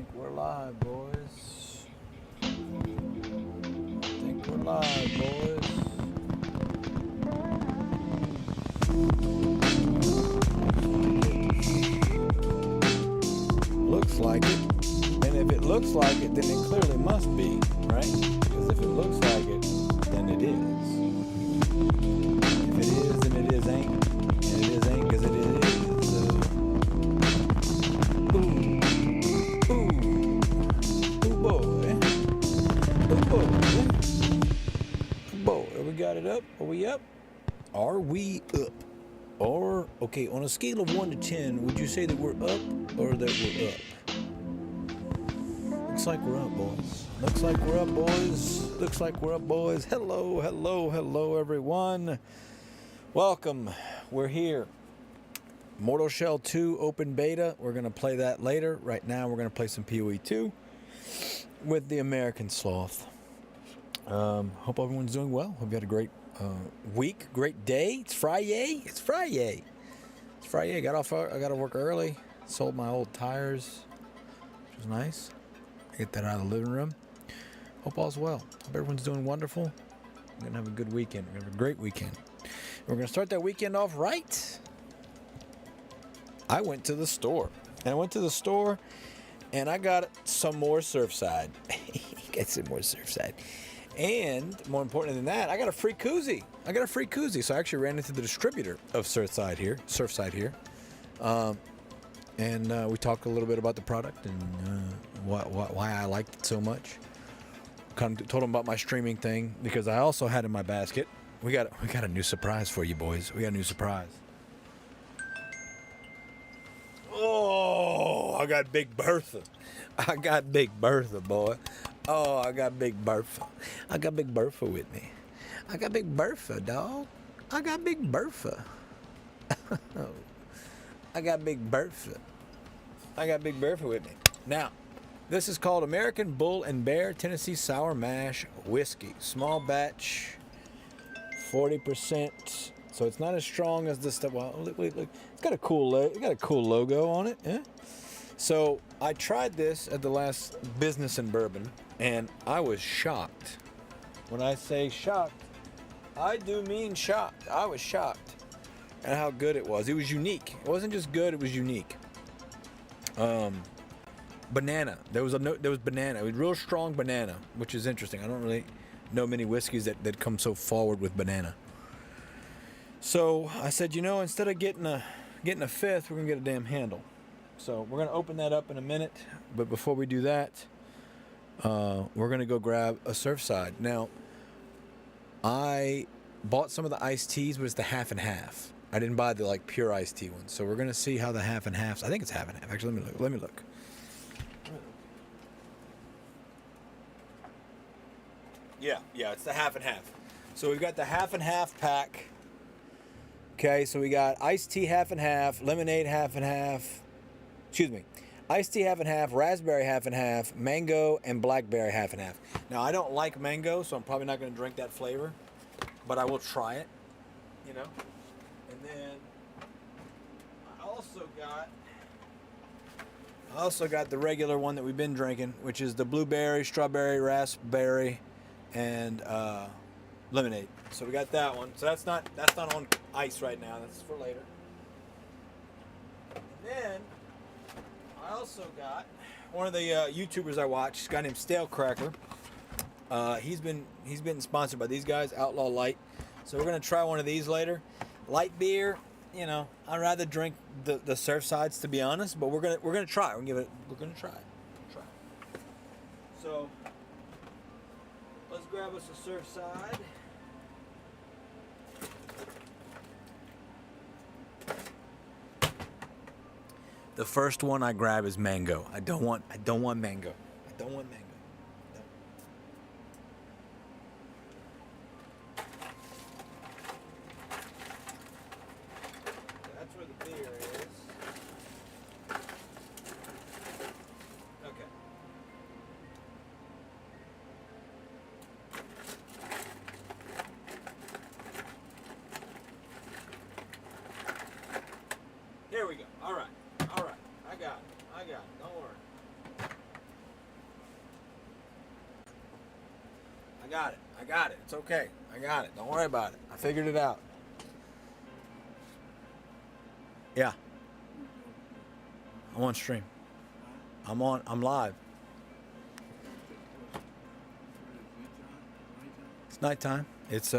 think we're live, boys. I think we're live, boys. Looks like it. And if it looks like it, then it clearly must be, right? Because if it looks like it, then it is. If it is, then it is ain't. And it is ain't because it is. We got it up. Are we up? Are we up? Or, okay, on a scale of 1 to 10, would you say that we're up or that we're up? Looks like we're up, boys. Looks like we're up, boys. Looks like we're up, boys. Hello, hello, hello, everyone. Welcome. We're here. Mortal Shell 2 open beta. We're going to play that later. Right now, we're going to play some PoE 2 with the American Sloth. Hope everyone's doing well. Hope you had a great week, great day. It's Friday. It's Friday. It's Friday. I got to work early. Sold my old tires, which was nice. Get that out of the living room. Hope all's well. Hope everyone's doing wonderful. We're gonna have a good weekend. We're gonna have a great weekend. We're gonna start that weekend off right. I went to the store, and I got some more Surfside. Got some more Surfside. And more important than that, I got a free koozie. So I actually ran into the distributor of Surfside here. And we talked a little bit about the product and why I liked it so much. Kind of told him about my streaming thing because I also had in my basket. We got a new surprise for you, boys. We got a new surprise. Oh, I got Big Bertha. I got Big Bertha, boy. Oh, I got Big Bertha. I got Big Bertha with me. I got Big Bertha, dog. I got Big Bertha. I got Big Bertha. I got Big Bertha with me. Now, this is called American Bull and Bear Tennessee Sour Mash Whiskey. Small batch, 40%. So it's not as strong as this stuff. Well, look. It's got a cool logo on it. Yeah? So I tried this at the last Business in Bourbon, and I was shocked. When I say shocked, I do mean shocked. I was shocked at how good it was. It was unique. It wasn't just good, it was unique. Banana. There was banana. It was real strong banana, which is interesting. I don't really know many whiskeys that come so forward with banana. So I said, instead of getting a fifth, we're gonna get a damn handle. So we're gonna open that up in a minute. But before we do that, we're gonna go grab a Surfside. Now, I bought some of the iced teas, but it's the half and half. I didn't buy the pure iced tea ones. So we're gonna see how the half and halves. I think it's half and half. Actually, let me look. Yeah, it's the half and half. So we've got the half and half pack. Okay, so we got iced tea half and half, lemonade half and half. Excuse me. Iced tea half and half, raspberry half and half, mango and blackberry half and half. Now, I don't like mango, so I'm probably not going to drink that flavor, but I will try it, And then I also got the regular one that we've been drinking, which is the blueberry, strawberry, raspberry, and lemonade. So we got that one. So that's not on ice right now. That's for later. And then I also got one of the YouTubers I watch, a guy named Stale Cracker. He's been sponsored by these guys, Outlaw Light. So we're gonna try one of these later. Light beer, I'd rather drink the Surfsides, to be honest. But we're gonna try. We're gonna try. So let's grab us a Surfside. The first one I grab is mango. I don't want mango. No. That's where the beer is. Okay. Here we go. All right. I got it. Don't worry. got it. I got it. It's okay. I got it. Don't worry about it. I figured it out. Yeah. I'm on stream. I'm live. It's nighttime. It's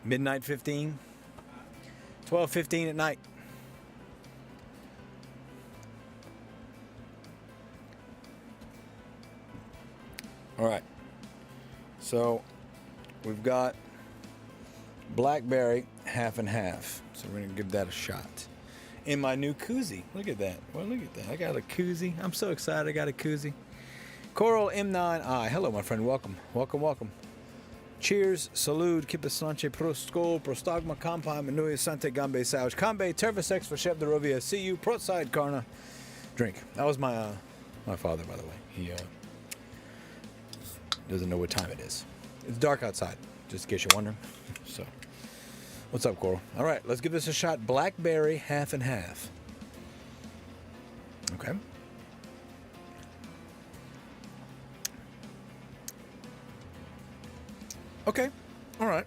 midnight 15. 12:15 at night. All right. So we've got blackberry half and half. So we're gonna give that a shot. In my new koozie. Look at that. Well, look at that. I got a koozie. I'm so excited. I got a koozie. Coral M9I. Hello, my friend. Welcome. Welcome, welcome. Cheers. Salud. Kipaslanche. Proskol. Prostagma. Kampai. Manuia. Sante. Gambe. Sauj. Kambe. Tervisex. For Chef de Rovia. See you. Protside. Karna. Drink. That was my father, by the way. He doesn't know what time it is. It's dark outside, just in case you're wondering. So, what's up, Coral? All right, let's give this a shot. Blackberry half and half. Okay. Okay. All right.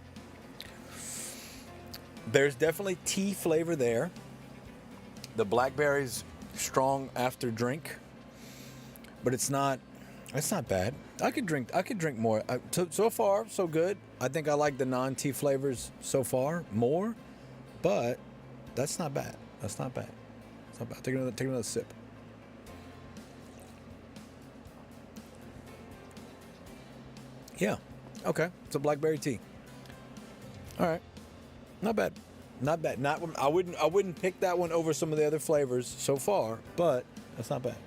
There's definitely tea flavor there. The blackberry's strong after drink, but it's not bad. I could drink more. So far, so good. I think I like the non-tea flavors so far more, but that's not bad. That's not bad. It's not bad. Take another sip. Yeah. Okay. It's a blackberry tea. All right. Not bad. Not bad. I wouldn't pick that one over some of the other flavors so far, but that's not bad.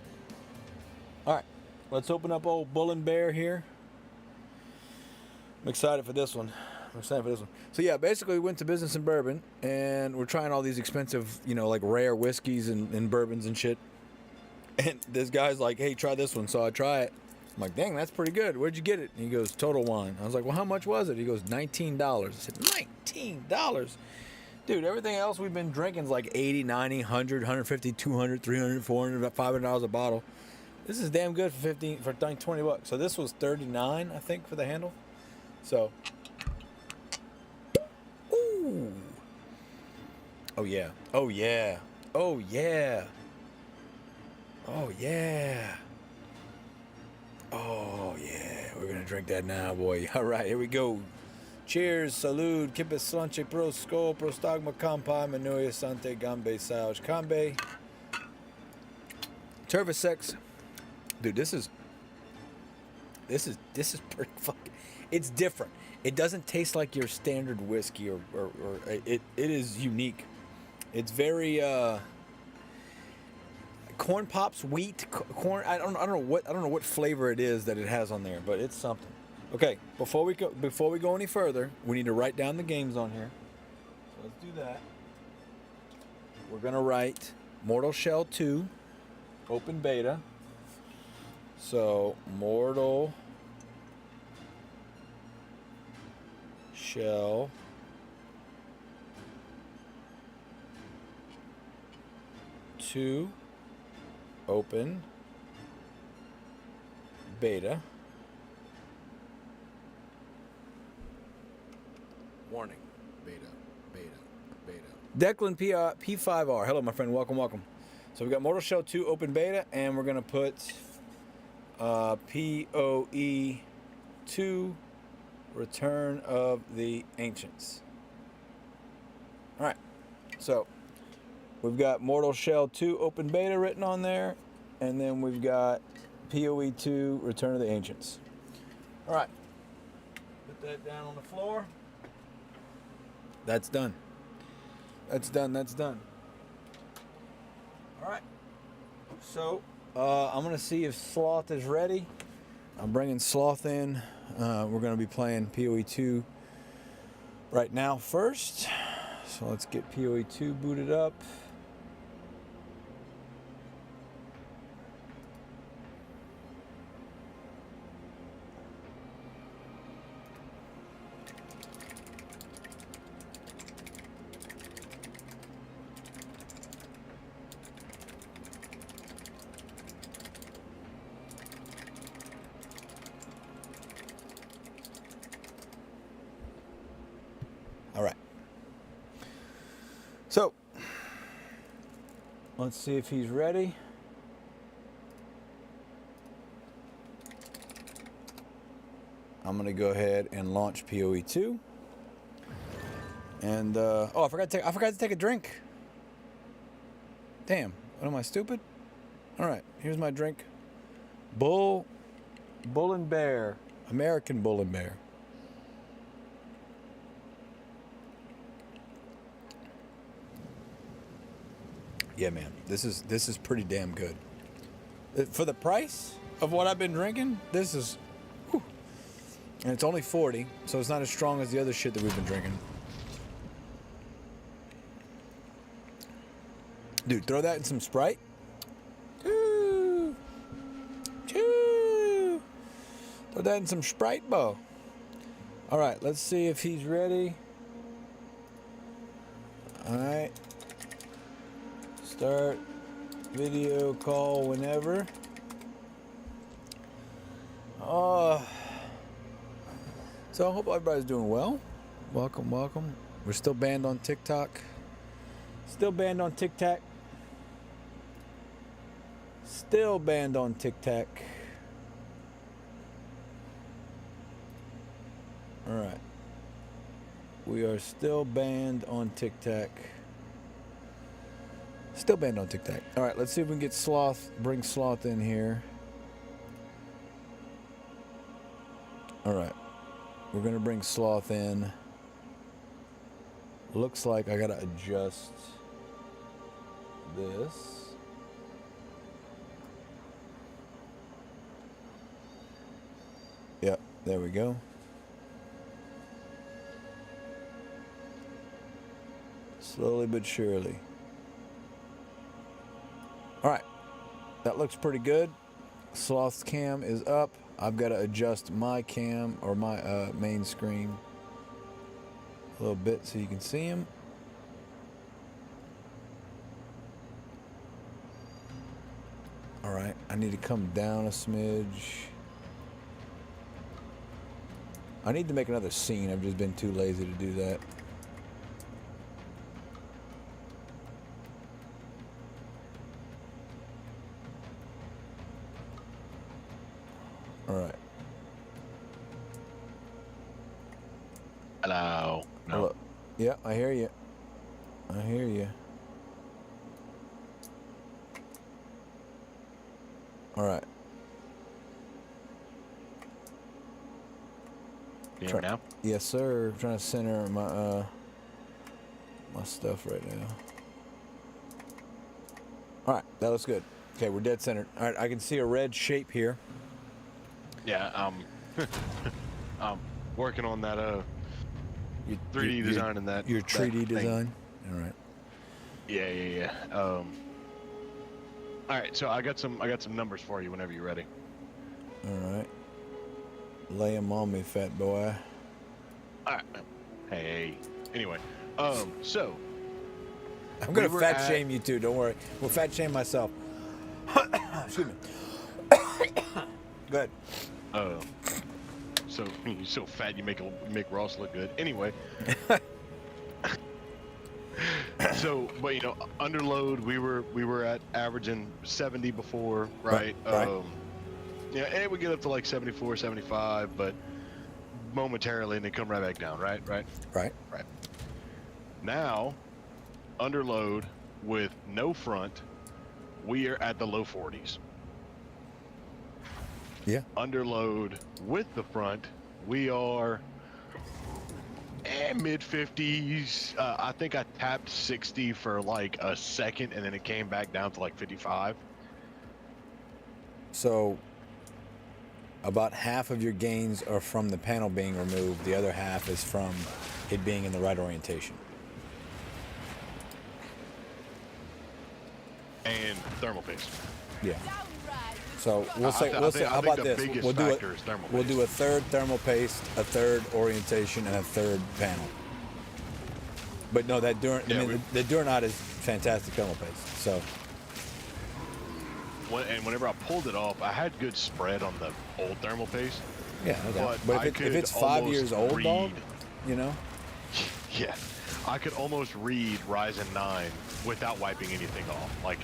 All right. Let's open up old Bull and Bear here. I'm excited for this one. So yeah, basically we went to Business and Bourbon, and we're trying all these expensive, like rare whiskeys and bourbons and shit. And this guy's like, hey, try this one. So I try it. I'm like, dang, that's pretty good. Where'd you get it? And he goes, Total Wine. I was like, well, how much was it? He goes, $19. I said, $19? Dude, everything else we've been drinking is like 80, 90, 100, 150, 200, 300, 400, about $500 a bottle. This is damn good for $20. So this was $39, I think, for the handle. So, ooh, oh yeah, oh yeah, oh yeah, oh yeah, oh yeah. We're gonna drink that now, boy. All right, here we go. Cheers, salud, kipes slanche, pro skol, prostagma, kampai, manuia, sante, gambe, sauj, kambe, tervisex. Dude, this is pretty fucking. It's different. It doesn't taste like your standard whiskey, or it is unique. It's very corn pops, wheat, corn. I don't know what flavor it is that it has on there, but it's something. Okay, before we go any further, we need to write down the games on here. So let's do that. We're gonna write Mortal Shell 2, open beta. So, Mortal Shell 2 open beta. Warning. Beta. Declan P5R. Hello, my friend. Welcome. So we got Mortal Shell 2 open beta, and we're going to put POE 2 Return of the Ancients. All right. So we've got Mortal Shell 2 open beta written on there, and then we've got POE 2 Return of the Ancients. All right. Put that down on the floor. That's done. That's done. All right. So I'm going to see if Sloth is ready. I'm bringing Sloth in. We're going to be playing POE 2 right now first. So let's get POE 2 booted up. All right. So, let's see if he's ready. I'm going to go ahead and launch PoE 2. And oh, I forgot to take a drink. Damn, what am I, stupid? All right, here's my drink. Bull and Bear, American Bull and Bear. Yeah, man, this is pretty damn good. For the price of what I've been drinking, this is, whew. And it's only 40, so it's not as strong as the other shit that we've been drinking. Dude, throw that in some Sprite. Choo. Choo. Throw that in some Sprite, bo. All right, let's see if he's ready. All right. Start video call whenever. So I hope everybody's doing well. Welcome, welcome. We're still banned on TikTok. Still banned on TikTok. Still banned on TikTok. All right. We are still banned on TikTok. Still banned on TikTok. All right, let's see if we can get Sloth, bring Sloth in here. All right. We're going to bring Sloth in. Looks like I got to adjust this. Yep, there we go. Slowly but surely. All right, that looks pretty good. Sloth's cam is up. I've got to adjust my cam or my main screen a little bit so you can see him. All right, I need to come down a smidge. I need to make another scene. I've just been too lazy to do that. All right. Hello. No. Hello. Yeah, I hear you. I hear you. All right. You hear me now? Yes, sir. I'm trying to center my my stuff right now. All right, that looks good. Okay, we're dead centered. All right, I can see a red shape here. Yeah, I'm working on that 3D design and that. Your 3D design. All right. Yeah. All right, so I got some numbers for you whenever you're ready. All right. Lay them on me, fat boy. All right. Hey. Anyway, so I'm gonna fat shame you too. Don't worry. We'll fat shame myself. Excuse me. Good. So you're so fat you make Ross look good. Anyway. So, but you know, under load we were at averaging 70 before, right? Right. Yeah, and it would get up to like 74, 75, but momentarily, and they come right back down, right? Right. Now, under load with no front, we are at the low 40s. Yeah. Under load with the front, we are mid 50s. I think I tapped 60 for like a second, and then it came back down to like 55. So, about half of your gains are from the panel being removed. The other half is from it being in the right orientation. And thermal paste. Yeah. So we'll say how about this? We'll do a third thermal paste, a third orientation, and a third panel. But no, that the Durnot is fantastic thermal paste. So. And whenever I pulled it off, I had good spread on the old thermal paste. Yeah, no doubt. But if it's 5 years old, dog, you know. Yeah, I could almost read Ryzen 9 without wiping anything off. Like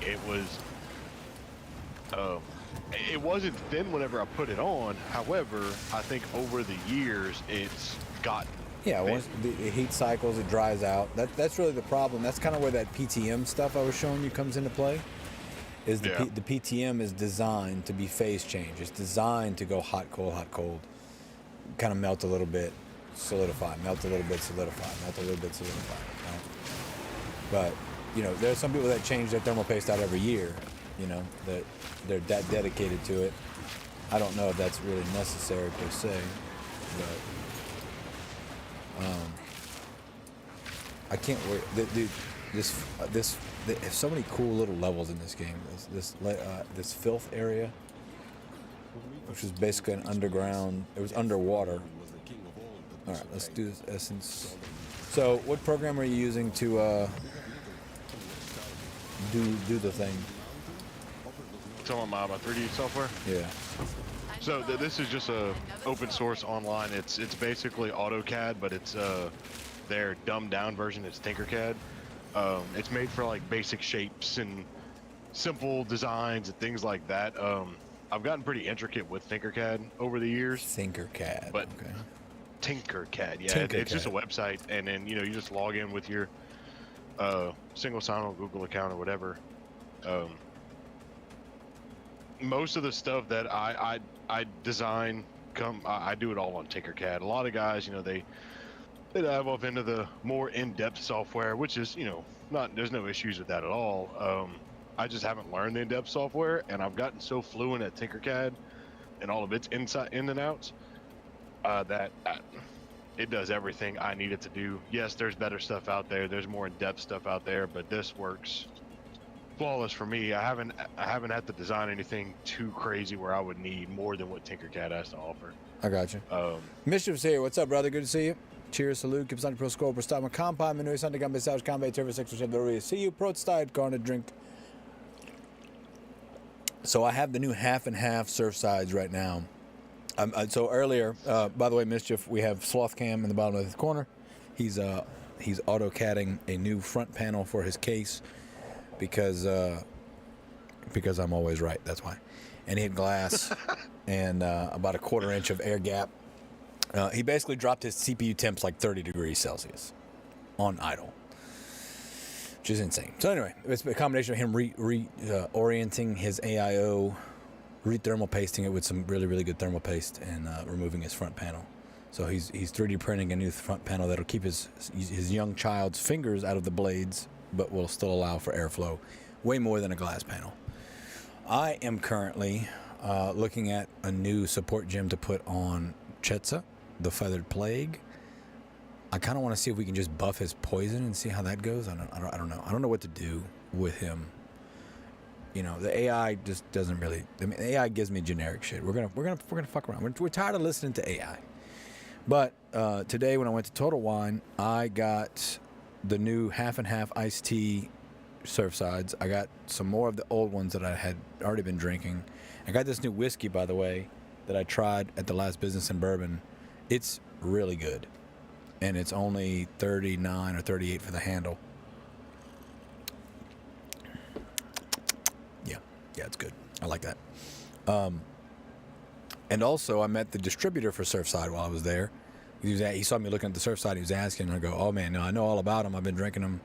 um, it wasn't thin whenever I put it on. However, I think over the years it's gotten Yeah, thin. once the heat cycles, it dries out. That's really the problem. That's kind of where that PTM stuff I was showing you comes into play. Is the Yeah. the PTM is designed to be phase change. It's designed to go hot, cold, kind of melt a little bit, solidify, melt a little bit, solidify, melt a little bit, solidify. Right? But you know, there's some people that change their thermal paste out every year. You know, that they're that dedicated to it. I don't know if that's really necessary per se, but I can't wait. There's so many cool little levels in this game. This filth area, which is basically an underground. It was underwater. All right, let's do this essence. So, what program are you using to do the thing? Talking about my 3D software. Yeah. So this is just a open source online. It's basically AutoCAD, but it's their dumbed down version. It's Tinkercad. It's made for like basic shapes and simple designs and things like that. I've gotten pretty intricate with Tinkercad over the years. Tinkercad. But okay. Tinkercad, yeah, Tinkercad. it's just a website, and then you just log in with your single sign-on Google account or whatever. Most of the stuff that I design I do it all on Tinkercad. A lot of guys, they dive off into the more in-depth software, which is there's no issues with that at all. I just haven't learned the in-depth software, and I've gotten so fluent at Tinkercad and all of its in and outs that it does everything I need it to do. Yes, there's better stuff out there. There's more in-depth stuff out there, but this works flawless for me. I haven't had to design anything too crazy where I would need more than what Tinkercad has to offer. I got you. Mischief's here. What's up, brother? Good to see you. Cheers, salute. Keep on pro score, pro style, compound, menu, Sunday, gumbe, south, combe, turbo, sexual, shed, see you, pro style, garnet, drink. So I have the new half and half surf sides right now. So earlier, by the way, Mischief, we have Sloth Cam in the bottom left corner. He's AutoCADing a new front panel for his case because I'm always right. That's why. And he had glass and about a 1/4 inch of air gap. He basically dropped his CPU temps like 30 degrees Celsius on idle, which is insane. So anyway, it's a combination of him orienting his AIO, re-thermal pasting it with some really, really good thermal paste, and removing his front panel. So he's 3D printing a new front panel that'll keep his young child's fingers out of the blades, but will still allow for airflow way more than a glass panel. I am currently looking at a new support gem to put on Chetza, the Feathered Plague. I kind of want to see if we can just buff his poison and see how that goes. I don't know. I don't know what to do with him. The AI just doesn't really. I mean, AI gives me generic shit. We're gonna fuck around. We're tired of listening to AI. But today when I went to Total Wine, I got the new half and half iced tea Surfsides. I got some more of the old ones that I had already been drinking. I got this new whiskey, by the way, that I tried at the last Business and Bourbon. It's really good, and it's only $39 or $38 for the handle. Yeah, it's good. I like that. And also, I met the distributor for Surfside while I was there. He saw me looking at the Surfside. He was asking, and I go, "Oh man, no, I know all about them. I've been drinking them."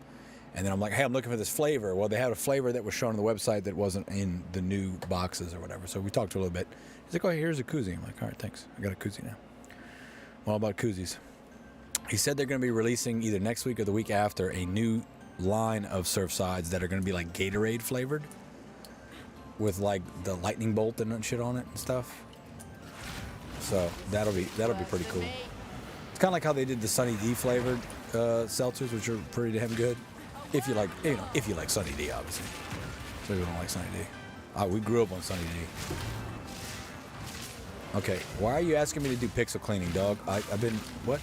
And then I'm like, "Hey, I'm looking for this flavor." Well, they had a flavor that was shown on the website that wasn't in the new boxes or whatever. So we talked a little bit. He's like, "Oh, here's a koozie." I'm like, "All right, thanks. I got a koozie now." Well, about koozies. He said they're going to be releasing either next week or the week after a new line of Surfsides that are going to be like Gatorade flavored, with like the lightning bolt and shit on it and stuff. So that'll be pretty cool. It's kind of like how they did the Sunny D flavored seltzers, which are pretty damn good. If you like, if you like Sunny D, obviously. So we don't like Sunny D. We grew up on Sunny D. Okay, why are you asking me to do pixel cleaning, dog? I've been what?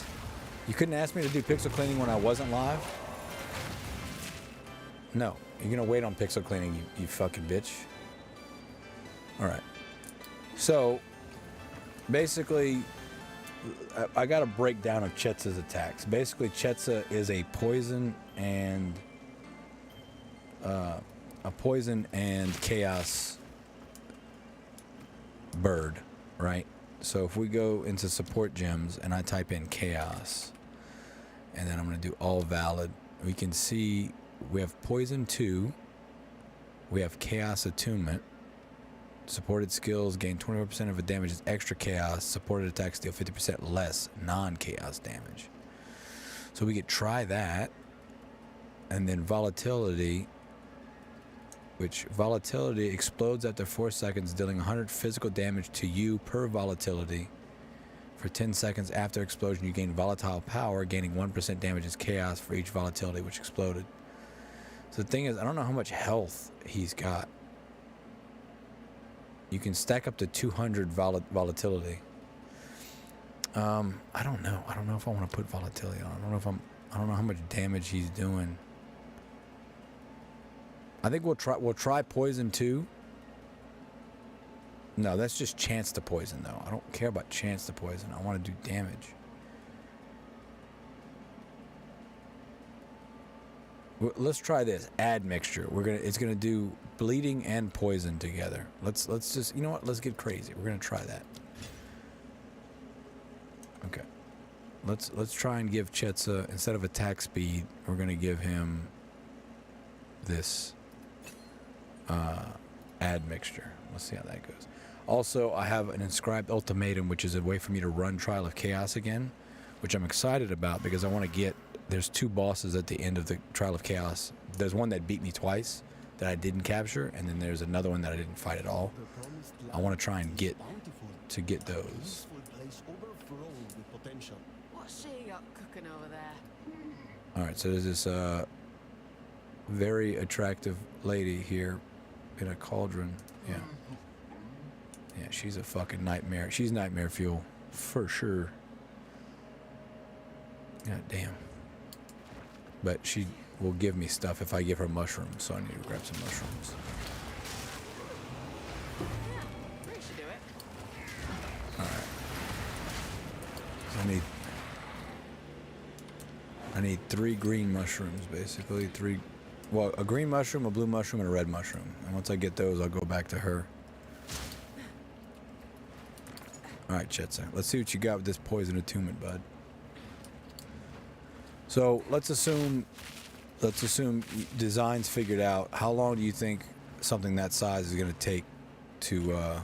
You couldn't ask me to do pixel cleaning when I wasn't live? No, you're gonna wait on pixel cleaning, you fucking bitch. All right. So, basically, I got a breakdown of Chetza's attacks. Basically, Chetza is a poison and chaos bird, right? So if we go into support gems and I type in chaos, and then I'm going to do all valid, we can see we have poison 2, we have chaos attunement, supported skills gain 24% of the damage is extra chaos, supported attacks deal 50% less non-chaos damage. So we could try that, and then volatility, which volatility explodes after 4 seconds, dealing 100 physical damage to you per volatility. For 10 seconds after explosion, you gain volatile power, gaining 1% damage as chaos for each volatility which exploded. So the thing is, I don't know how much health he's got. You can stack up to 200 volatility. I don't know. I don't know if I want to put volatility on. I don't know how much damage he's doing. I think we'll try poison 2. No, that's just chance to poison though. I don't care about chance to poison. I want to do damage. Let's try this. Add mixture. It's gonna do bleeding and poison together. Let's just, you know what? Let's get crazy. We're gonna try that. Okay. Let's try and give Chetza, instead of attack speed, we're gonna give him this add mixture. Let's see how that goes. Also, I have an inscribed ultimatum, which is a way for me to run Trial of Chaos again, which I'm excited about because I want to get. There's 2 bosses at the end of the Trial of Chaos. There's one that beat me twice that I didn't capture, and then there's another one that I didn't fight at all. I want to try and get those. What's she got cooking over there? All right, so there's this very attractive lady here in a cauldron. Yeah. Yeah, she's a fucking nightmare. She's nightmare fuel, for sure. God damn. But she will give me stuff if I give her mushrooms, so I need to grab some mushrooms. We should do it. Alright. So I need 3 green mushrooms, basically. 3... Well, a green mushroom, a blue mushroom, and a red mushroom. And once I get those, I'll go back to her. Alright, Chetza. Let's see what you got with this poison attunement, bud. So, let's assume design's figured out. How long do you think something that size is going to take to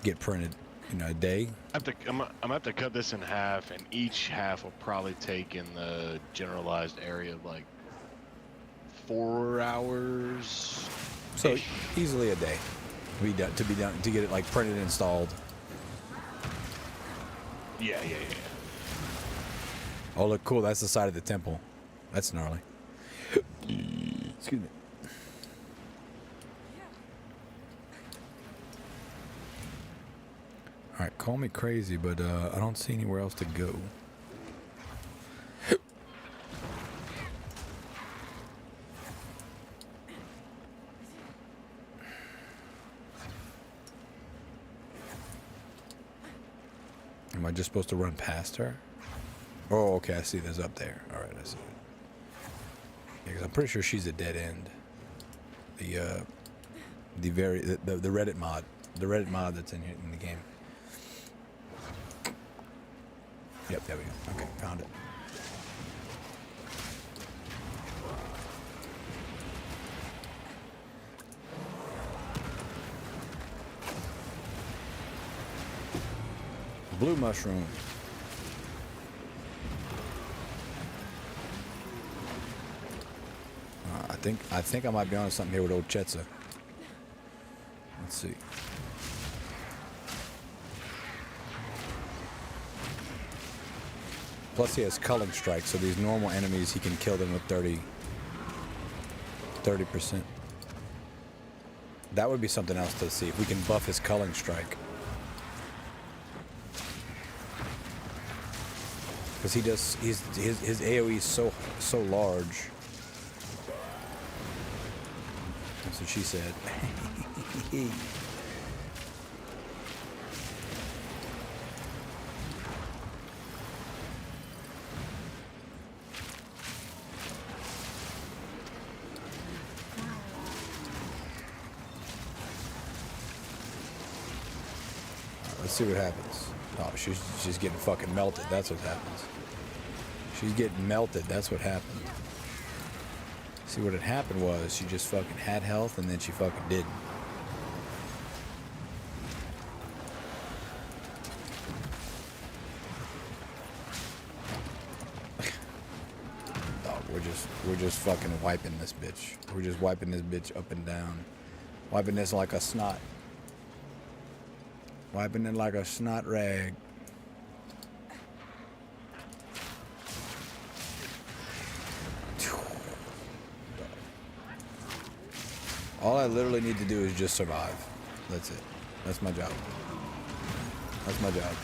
get printed? You know, a day? I'm gonna have to cut this in half, and each half will probably take in the generalized area of like 4 hours. So, easily a day. To get it like printed and installed. Yeah. Oh, look, cool. That's the side of the temple. That's gnarly. Excuse me. All right, call me crazy, but I don't see anywhere else to go. Am I just supposed to run past her? Oh, okay, I see there's up there. All right, I see it. Yeah, 'cause I'm pretty sure she's a dead end. The Reddit mod. The Reddit mod that's in the game. Yep, there we go. Okay, found it. Blue mushroom. I think I might be on something here with old Chetza. Let's see. Plus he has culling strike, so these normal enemies he can kill them with 30%. That would be something else to see if we can buff his culling strike. Because he does, his AoE is so large. That's what she said. Let's see what happens. Oh, she's getting fucking melted. That's what happens. She's getting melted. That's what happened. See, what had happened was she just fucking had health and then she fucking didn't. Oh, we're just fucking wiping this bitch. We're just wiping this bitch up and down. Wiping this like a snot. Wiping it like a snot rag. All I literally need to do is just survive. That's it. That's my job. That's my job.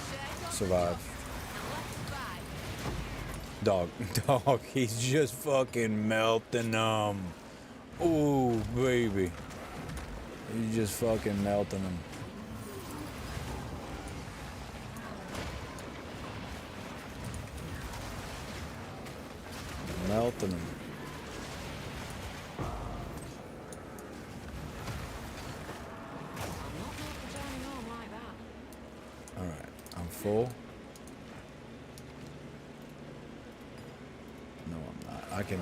Survive. Dog. Dog. He's just fucking melting them. Ooh, baby. He's just fucking melting them. Melting them. Alright, I'm full. No, I'm not. I can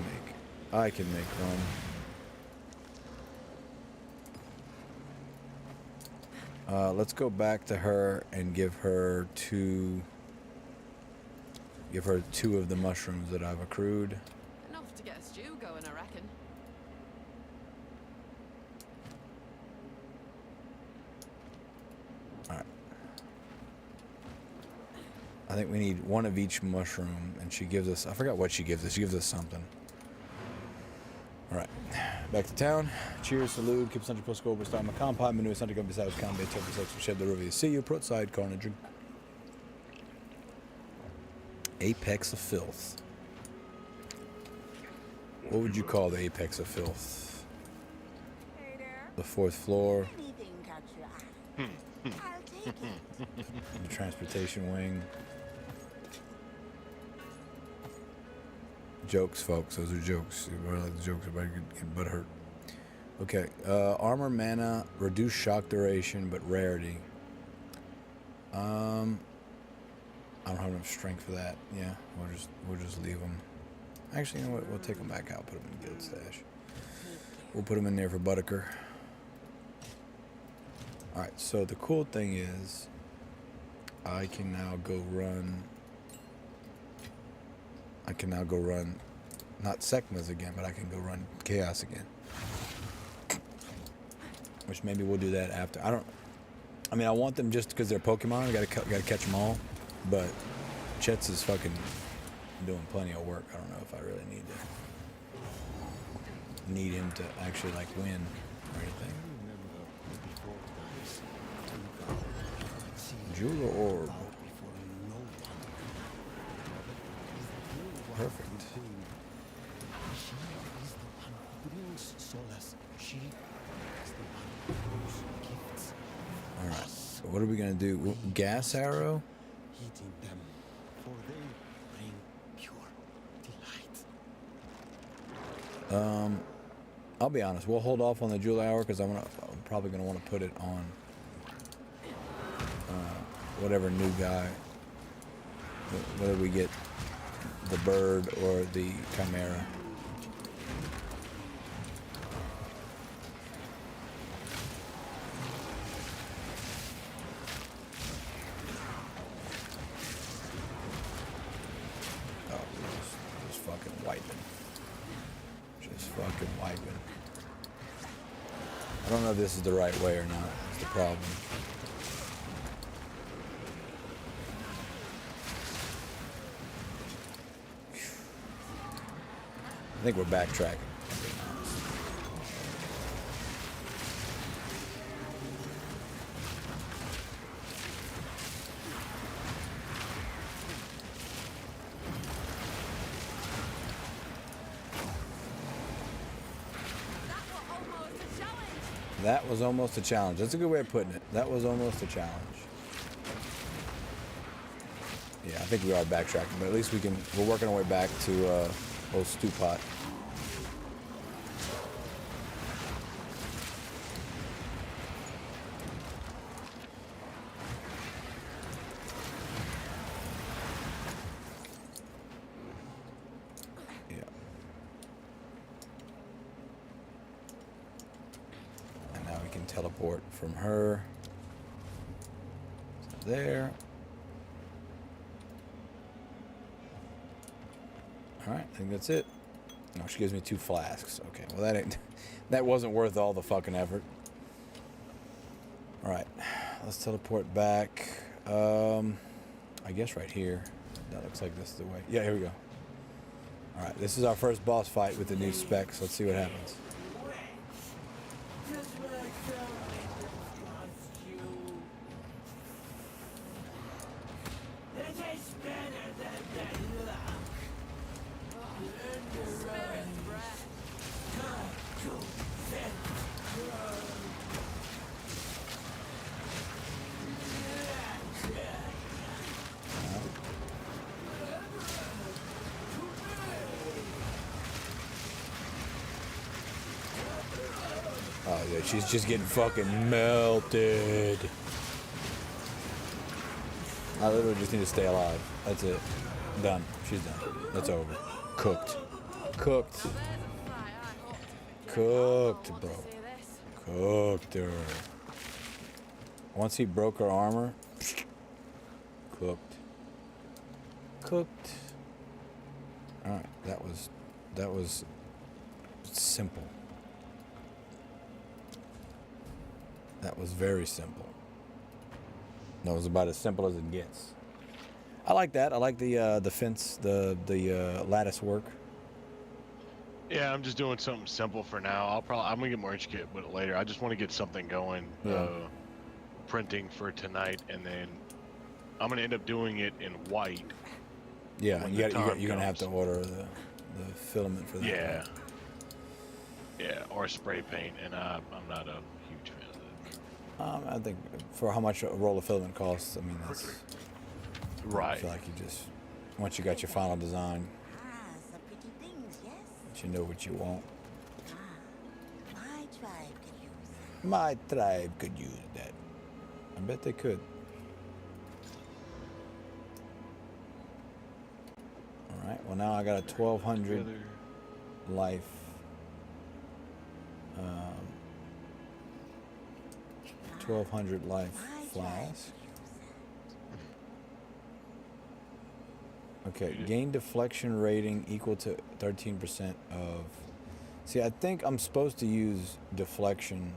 make rum. Let's go back to her and give her two of the mushrooms that I've accrued. Enough to get a stew going, I reckon. Alright. I think we need one of each mushroom, and she gives us, I forgot what she gives us. She gives us something. Alright. Back to town. Cheers, salute, keep Santi Posco over style. My compi, menu, Santi Gun beside combat, check the sex, shed the river. See you, put side carnage. Apex of filth. What would you call the apex of filth? Hey there. The fourth floor. Anything catch your eye? I'll take it. The transportation wing. Jokes, folks. Those are jokes. Everybody likes jokes. Everybody get butt hurt. Okay. Armor, mana, reduced shock duration, but rarity. I don't have enough strength for that. Yeah, we'll just leave them. Actually, you know what? We'll take them back out. Put them in guild stash. We'll put them in there for Buttiker. All right. So the cool thing is, I can now go run. Not Sekmas again, but I can go run Chaos again. Which maybe we'll do that after. I mean, I want them just because they're Pokemon. I gotta catch them all. But Chet's is fucking doing plenty of work. I don't know if I really need him to actually like win or anything. Jeweler Orb. Perfect. Alright, so what are we gonna do? Gas arrow? Heating them, for they bring pure delight. I'll be honest, we'll hold off on the jewel hour because I'm probably gonna want to put it on whatever new guy, whether we get the bird or the chimera. Oh, just fucking wiping. Just fucking wiping. I don't know if this is the right way or not. That's the problem. I think we're backtracking. That was almost a challenge. That's a good way of putting it. That was almost a challenge. Yeah, I think we are backtracking, but at least we're working our way back to old stew pot. teleport from her to there. Alright, I think that's it. No, she gives me 2 flasks. Okay, well that wasn't worth all the fucking effort. Alright, let's teleport back. I guess right here. That looks like this is the way. Yeah, here we go. Alright, this is our first boss fight with the new specs. Let's see what happens. Oh yeah, she's just getting fucking melted. I literally just need to stay alive. That's it. Done. She's done. That's over. Cooked. Cooked. There's a fight I hope to forget. Cooked, I want bro. to see this. Cooked her. Once he broke her armor, cooked. Cooked. Alright, that was simple. That was very simple. That was about as simple as it gets. I like that. I like the fence, the lattice work. Yeah, I'm just doing something simple for now. I'm gonna get more intricate with it later. I just want to get something going, Yeah. printing for tonight, and then I'm gonna end up doing it in white. Yeah, When you're the time gonna have to comes. order the filament for that. Yeah. Yeah, or spray paint, and I'm not a huge fan of that. I think for how much a roll of filament costs, I mean that's. I Right. feel like you just once you got your final design, Ah, some pretty things, yes? you know what you want. Ah, my tribe could use that. My tribe could use that. I bet they could. All right. Well, now I got a 1200 life. 1200 life flask. Okay, gain deflection rating equal to 13% of. See, I think I'm supposed to use deflection.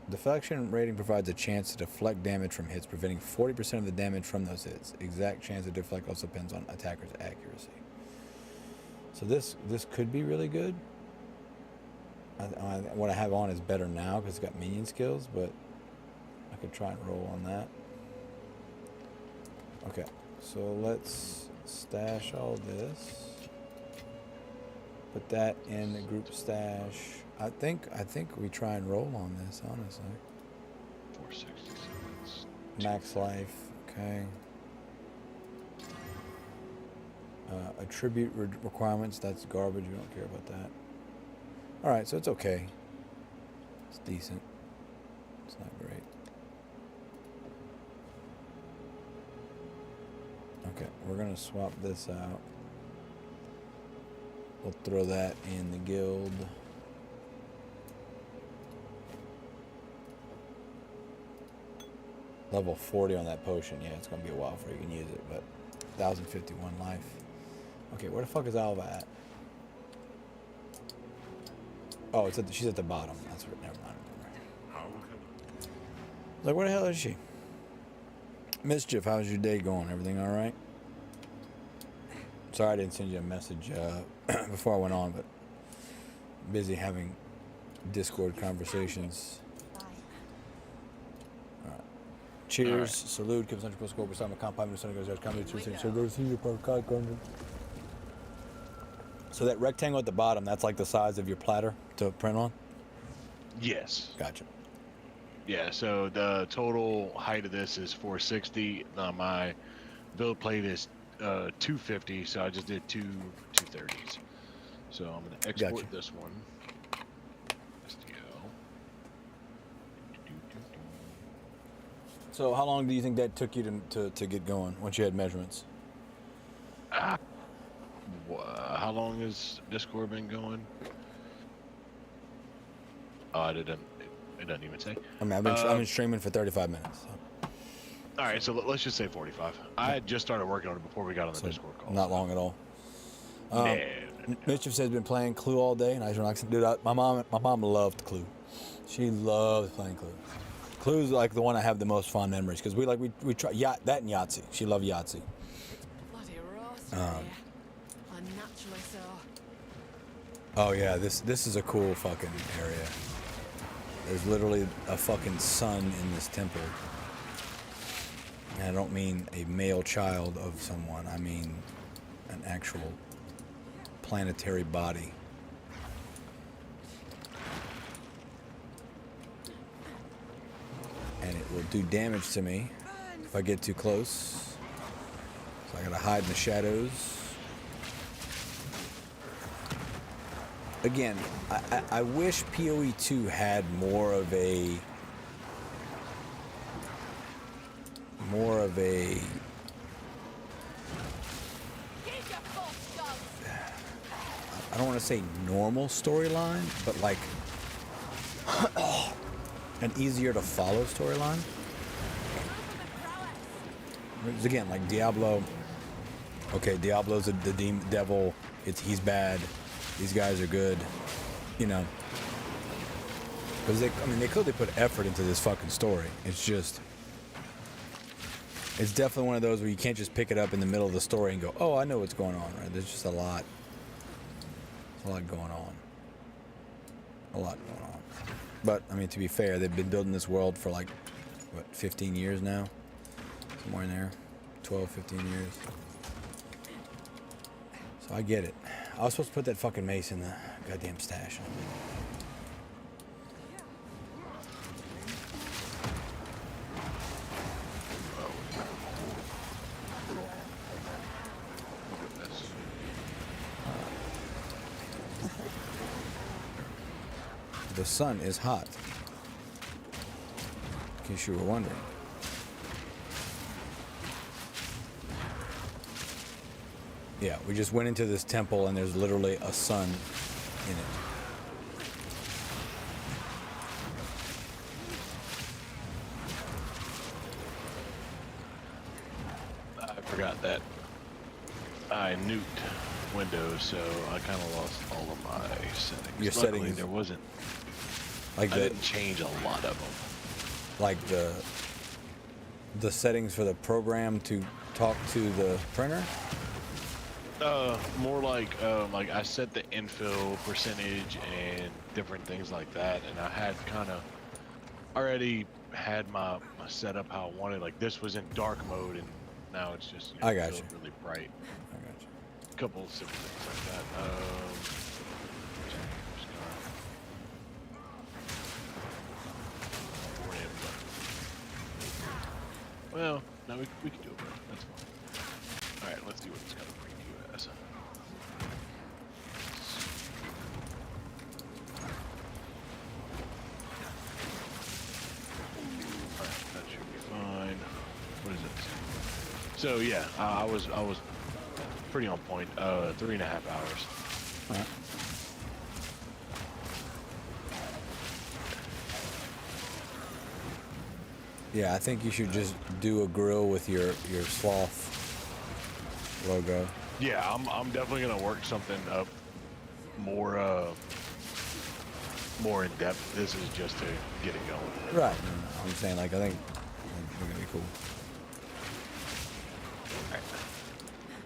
Deflection rating provides a chance to deflect damage from hits, preventing 40% of the damage from those hits. Exact chance to deflect also depends on attacker's accuracy. So this could be really good. What I have on is better now because it's got minion skills, but I could try and roll on that. Okay, so let's stash all this. Put that in the group stash. I think we try and roll on this, honestly. 466. Max life, okay. Attribute requirements, that's garbage. We don't care about that. Alright, so it's okay. It's decent. It's not great. Okay, we're gonna swap this out. We'll throw that in the guild. Level 40 on that potion. Yeah, it's gonna be a while before you can use it, but 1051 life. Okay, where the fuck is Alva at? Oh, she's at the bottom. That's right. Never mind. Like, where the hell is she? Mischief, how's your day going? Everything all right? Sorry I didn't send you a message before I went on, but busy having Discord conversations. All right. Cheers. All right. Salute. Keep Central Score. We're starting to compound. So that rectangle at the bottom, that's like the size of your platter to print on? Yes. Gotcha. Yeah, so the total height of this is 460. My build plate is 250, so I just did two 230s. So I'm going to export Gotcha. this one. STL. So how long do you think that took you to get going once you had measurements? How long has Discord been going? It doesn't even say. I mean, I've been streaming for 35 minutes. So. All right, so let's just say 45. I had just started working on it before we got on the Discord call. Not long at all. No. Mischief says been playing Clue all day, and I was relaxing. Dude, my mom loved Clue. She loved playing Clue. Clue's like the one I have the most fond memories because we try that and Yahtzee. She loved Yahtzee. Bloody roast here. Unnaturally so. Oh yeah, this is a cool fucking area. There's literally a fucking sun in this temple. And I don't mean a male child of someone. I mean an actual planetary body. And it will do damage to me if I get too close. So I gotta hide in the shadows. Again, I wish PoE 2 had more of a I don't want to say normal storyline, but like an easier to follow storyline. Again, like Diablo. Okay, Diablo's the devil. He's bad. These guys are good. You know. Because they clearly put effort into this fucking story. It's definitely one of those where you can't just pick it up in the middle of the story and go, oh, I know what's going on, right? There's just a lot going on. A lot going on. But, I mean, to be fair, they've been building this world for like, what, 15 years now? Somewhere in there. 12, 15 years. So I get it. I was supposed to put that fucking mace in the goddamn stash. The sun is hot. In case you were wondering. Yeah, we just went into this temple and there's literally a sun in it. I forgot that I nuked Windows, so I kind of lost all of my settings. Your Luckily, settings? there wasn't. Like I didn't change a lot of them. Like the settings for the program to talk to the printer? More like I set the infill percentage and different things like that, and I had kind of already had my setup how I wanted. Like this was in dark mode, and now it's just I got you. really bright. I got you. A couple of simple things like that. Well, no, we can do it. That's fine. All right, let's do what it's got to bring you as. All right, that should be fine. What is it? So yeah, I was pretty on point. 3.5 hours. All right. Yeah, I think you should just do a grill with your sloth logo. Yeah, I'm definitely gonna work something up more in depth. This is just to get it going. Right. I'm saying, like, I think it's gonna be cool. Alright.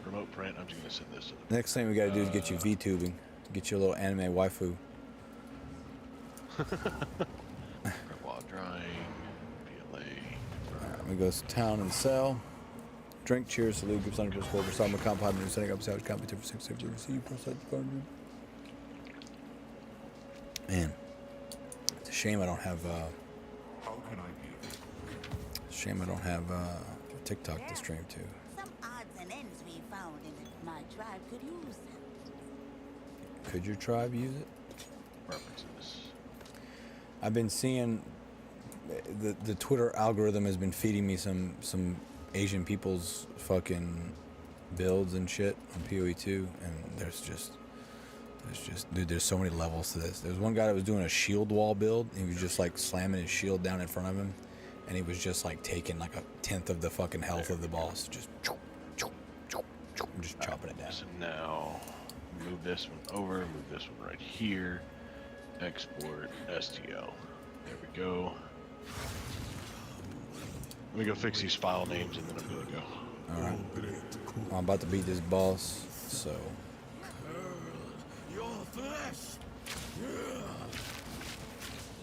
Remote print. I'm just gonna send this to the Next thing we gotta do is get you VTubing. Get you a little anime waifu. print while drying. PLA. Alright, we go to town and sell. Drink, cheers, salute, gives 100% score for summer compound and setting up salvage competition for 6 receive plus Man, it's a shame I don't have shame I don't have TikTok to stream to. Some odds and ends we found in my tribe could use them. Could your tribe use it? References. I've been seeing the Twitter algorithm has been feeding me some Asian people's fucking builds and shit on PoE2, and there's It's just, dude, there's so many levels to this. There was one guy that was doing a shield wall build. And he was just like slamming his shield down in front of him, and he was just like taking like 1/10 of the fucking health of the boss. Just chopping it down. So now, move this one over, move this one right here. Export STL. There we go. Let me go fix these file names and then I'm gonna go. All right. Well, I'm about to beat this boss, so. Your flesh.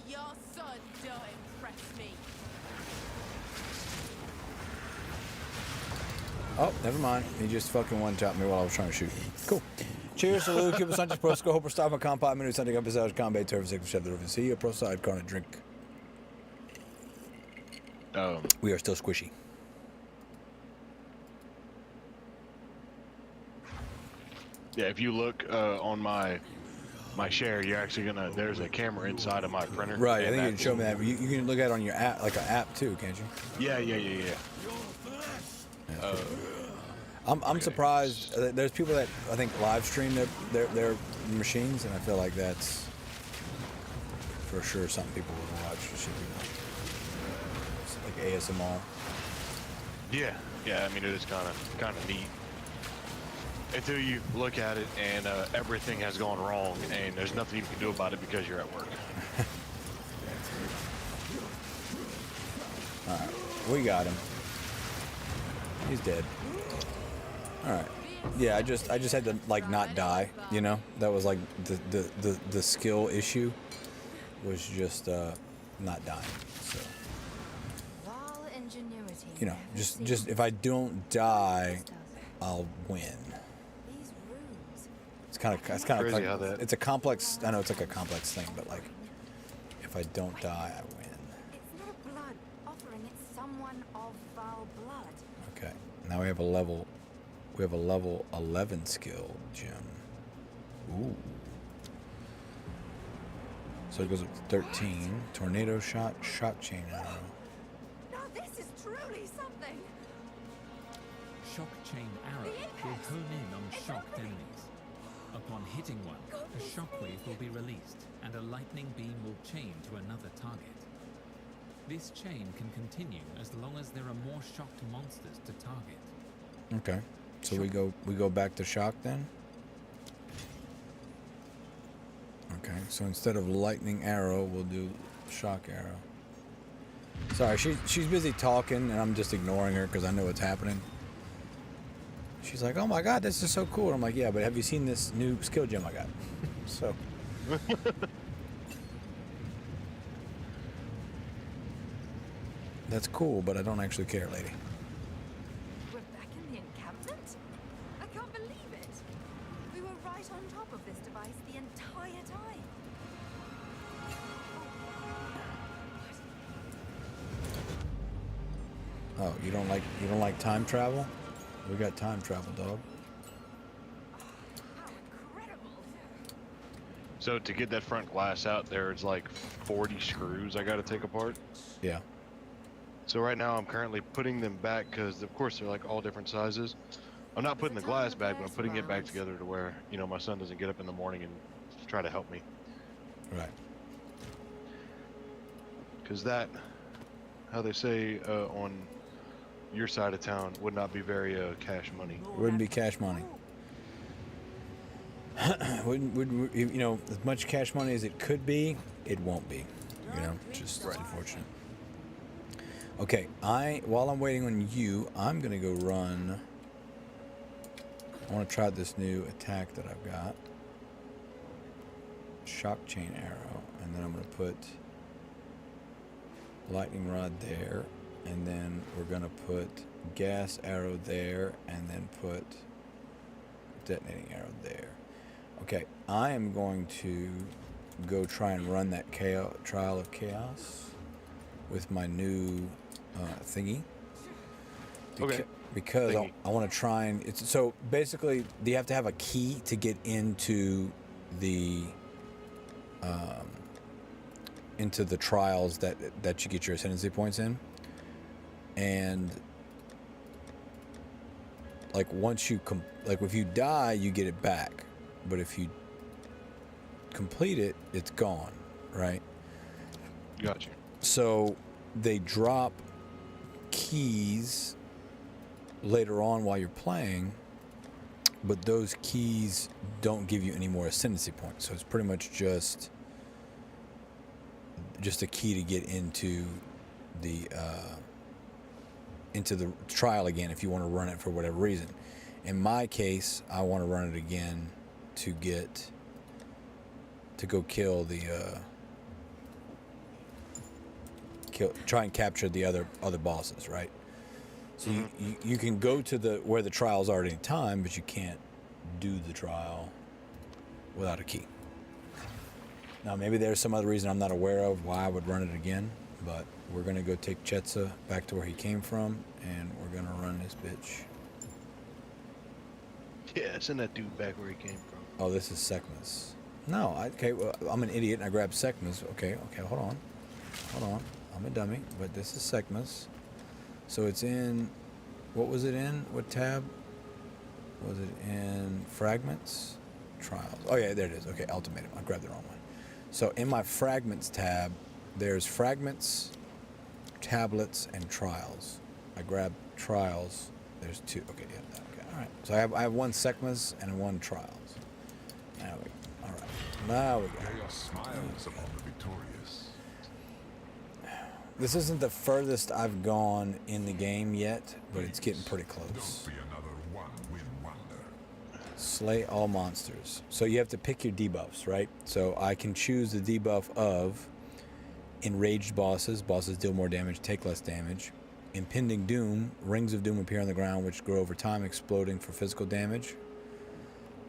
Your son don't impress me. Oh, never mind. He just fucking one-tapped me while I was trying to shoot. Cool. Cheers, salute, keep us on Prosco, hope we're stopping compound minutes, something up his out, combat, turf, six, seven, the see you, pro side, corner, drink. We are still squishy. Yeah, if you look on my share, you're actually gonna. There's a camera inside of my printer. Right, I think you can show me that. You can look at it on your app, like an app too, can't you? Yeah. Yeah. I'm surprised. There's people that I think live stream their machines, and I feel like that's for sure something people would watch. It should be like ASMR. Yeah. I mean, it is kind of neat until you look at it and everything has gone wrong, and there's nothing you can do about it because you're at work. All right, we got him. He's dead. All right. Yeah, I just had to like not die. You know, that was like the skill issue was just not dying. So While ingenuity. you know, just if I don't die, I'll win. These runes. It's kind of Crazy how that- it's a complex. I know it's like a complex thing, but like if I don't die, I win. It's not a blood offering. It's someone of foul blood. Okay. Now we have a level 11 skill gem. Ooh. So it goes up to 13. Tornado shot, shot chain arrow. Now this is truly something. Shock chain arrow will hone in on shocked enemies. Upon hitting one, a shockwave will be released, and a lightning beam will chain to another target. This chain can continue as long as there are more shocked monsters to target. Okay. So we go back to shock then? Okay, so instead of lightning arrow, we'll do shock arrow. Sorry, she's busy talking, and I'm just ignoring her because I know what's happening. She's like, "Oh my god, this is so cool." I'm like, "Yeah, but have you seen this new skill gem I got?" So. That's cool, but I don't actually care, lady. We're back in the encampment? I can't believe it. We were right on top of this device the entire time. Oh, you don't like time travel? We got time travel, dog. How incredible. So to get that front glass out, there's like 40 screws I got to take apart. Yeah. So right now I'm currently putting them back because of course they're like all different sizes. I'm not putting the glass back, but I'm putting it back together to where, you know, my son doesn't get up in the morning and try to help me. Right. Because that, how they say on your side of town, would not be very cash money. Wouldn't be cash money. would you know, as much cash money as it could be, it won't be. You know, just unfortunate. Okay, while I'm waiting on you, I'm gonna go run. I want to try this new attack that I've got. Shock chain arrow, and then I'm gonna put lightning rod there, and then we're gonna put gas arrow there, and then put detonating arrow there. Okay, I am going to go try and run that trial of chaos with my new thingy. Okay. Because I want to try and so basically you have to have a key to get into the trials that you get your ascendancy points in, and like once you like if you die you get it back, but if you complete it, it's gone, right? Gotcha. So they drop keys later on while you're playing, but those keys don't give you any more ascendancy points. So it's pretty much just a key to get into the trial again if you want to run it for whatever reason. In my case, I want to run it again to go kill the try and capture the other bosses, right? So you can go to where the trials are at any time, but you can't do the trial without a key. Now maybe there's some other reason I'm not aware of why I would run it again, but we're gonna go take Chetza back to where he came from, and we're gonna run this bitch. Yeah, send that dude back where he came from. Oh, this is Sekhmet. No, okay, well, I'm an idiot and I grabbed Sekhmet. Okay, hold on. I'm a dummy, but this is Sekhmet. So it's in, what was it in? What tab? Was it in Fragments? Trials. Oh yeah, there it is. Okay, Ultimatum. I grabbed the wrong one. So in my Fragments tab, there's Fragments, Tablets, and Trials. I grabbed Trials. There's two. Okay, yeah. Okay, all right. So I have one Sekhmet and one Trials. Now we go. All right. Now we go. Chaos smiles upon the victorious. This isn't the furthest I've gone in the game yet, but it's getting pretty close. Don't be another one-win wonder. Slay all monsters. So you have to pick your debuffs, right? So I can choose the debuff of enraged bosses. Bosses deal more damage, take less damage. Impending doom. Rings of doom appear on the ground, which grow over time, exploding for physical damage.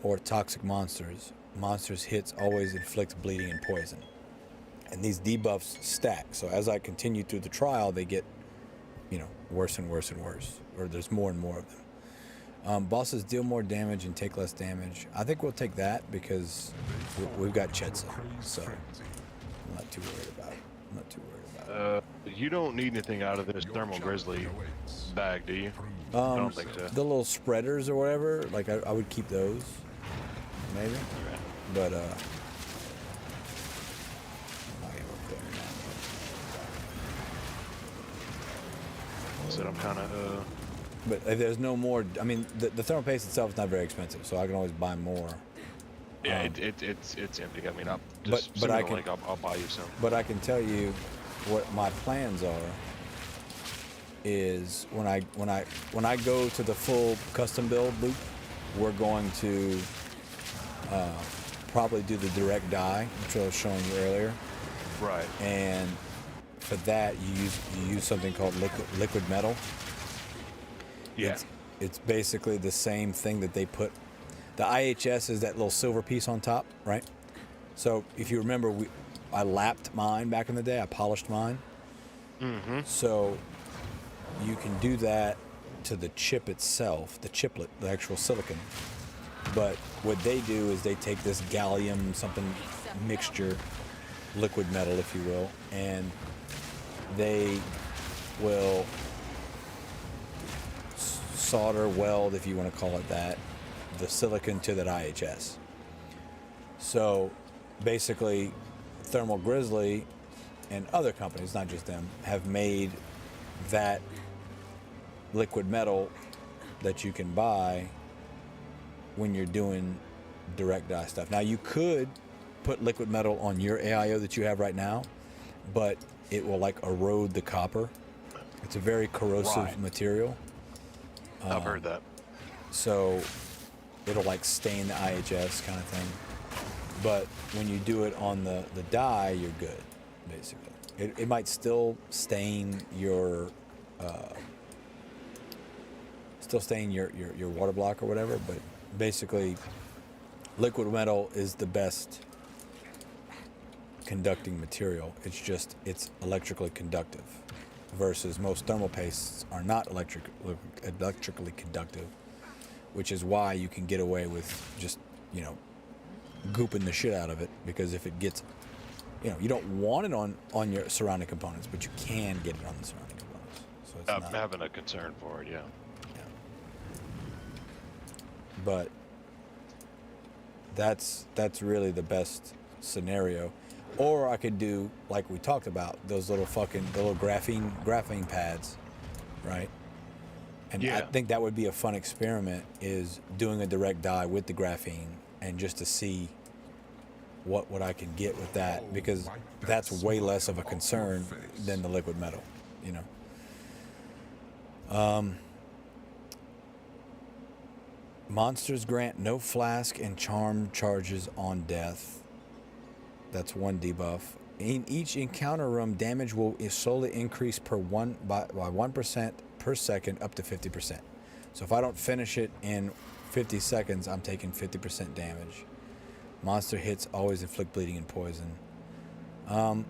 Or toxic monsters. Monsters' hits always inflict bleeding and poison. And these debuffs stack. So as I continue through the trial, they get, worse and worse and worse. Or there's more and more of them. Bosses deal more damage and take less damage. I think we'll take that because we've got Chetza. So I'm not too worried about it. You don't need anything out of this Thermal Grizzly bag, do you? I don't think so. The little spreaders or whatever, like I would keep those. Maybe. But So I'm kind of But if there's no more, I mean, the thermal paste itself is not very expensive, so I can always buy more. Yeah, it's empty. I mean, I'll but just send I me the can- link. I'll buy you some. But I can tell you what my plans are. Is when I go to the full custom build loop, we're going to probably do the direct dye, which I was showing you earlier. Right. And for that, you use something called liquid metal. Yeah. It's basically the same thing that they put. The IHS is that little silver piece on top, right? So if you remember, I lapped mine back in the day. I polished mine. Mm-hmm. So you can do that to the chip itself, the chiplet, the actual silicon. But what they do is they take this gallium something mixture, liquid metal, if you will, and they will solder, weld, if you want to call it that, the silicon to that IHS. So basically, Thermal Grizzly and other companies, not just them, have made that liquid metal that you can buy when you're doing direct dye stuff. Now you could put liquid metal on your AIO that you have right now, but it will like erode the copper. It's a very corrosive material. I've heard that. So it'll like stain the IHS kind of thing. But when you do it on the dye, you're good, basically. It might still stain your water block or whatever, but basically liquid metal is the best conducting material. It's electrically conductive versus most thermal pastes are not electrically conductive, which is why you can get away with just, gooping the shit out of it, because if it gets, you don't want it on your surrounding components, but you can get it on the surrounding components. So it's I'm not, having a concern for it, yeah. But that's really the best scenario, or I could do like we talked about, those little graphene pads, right? And I think that would be a fun experiment, is doing a direct dye with the graphene, and just to see what I can get with that, because that's way less of a concern than the liquid metal, you know. Monsters grant no flask and charm charges on death. That's one debuff. In each encounter room, damage will slowly increase by 1% per second up to 50%. So if I don't finish it in 50 seconds, I'm taking 50% damage. Monster hits always inflict bleeding and poison. I'm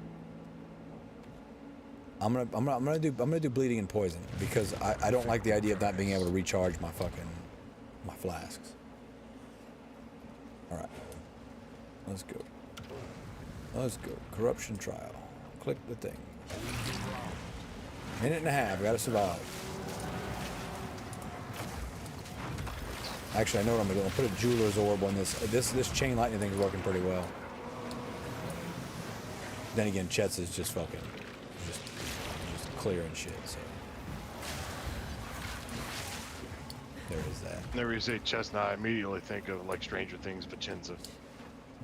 gonna do bleeding and poison, because I don't like the idea of not being able to recharge my flasks. All right, let's go. Corruption trial. Click the thing. Minute and a half. Gotta survive. Actually, I know what I'm gonna do. I'll put a jeweler's orb on this. This chain lightning thing is working pretty well. Then again, Chet's is just fucking just clearing shit. So there is that. Whenever you say chestnut, I immediately think of like Stranger Things Vicenza.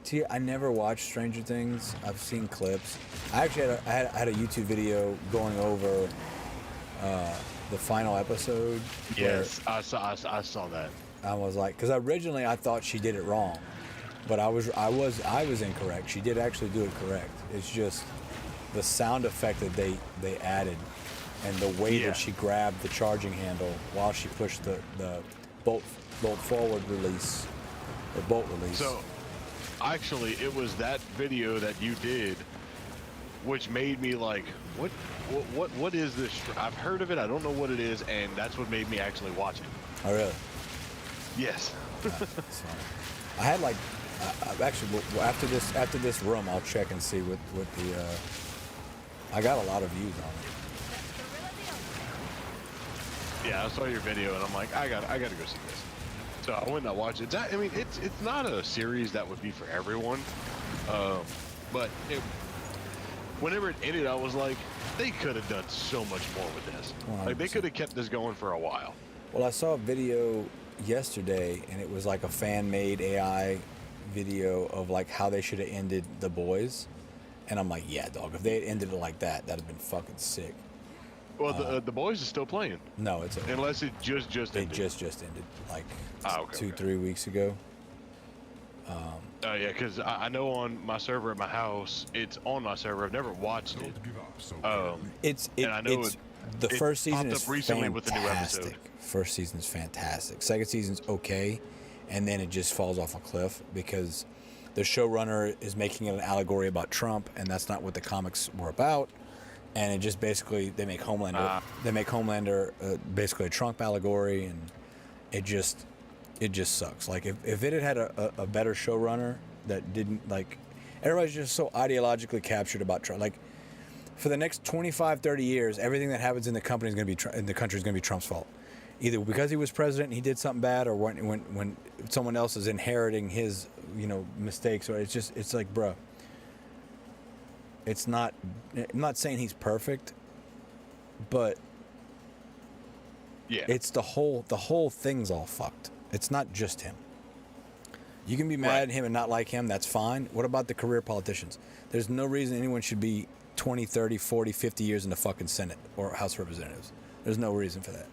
See, I never watched Stranger Things. I've seen clips. I actually had a YouTube video going over the final episode. Yes, I saw that. I was like, because originally I thought she did it wrong, but I was incorrect. She did actually do it correct. It's just the sound effect that they added, and the way that she grabbed the charging handle while she pushed the bolt forward release, or bolt release. So, actually, it was that video that you did, which made me like, what is this? I've heard of it. I don't know what it is, and that's what made me actually watch it. Oh, really? Yes. I had like, actually, after this room, I'll check and see what the. I got a lot of views on it. Yeah, I saw your video, and I'm like, I gotta go see this. So I went and I watched it. I mean, it's not a series that would be for everyone, but whenever it ended, I was like, they could have done so much more with this. 100%. Like, they could have kept this going for a while. Well, I saw a video yesterday, and it was like a fan-made AI video of like how they should have ended The Boys, and I'm like, yeah, dog, if they had ended it like that, that'd have been fucking sick. Well, the Boys is still playing. No, it's unless it just ended. It just ended like 2-3 weeks ago. Yeah, because I know on my server at my house, it's on my server. I've never watched it. The first season is recently fantastic. With the new episode. First season's fantastic. Second season's okay, and then it just falls off a cliff because the showrunner is making it an allegory about Trump, and that's not what the comics were about. And it just basically they make Homelander basically a Trump allegory, and it just sucks. Like if it had a better showrunner that didn't, like, everybody's just so ideologically captured about Trump. Like, for the next 25-30 years, everything that happens in the company is going to be in the country is going to be Trump's fault, either because he was president and he did something bad, or when someone else is inheriting his mistakes. Or it's like, bro, it's not. I'm not saying he's perfect, but yeah, it's the whole thing's all fucked. It's not just him. You can be mad at him and not like him, that's fine. What about the career politicians? There's no reason anyone should be 20, 30, 40, 50 years in the fucking Senate or House of Representatives. There's no reason for that.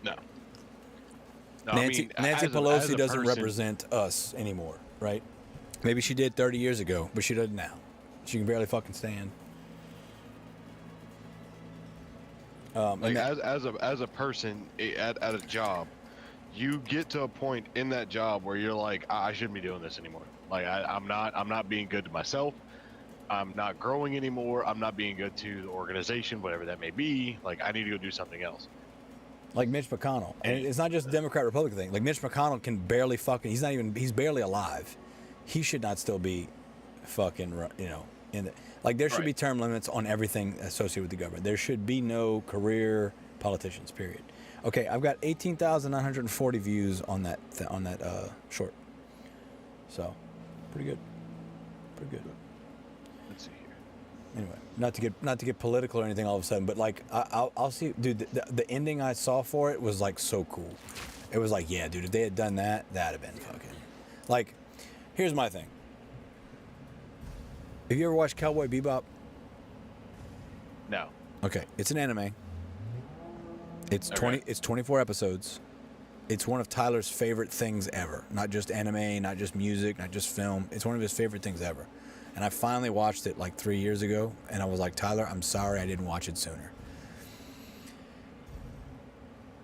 No. Nancy Pelosi doesn't represent us anymore, right? Maybe she did 30 years ago, but she doesn't now. She can barely fucking stand. As a person at a job, you get to a point in that job where you're like, I shouldn't be doing this anymore. Like, I'm not being good to myself. I'm not growing anymore. I'm not being good to the organization, whatever that may be. Like, I need to go do something else. Like Mitch McConnell. And it's not just a Democrat-Republican thing. Like, Mitch McConnell can barely fucking, he's barely alive. He should not still be fucking, in the, like, there should be term limits on everything associated with the government. There should be no career politicians, period. Okay, I've got 18,940 views on that short. So, pretty good. Pretty good. Let's see here. Anyway, not to get political or anything all of a sudden, but like I'll see, dude. The ending I saw for it was like so cool. It was like, yeah, dude. If they had done that, that'd have been fucking. Like, here's my thing. Have you ever watched Cowboy Bebop? No. Okay, it's an anime. It's Okay. It's 24 episodes. It's one of Tyler's favorite things ever. Not just anime, not just music, not just film. It's one of his favorite things ever. And I finally watched it like 3 years ago, and I was like, Tyler, I'm sorry I didn't watch it sooner.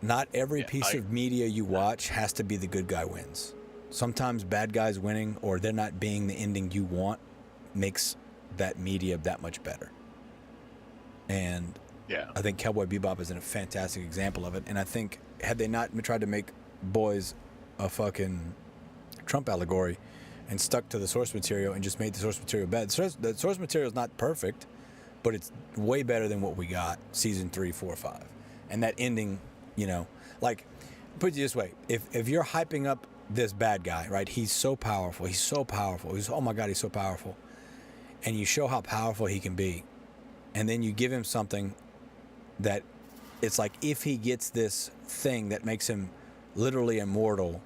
Not every piece of media you watch has to be the good guy wins. Sometimes bad guys winning or they're not being the ending you want makes that media that much better. And Yeah. I think Cowboy Bebop is a fantastic example of it. And I think had they not tried to make Boys a fucking Trump allegory and stuck to the source material and just made the source material bad. The source material is not perfect, but it's way better than what we got season 3, 4, 5. And that ending, you know, like, put it this way, if you're hyping up this bad guy, right? He's so powerful. He's so powerful. Oh my God, he's so powerful. And you show how powerful he can be. And then you give him something that it's like if he gets this thing that makes him literally immortal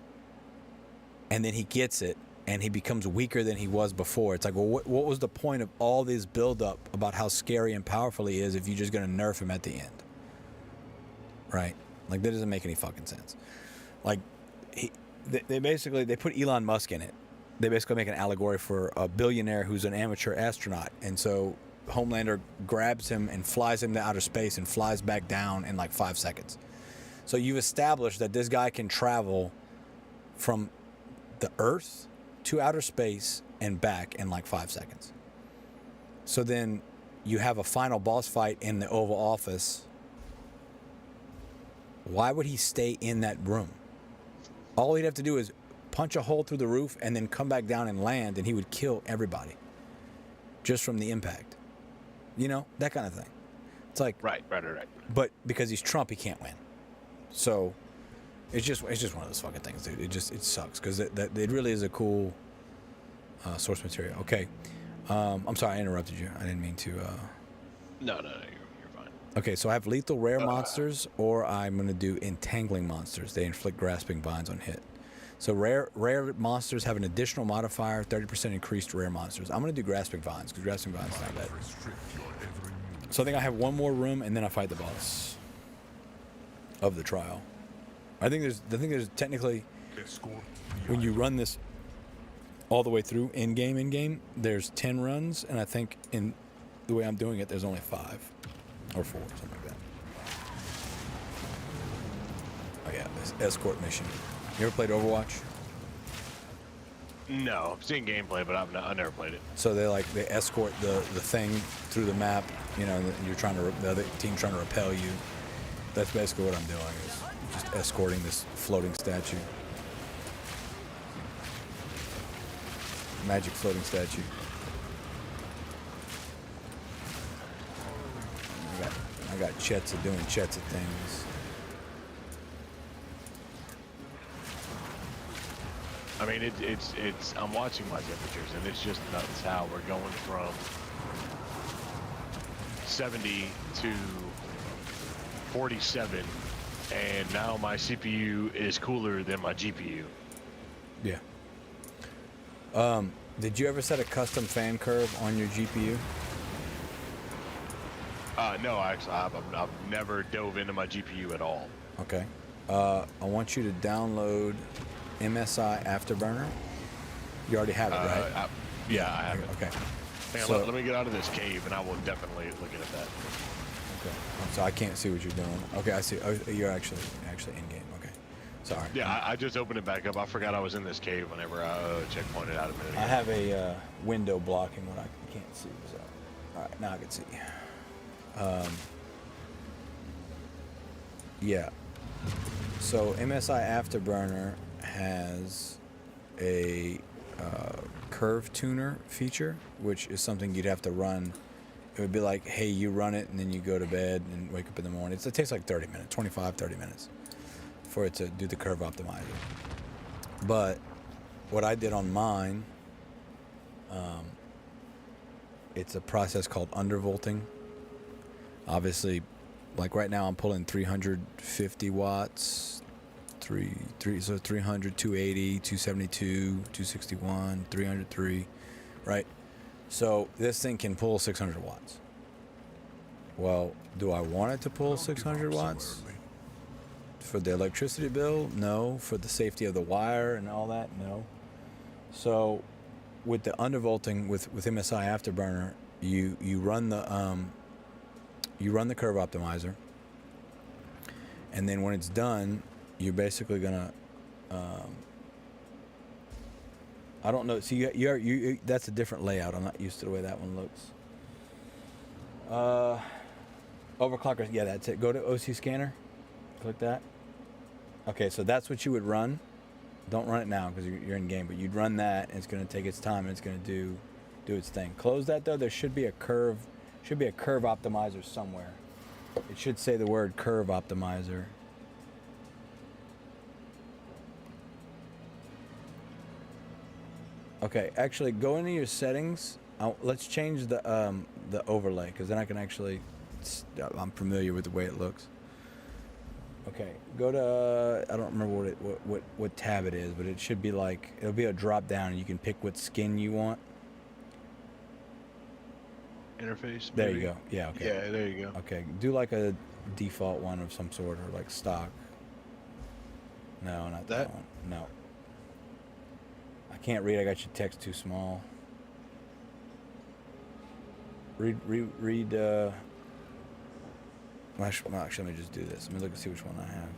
and then he gets it and he becomes weaker than he was before. It's like, well, what was the point of all this buildup about how scary and powerful he is if you're just going to nerf him at the end? Right? Like, that doesn't make any fucking sense. Like, they put Elon Musk in it. They basically make an allegory for a billionaire who's an amateur astronaut. And so Homelander grabs him and flies him to outer space and flies back down in like 5 seconds. So you've established that this guy can travel from the Earth to outer space and back in like 5 seconds. So then you have a final boss fight in the Oval Office. Why would he stay in that room? All he'd have to do is punch a hole through the roof and then come back down and land, and he would kill everybody just from the impact. You know, that kind of thing. It's like, Right. but because he's Trump, he can't win. So it's just one of those fucking things, dude. It sucks because it really is a cool source material. Okay, I'm sorry I interrupted you. I didn't mean to. No, you're fine. Okay, so I have lethal rare monsters, or I'm gonna do entangling monsters. They inflict grasping binds on hit. So rare monsters have an additional modifier, 30% increased rare monsters. I'm gonna do grasping binds because grasping binds is not bad. Restrict your every move. So I think I have one more room, and then I fight the boss of the trial. I think there's technically, Escort when you run this all the way through in game, there's 10 runs, and I think in the way I'm doing it, there's only 5 or 4, something like that. Oh yeah, this escort mission. You ever played Overwatch? No, I've seen gameplay, but I've never played it. So they escort the thing through the map, you know, and you're the other team trying to repel you. That's basically what I'm doing, is just escorting this floating statue. Magic floating statue. I got Chetza doing Chetza things. I mean, it's. I'm watching my temperatures, and it's just nuts how we're going from 70 to 47, and now my CPU is cooler than my GPU. Yeah. Did you ever set a custom fan curve on your GPU? No, actually, I've never dove into my GPU at all. Okay. I want you to download MSI Afterburner. You already have it, right? Yeah, I have it. Okay. Hang on, So- let me get out of this cave, and I will definitely look at that. Okay. So I can't see what you're doing. Okay, I see. Oh, you're actually in game. Okay. Sorry. Yeah, I just opened it back up. I forgot I was in this cave whenever I checkpointed out a minute ago. I have a window blocking what I can't see. So, all right, now I can see. Yeah. So MSI Afterburner has a curve tuner feature, which is something you'd have to run. It would be like, hey, you run it, and then you go to bed and wake up in the morning. It takes like 30 minutes, 25, 30 minutes for it to do the curve optimizer. But what I did on mine it's a process called undervolting. Obviously, like right now I'm pulling 350 watts, so 300, 280, 272, 261, 303, right? So this thing can pull 600 watts. Well, do I want it to pull Don't give 600 up so watts? early. For the electricity bill? No. For the safety of the wire and all that? No. So with the undervolting with MSI Afterburner, you run the curve optimizer, and then when it's done, you're basically gonna I don't know. See, you that's a different layout. I'm not used to the way that one looks. Overclocker, yeah, that's it. Go to OC scanner, click that. Okay, so that's what you would run. Don't run it now because you're in game, but you'd run that, and it's going to take its time, and it's going to do its thing. Close that though. There should be a curve optimizer somewhere. It should say the word curve optimizer. Okay, actually, go into your settings. Let's change the overlay because then I can actually. I'm familiar with the way it looks. Okay, go to I don't remember what tab it is, but it should be like it'll be a drop down, and you can pick what skin you want. Interface. There maybe? you go. Yeah. Okay. Yeah, there you go. Okay, do like a default one of some sort, or like stock. No, not that one. No. I can't read. I got your text too small. Read. Actually, let me just do this. Let me look and see which one I have.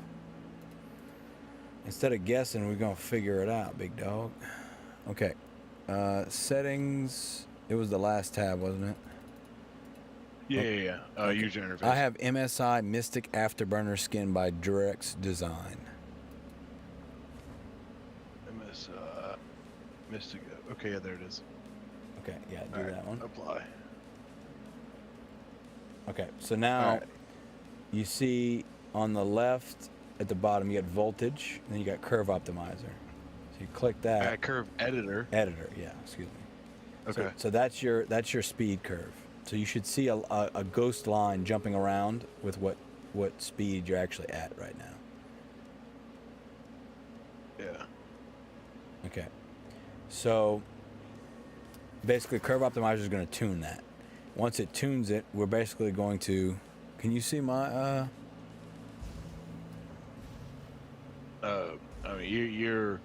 Instead of guessing, we're gonna figure it out, big dog. Okay. Settings. It was the last tab, wasn't it? Yeah. Okay. User interface. I have MSI Mystic Afterburner Skin by Durex Design. Mystic. Okay, yeah, there it is. Okay, yeah, do All right, that one. Apply. Okay, so now All right. you see on the left at the bottom you got voltage, and then you got curve optimizer. So you click that. Curve editor. Editor, yeah, excuse me. Okay. So that's your speed curve. So you should see a ghost line jumping around with what speed you're actually at right now. Yeah. Okay. So basically curve optimizer is going to tune that. Once it tunes it, we're basically going to. Can you see my? I mean, your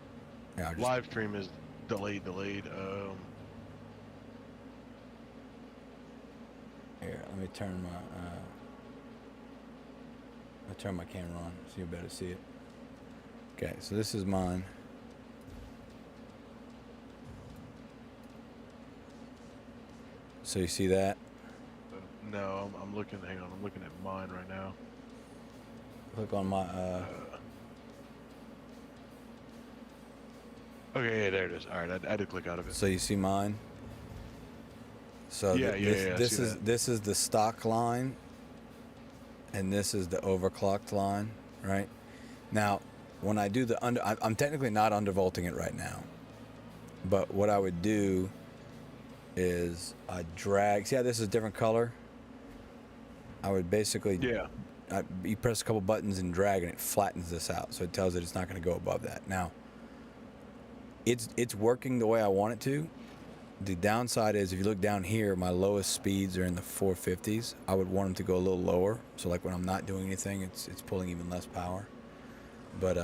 Yeah, I'll just- live stream is delayed. Here, let me turn my camera on so you better see it. Okay, so this is mine. So you see that? No, I'm looking. Hang on, I'm looking at mine right now. Click on my. Okay, yeah, there it is. All right, I did click out of it. So you see mine. So Yeah, I this see is that. this is the stock line, and this is the overclocked line, right? Now, when I do the I'm technically not undervolting it right now, but what I would do is I drag. See how this is a different color? I would basically you press a couple buttons and drag, and it flattens this out, so it tells it it's not going to go above that. Now, it's working the way I want it to. The downside is if you look down here, my lowest speeds are in the 450s. I would want them to go a little lower, so like when I'm not doing anything, it's pulling even less power. But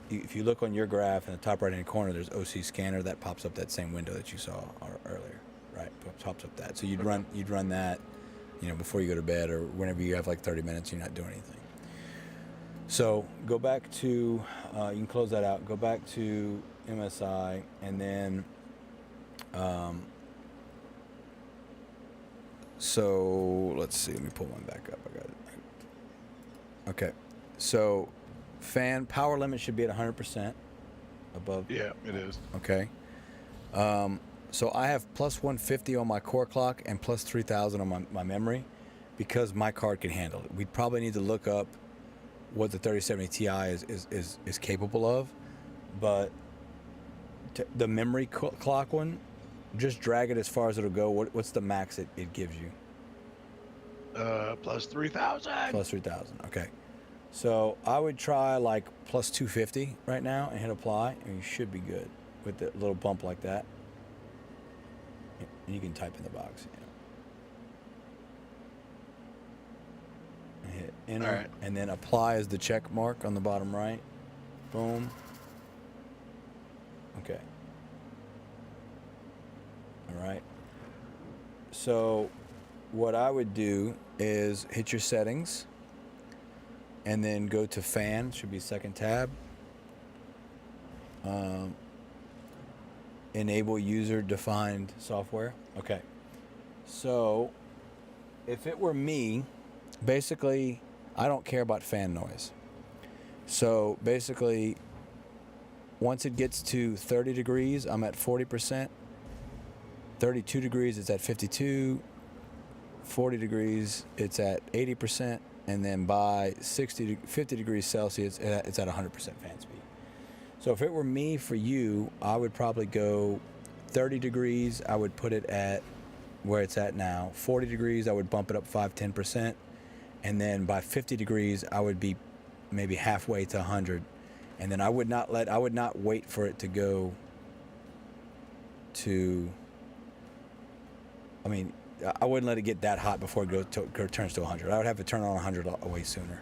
if you look on your graph in the top right hand corner, there's OC scanner that pops up that same window that you saw earlier, right? Pops up that. So you'd run that, before you go to bed or whenever you have like 30 minutes, you're not doing anything. So go back to you can close that out. Go back to MSI, and then so let's see. Let me pull mine back up. I got it. Okay. So fan power limit should be at 100% above. Yeah, it is. Okay. So I have plus 150 on my core clock and plus 3000 on my memory because my card can handle it. We'd probably need to look up what the 3070 Ti is capable of, but the memory clock one just drag it as far as it'll go. What's the max it gives you? Plus 3,000. Plus 3,000. Okay. So I would try like plus 250 right now and hit apply, and you should be good with the little bump like that. And you can type in the box. And hit enter, All right. and then apply as the check mark on the bottom right. Boom. Okay. All right. So what I would do is hit your settings and then go to fan, should be second tab. Enable user defined software. Okay. So if it were me, basically I don't care about fan noise. So basically once it gets to 30 degrees, I'm at 40%. 32 degrees, it's at 52. 40 degrees, it's at 80. And then by 50 degrees Celsius, it's at 100% fan speed. So if it were me for you, I would probably go 30 degrees, I would put it at where it's at now. 40 degrees, I would bump it up 5-10%. And then by 50 degrees, I would be maybe halfway to 100. And then I would not wait for it to go to, I wouldn't let it get that hot before it turns to 100. I would have to turn on 100 way sooner.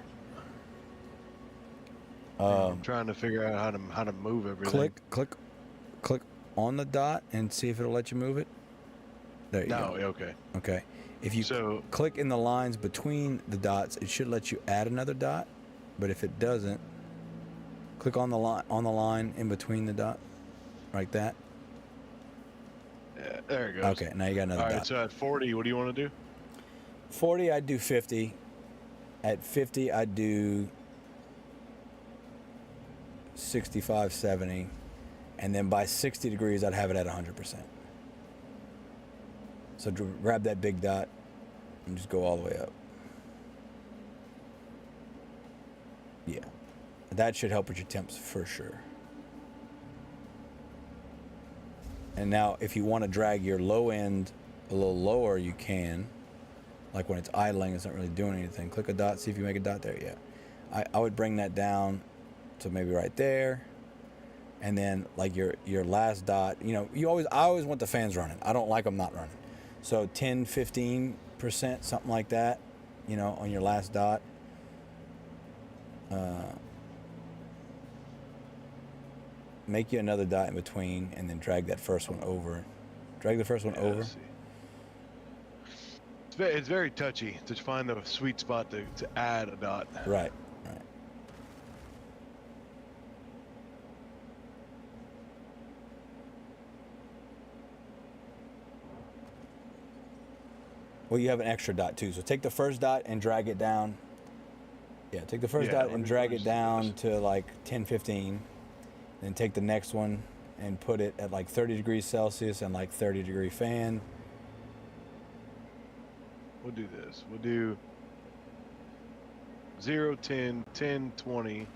I'm trying to figure out how to move everything. Click on the dot and see if it'll let you move it. There you go. Okay. Okay. If you click in the lines between the dots, it should let you add another dot. But if it doesn't, click on the line in between the dot, like that. Yeah, there it goes. Okay, now you got another All right, dot. so at 40, what do you want to do? 40, I'd do 50. At 50, I'd do 65, 70. And then by 60 degrees, I'd have it at 100%. So grab that big dot and just go all the way up. Yeah. That should help with your temps for sure. And now if you want to drag your low end a little lower, you can. Like when it's idling, it's not really doing anything. Click a dot, see if you make a dot there. Yeah. I would bring that down to maybe right there. And then like your last dot, I always want the fans running. I don't like them not running. So 10, 15%, something like that, on your last dot. Make you another dot in between and then drag that first one over. Drag the first one over. It's very touchy to find the sweet spot to add a dot. Right. Well, you have an extra dot too. So take the first dot and drag it down. Yeah, take the first dot and drag it down to like 10, 15. Then take the next one and put it at like 30 degrees Celsius and like 30 degree fan. We'll do this. We'll do 0, 10, 10, 20,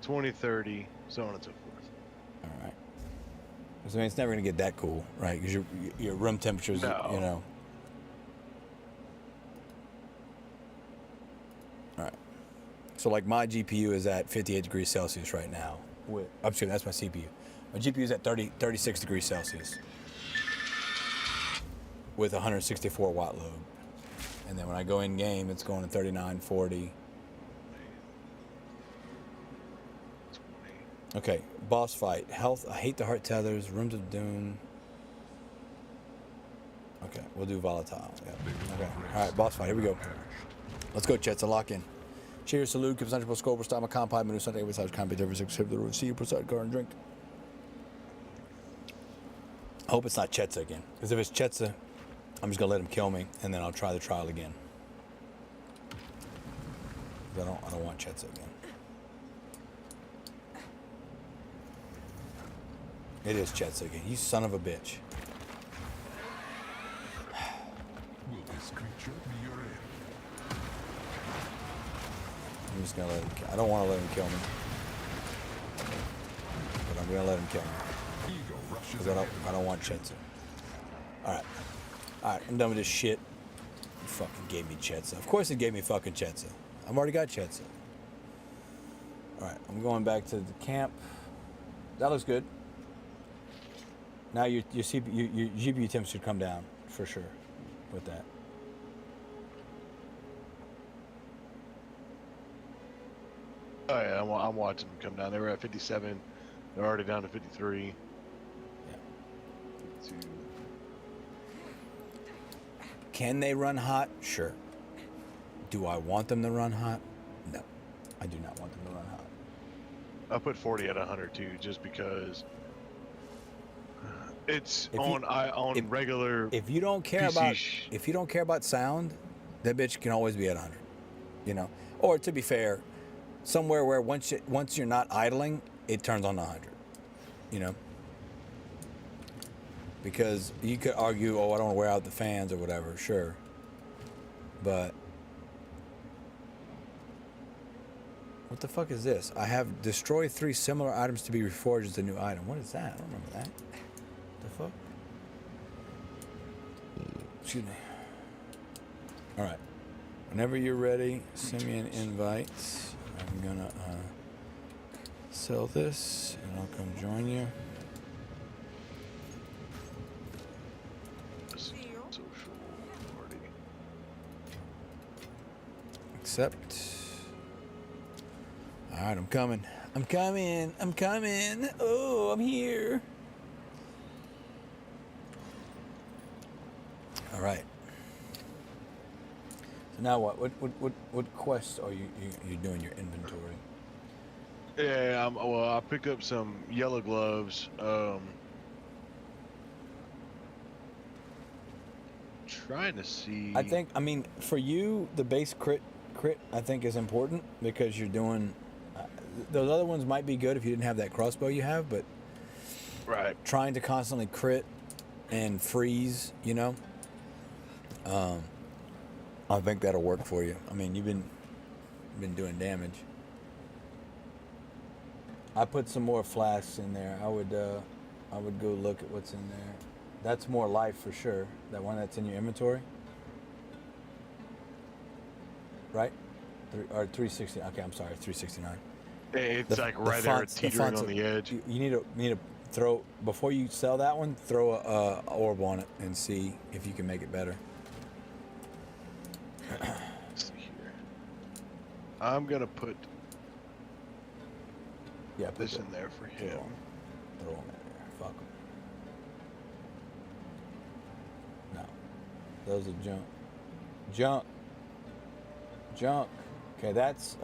20, 30, so on and so forth. All right. So it's never going to get that cool, right? Because your room temperature's, No. All right. So like my GPU is at 58 degrees Celsius right now. Excuse me, that's my CPU. My GPU is at 36 degrees Celsius with 164 watt load. And then when I go in game, it's going to 39, 40. Okay, boss fight. Health, I hate the heart tethers, rooms of doom. Okay, we'll do volatile. Yeah. Okay, all right, boss fight, here we go. Let's go, Chet's a lock in. Cheers, salute, keep essential score, stop my compi, menu Sunday, with such compi, every 6 the road, see you, preside, car, and drink. I hope it's not Chetza again, because if it's Chetza, I'm just gonna let him kill me, and then I'll try the trial again. I don't want Chetza again. It is Chetza again. You son of a bitch. Will this creature be your end? I'm just gonna let him. I don't want to let him kill me, but I'm gonna let him kill me Ego rushes because I don't want Chetza. Alright. Alright, I'm done with this shit. You fucking gave me Chetza. Of course it gave me fucking Chetza. I've already got Chetza. Alright, I'm going back to the camp. That looks good. Now your GPU temp should come down for sure with that. Oh yeah, I'm watching them come down. They were at 57. They're already down to 53. Yeah. 52. Can they run hot? Sure. Do I want them to run hot? No. I do not want them to run hot. I put 40 at 100 too, just because it's If on regular. If you don't care PC about sound, that bitch can always be at 100. You know? Or to be fair, somewhere where once you're not idling, it turns on to 100. You know? Because you could argue, oh, I don't want to wear out the fans or whatever, sure. But what the fuck is this? I have destroy 3 similar items to be reforged as a new item. What is that? I don't remember that. The fuck? Excuse me. Alright. Whenever you're ready, send me an invite. I'm gonna sell this and I'll come join you. social party. Accept. Alright, I'm coming. I'm coming. I'm coming. Oh, I'm here. Alright. So now what? What quests are you doing your inventory? Yeah, well, I picked up some yellow gloves. Trying to see. I mean, for you, the base crit, I think is important because you're doing. Those other ones might be good if you didn't have that crossbow you have, but right, trying to constantly crit and freeze, you know. I think that'll work for you. I mean, you've been doing damage. I put some more flasks in there. I would go look at what's in there. That's more life for sure. That one that's in your inventory, right? Or 360. Okay, I'm sorry, 369. it's like right there, teetering on the edge. You need to throw before you sell that one. Throw a orb on it and see if you can make it better. Let's see here. I'm gonna put this in there for him. Throw him in there. Fuck him. No. Those are junk. Okay, that's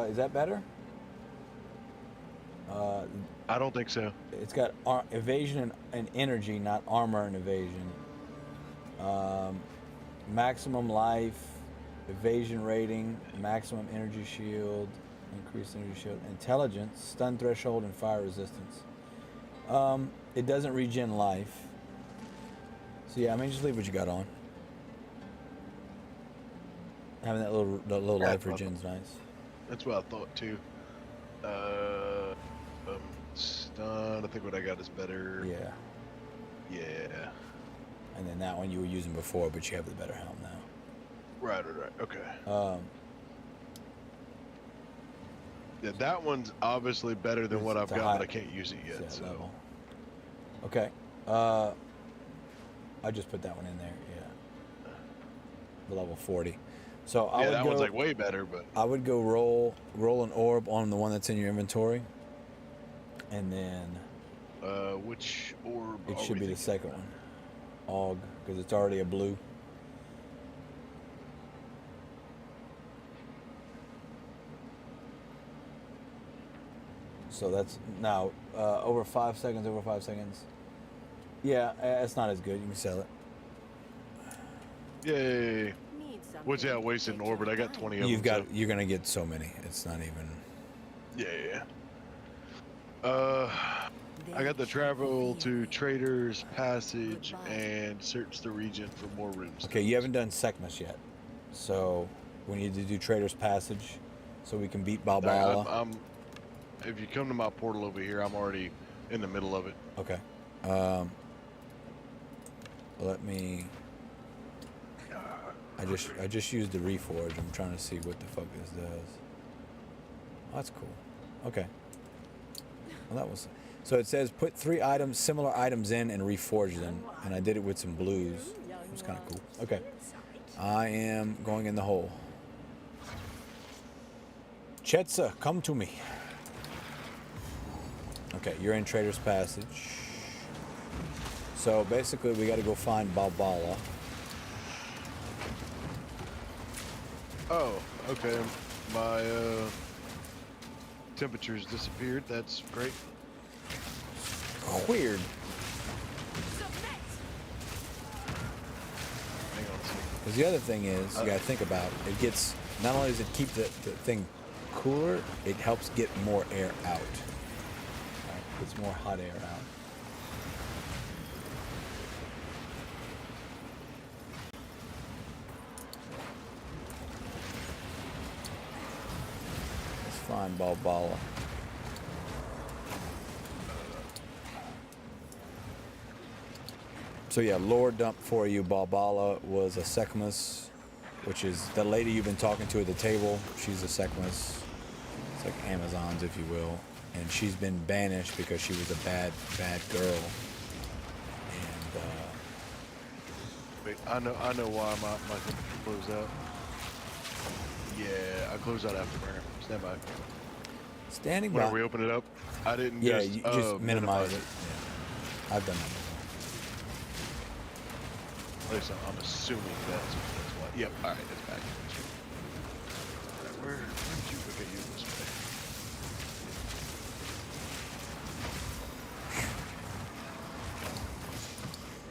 is that better? I don't think so. It's got evasion and energy, not armor and evasion. Maximum life, evasion rating, maximum energy shield, increased energy shield, intelligence, stun threshold, and fire resistance. It doesn't regen life. So yeah, I mean, just leave what you got on. Having that little life regen's nice. That's what I thought too. Stun. I think what I got is better. Yeah. Yeah. And then that one you were using before, but you have the better helm now. Right. Okay. Yeah, that one's obviously better than what I've got, but I can't use it yet. So. Level. Okay. I just put that one in there. Yeah. The level 40. So I would that go, one's like way better, but I would go roll an orb on the one that's in your inventory, and then which orb? it should be the second one, Aug, because it's already a blue. So that's now over 5 seconds. Over 5 seconds. Yeah, it's not as good. You can sell it. Yay! What's that wasted in orbit? I got 20 of them. You're gonna get so many. It's not even. Yeah. I got the travel to Trader's Passage and search the region for more rooms. Okay, you haven't done Sekhmet yet, so we need to do Trader's Passage, so we can beat Balbala. If you come to my portal over here, I'm already in the middle of it. Okay. Let me. I just used the reforge. I'm trying to see what the fuck this does. Oh, that's cool. Okay. Well, that was. So it says put 3 items, similar items in, and reforge them. And I did it with some blues. It was kind of cool. Okay. I am going in the hole. Chetza, come to me. Okay, you're in Trader's Passage. So basically, we got to go find Balbala. Oh, okay. My temperature's disappeared. That's great. Weird. Hang on a second. Because the other thing is, you got to think about it. It gets, not only does it keep the thing cooler, it helps get more air out. Right? Puts more hot air out. Let's find Balbala. So yeah, lore dump for you. Balbala was a Sekhmus, which is the lady you've been talking to at the table. She's a Sekhmus. It's like Amazons, if you will. And she's been banished because she was a bad girl. And Wait, I know why my temperature closed out. Yeah, I closed out Afterburner. Stand by. standing Whenever by. we open it up, I didn't Yeah, just, you just minimize it. Yeah. I've done that before. At least I'm assuming that's why. Yep, alright, it's back. Alright, where did you look at you this way?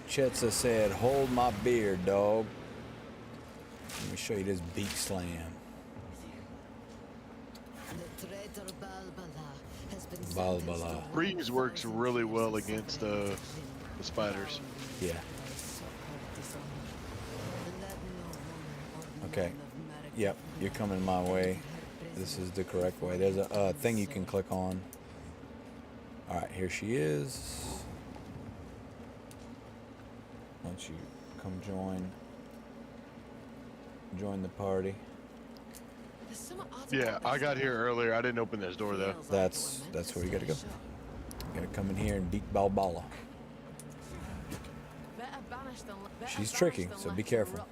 Chetza said, hold my beer, dog. Let me show you this beak slam. The traitor Balbala has been Balbala. Freeze works really well against the spiders. Yeah. Okay. Yep, you're coming my way. This is the correct way. There's a thing you can click on. Alright, here she is. Once you come join the party. Yeah, I got here earlier. I didn't open this door though. That's where you gotta go. You gotta come in here and beat Balbala. She's tricky, so be careful.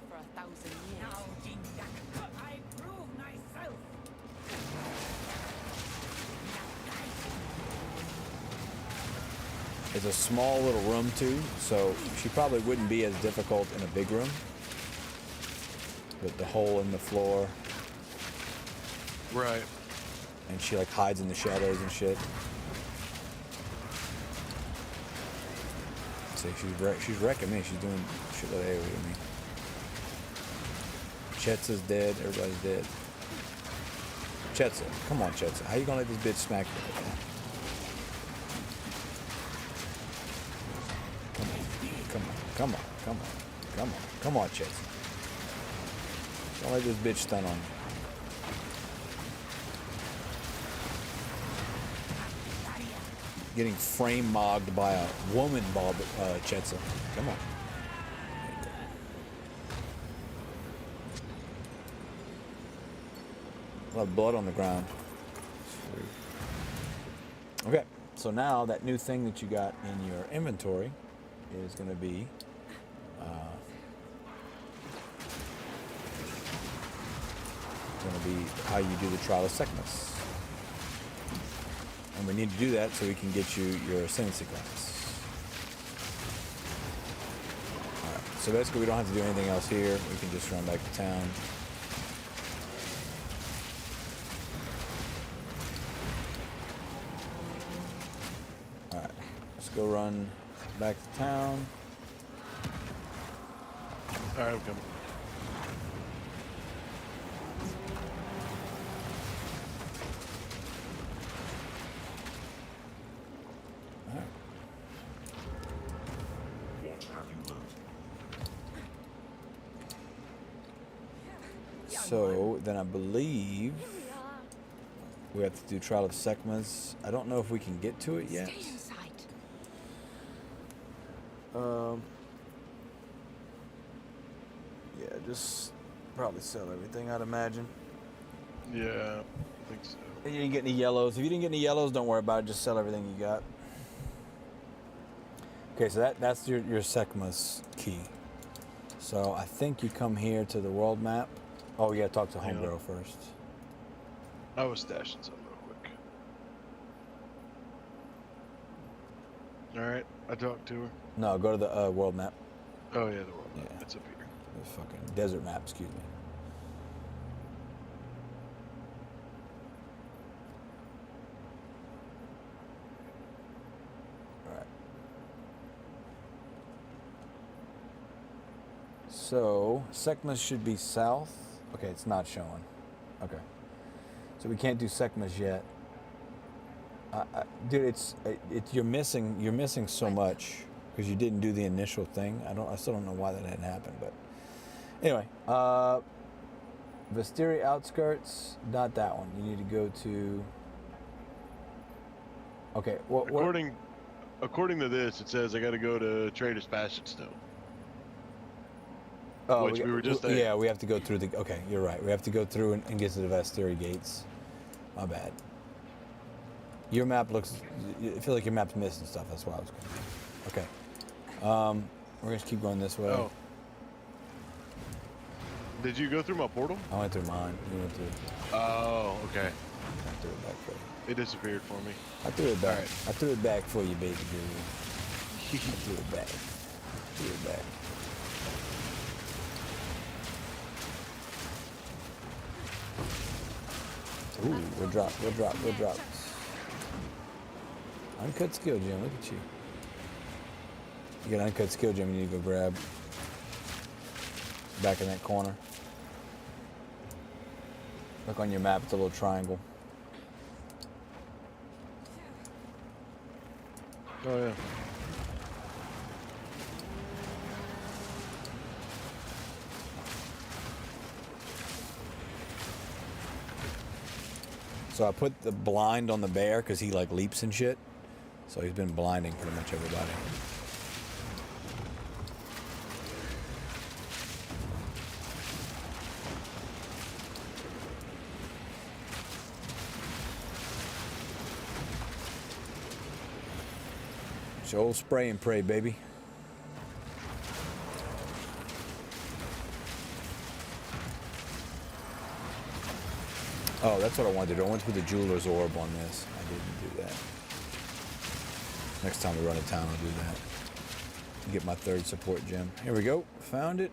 It's a small little room too, so she probably wouldn't be as difficult in a big room. With the hole in the floor. Right. And she like hides in the shadows and shit. See, she's wrecking me. She's doing shitload of AoE to me. Chetza's dead. Everybody's dead. Chetza, come on, Chetza. How you gonna let this bitch smack you like that? Come on, Chetza. Don't let this bitch stun on you. Getting frame mogged by a woman, Chetza. Come on. A lot of blood on the ground. Okay, so now that new thing that you got in your inventory is going to be how you do the Trial of Sekhmus. And we need to do that so we can get you your Ascendancy class. Alright, so basically we don't have to do anything else here. We can just run back to town. Alright, let's go run back to town. Alright, I'm coming. So then I believe we have to do Trial of Sekhmus. I don't know if we can get to it yet. just probably sell everything, I'd imagine. Yeah, I think so. And you didn't get any yellows. If you didn't get any yellows, don't worry about it. Just sell everything you got. Okay, so that's your Sekma's key. So I think you come here to the world map. Oh, you gotta talk to Homegirl first. I was stashing something real quick. Alright, I talked to her. No, go to the world map. Oh yeah, the world map. Yeah. It's up here. The fucking desert map, excuse me. Alright. So, Sekmas should be south. Okay, it's not showing. Okay. So we can't do Sekmas yet. Dude, you're missing so much because you didn't do the initial thing. I still don't know why that hadn't happened, but anyway, Vestiri outskirts, not that one. You need to go to. Okay, well, according to this, it says I got to go to Trader's Passage still. Oh, which we were just there. Yeah, we have to go through the. Okay, you're right. We have to go through and get to the Vestiri gates. My bad. Your map looks. I feel like your map's missing stuff. That's why I was confused. Okay. We're gonna keep going this way. Oh. Did you go through my portal? I went through mine. You went through. Oh, okay. I threw it back for you. It disappeared for me. I threw it back. Alright. I threw it back for you, baby girl. I threw it back. Threw it back. Ooh, we're dropped. Uncut skill gem, look at you. You got an uncut skill gem you need to go grab. Back in that corner. Look on your map, it's a little triangle. Oh yeah. So I put the blind on the bear because he like leaps and shit. So he's been blinding pretty much everybody. So old spray and pray, baby. Oh, that's what I wanted to do. I wanted to put the jeweler's orb on this. I didn't do that. Next time we run a town, I'll do that. Get my third support gem. Here we go. Found it.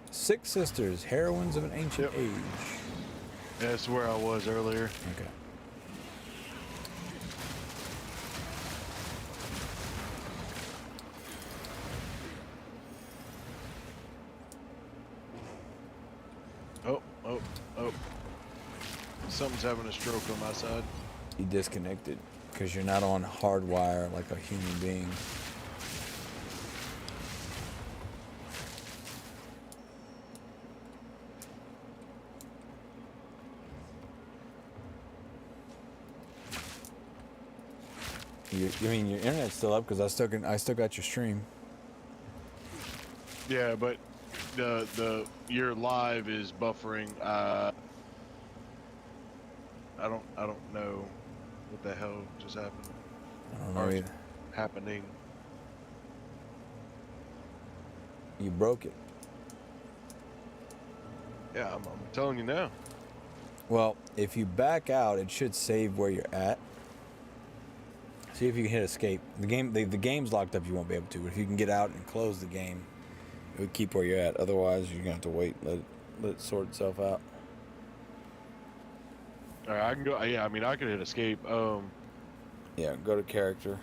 6 sisters, heroines of an ancient age. Yeah, that's where I was earlier. Okay. Oh. Something's having a stroke on my side. You disconnected because you're not on hardwire like a human being. You mean your internet's still up because I still got your stream. Yeah, but your live is buffering. I don't know what the hell just happened. I don't know either. Happening. You broke it. Yeah, I'm telling you now. Well, if you back out, it should save where you're at. See if you can hit escape. The game's locked up. You won't be able to. But if you can get out and close the game, it would keep where you're at. Otherwise, you're gonna have to wait. Let it sort itself out. All right, I can go. Yeah, I mean, I could hit escape. Yeah, go to character,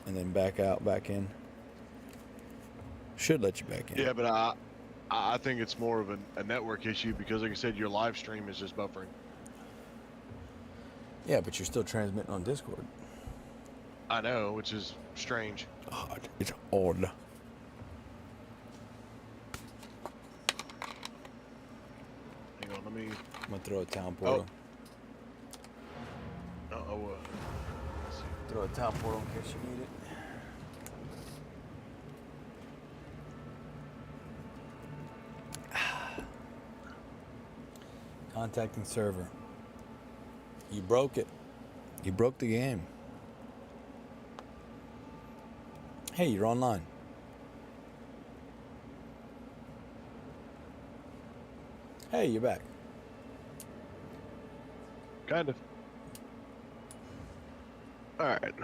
and then back out, back in. Should let you back in. Yeah, but I think it's more of a network issue because, like I said, your live stream is just buffering. Yeah, but you're still transmitting on Discord. I know, which is strange. Odd. It's odd. Hang on, let me. I'm gonna throw a town portal. Let's see. Throw a town portal in case you need it. Contacting server. You broke it. You broke the game. Hey, you're online. Hey, you're back. Kind of. All right.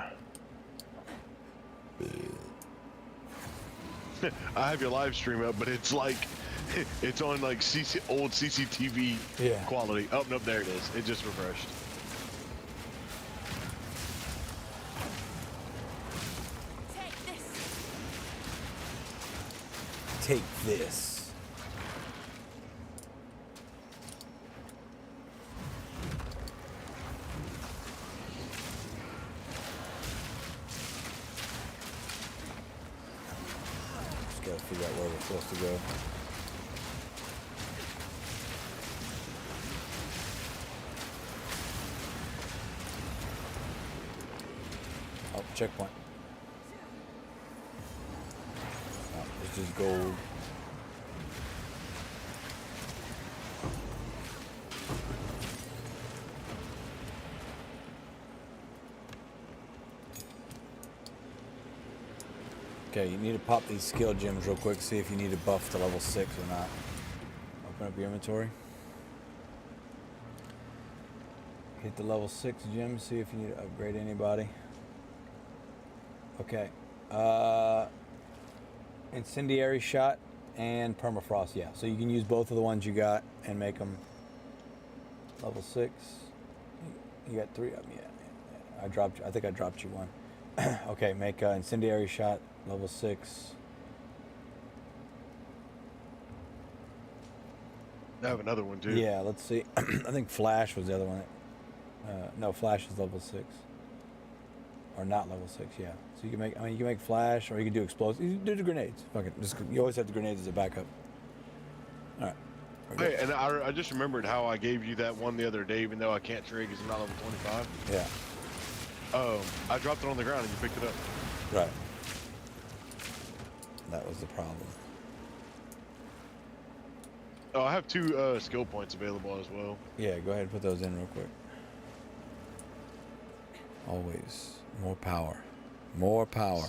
I have your live stream up, but it's like it's on like old CCTV quality. Oh no, there it is. It just refreshed. Take this. Just gotta figure out where we're supposed to go. Oh, checkpoint. It's just gold. Okay, you need to pop these skill gems real quick, see if you need a buff to level 6 or not. Open up your inventory. Hit the level 6 gem, see if you need to upgrade anybody. Okay. Incendiary shot and permafrost, yeah. So you can use both of the ones you got and make them level 6. You got 3 of them, yeah. I think I dropped you one. Okay, make incendiary shot, level 6. I have another one too. Yeah, let's see. I think flash was the other one. No, flash is level 6. Or not level 6, yeah. So you can make, you can make flash, or you can do explosives. You can do the grenades. Fuck it. You always have the grenades as a backup. All right. Hey, and I just remembered how I gave you that one the other day, even though I can't trade because I'm not level 25. Yeah. I dropped it on the ground and you picked it up. Right. That was the problem. Oh, I have 2 skill points available as well. Yeah, go ahead and put those in real quick. Always. More power. More power.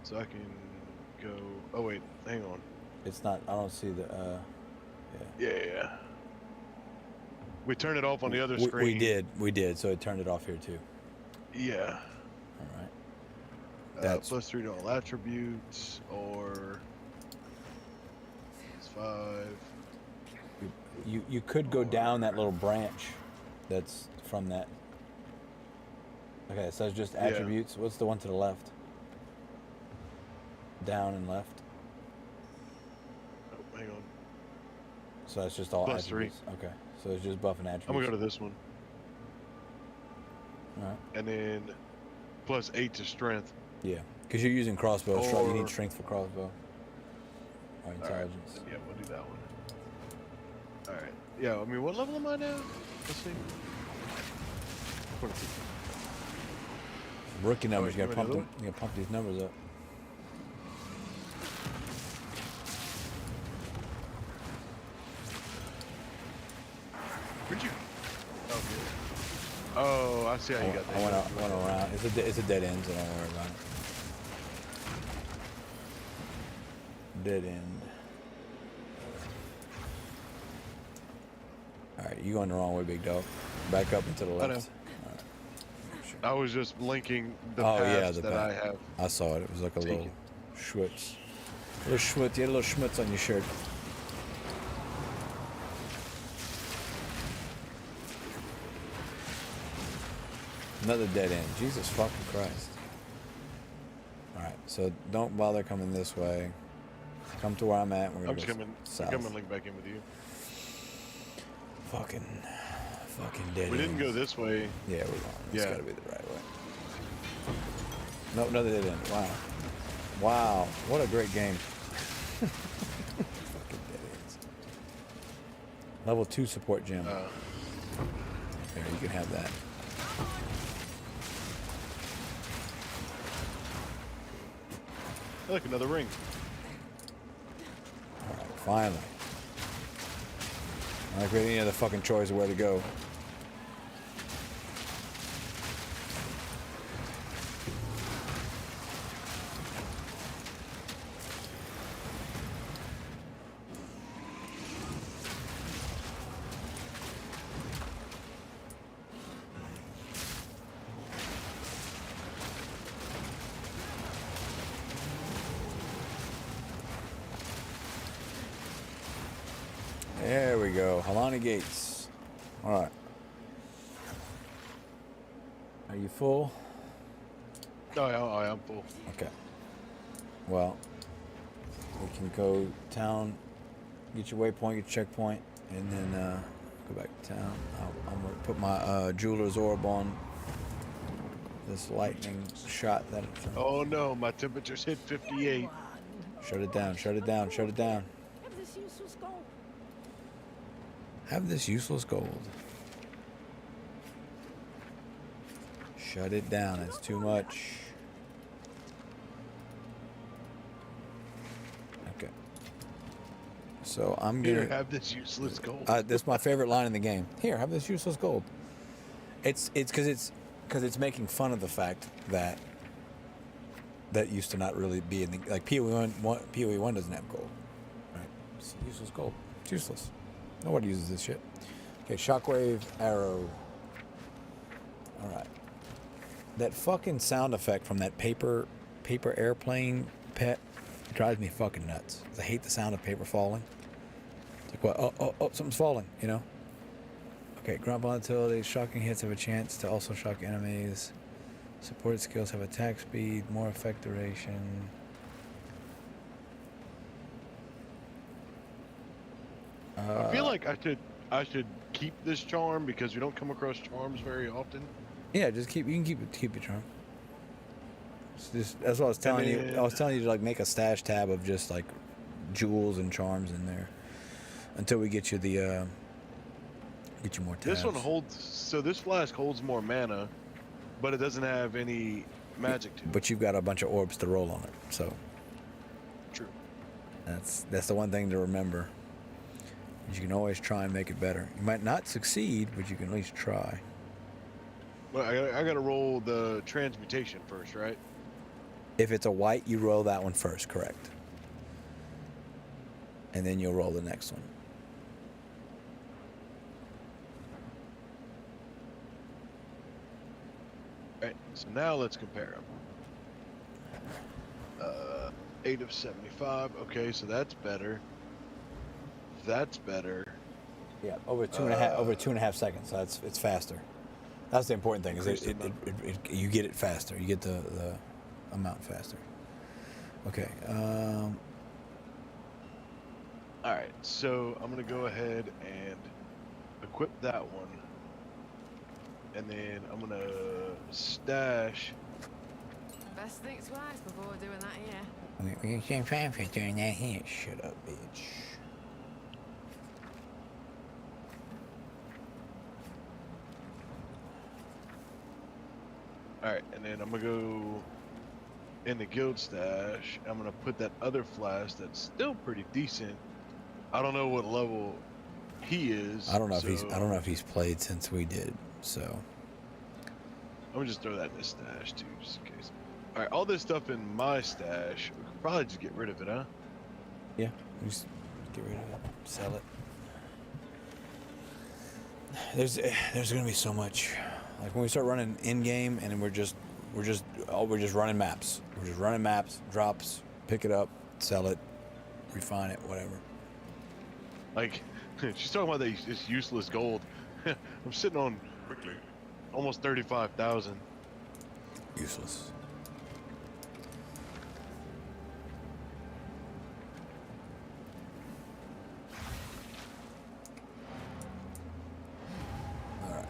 So I can go... Oh, wait. Hang on. It's not... I don't see the... Yeah. We turned it off on the other screen. We did. So it turned it off here too. Yeah. All right. That's plus 3 to all attributes, or... It's 5... You could go down that little branch that's from that. Okay, it says just attributes. What's the one to the left? Down and left. Oh, hang on. So that's just all Plus attributes. 3. Okay, so it's just buff and attributes. I'm gonna go to this one. All right. And then plus 8 to strength. Yeah, because you're using crossbow. You need strength for crossbow. Or intelligence. Right. Yeah, we'll do that one. All right. Yeah, I mean, what level am I now? Let's see. 22. Rookie numbers. You gotta pump them. You gotta pump these numbers up. Where'd you? Oh, good. Oh, I see how you got that. I went around. It's a dead end, so don't worry about it. Dead end. All right, you going the wrong way, big dog. Back up and to the left. I know. Right. Sure. I was just linking the paths that I have. I saw it. It was like a little schwitz. A little schmutz. You had a little schmutz on your shirt. Another dead end. Jesus fucking Christ. Alright, so don't bother coming this way. Come to where I'm at. We're gonna go south. I'm coming link back in with you. Fucking dead We end. didn't go this way. Yeah, we're wrong. It's gotta be the right way. Nope, another dead end. Wow. Wow. What a great game. Fucking dead ends. Level 2 support gem. There, you can have that. Look, another ring. Alright, finally. I don't create any other fucking choice of where to go. There we go. Halani Gates. Alright. Are you full? Oh, yeah, I'm full. Okay. Well, we can go town, get your waypoint, get your checkpoint, and then go back to town. I'm going to put my jeweler's orb on this lightning shot that it's from. Oh no, my temperature's hit 58. Shut it down, shut it down, shut it down. Have this useless gold. Shut it down, it's too much. Okay. So I'm Here, gonna have this useless gold. that's my favorite line in the game. Here, have this useless gold. It's because it's making fun of the fact that used to not really be in the, like PoE1 doesn't have gold, right? It's useless gold. It's useless. Nobody uses this shit. Okay, shockwave arrow. All right. That fucking sound effect from that paper airplane pet drives me fucking nuts. I hate the sound of paper falling. It's like, what? Oh, something's falling, you know? Okay, grunt volatility. Shocking hits have a chance to also shock enemies. Supported skills have attack speed, more effect duration. I feel like I should keep this charm because we don't come across charms very often. Yeah, just you can keep your charm. That's what I was telling you. I was telling you to like make a stash tab of just like jewels and charms in there until we get you the get you more tabs. This one holds, so this flask holds more mana, but it doesn't have any magic to it. But you've got a bunch of orbs to roll on it, so True. that's the one thing to remember. You can always try and make it better. You might not succeed, but you can at least try. Well, I gotta roll the transmutation first, right? If it's a white, you roll that one first, correct? And then you'll roll the next one. Right. So now let's compare them. 8 of 75. Okay, so that's better. That's better. Yeah, over two and a half seconds. So it's faster. That's the important thing. Is you get it faster. You get the amount faster. Okay. All right. So I'm gonna go ahead and equip that one, and then I'm gonna stash. Best think twice before doing that here. Shut up, bitch. All right, and then I'm gonna go in the guild stash. I'm gonna put that other flask that's still pretty decent. I don't know what level he is. I don't know if he's played since we did. So I'm gonna just throw that in the stash too, just in case. All right, all this stuff in my stash, we could probably just get rid of it, huh? yeah, just get rid of it, sell it. There's gonna be so much. Like when we start running in game, and then we're just running maps. We're just running maps, drops, pick it up, sell it, refine it, whatever. Like, she's talking about this useless gold. I'm sitting on Quickly. almost 35,000. Useless. All right.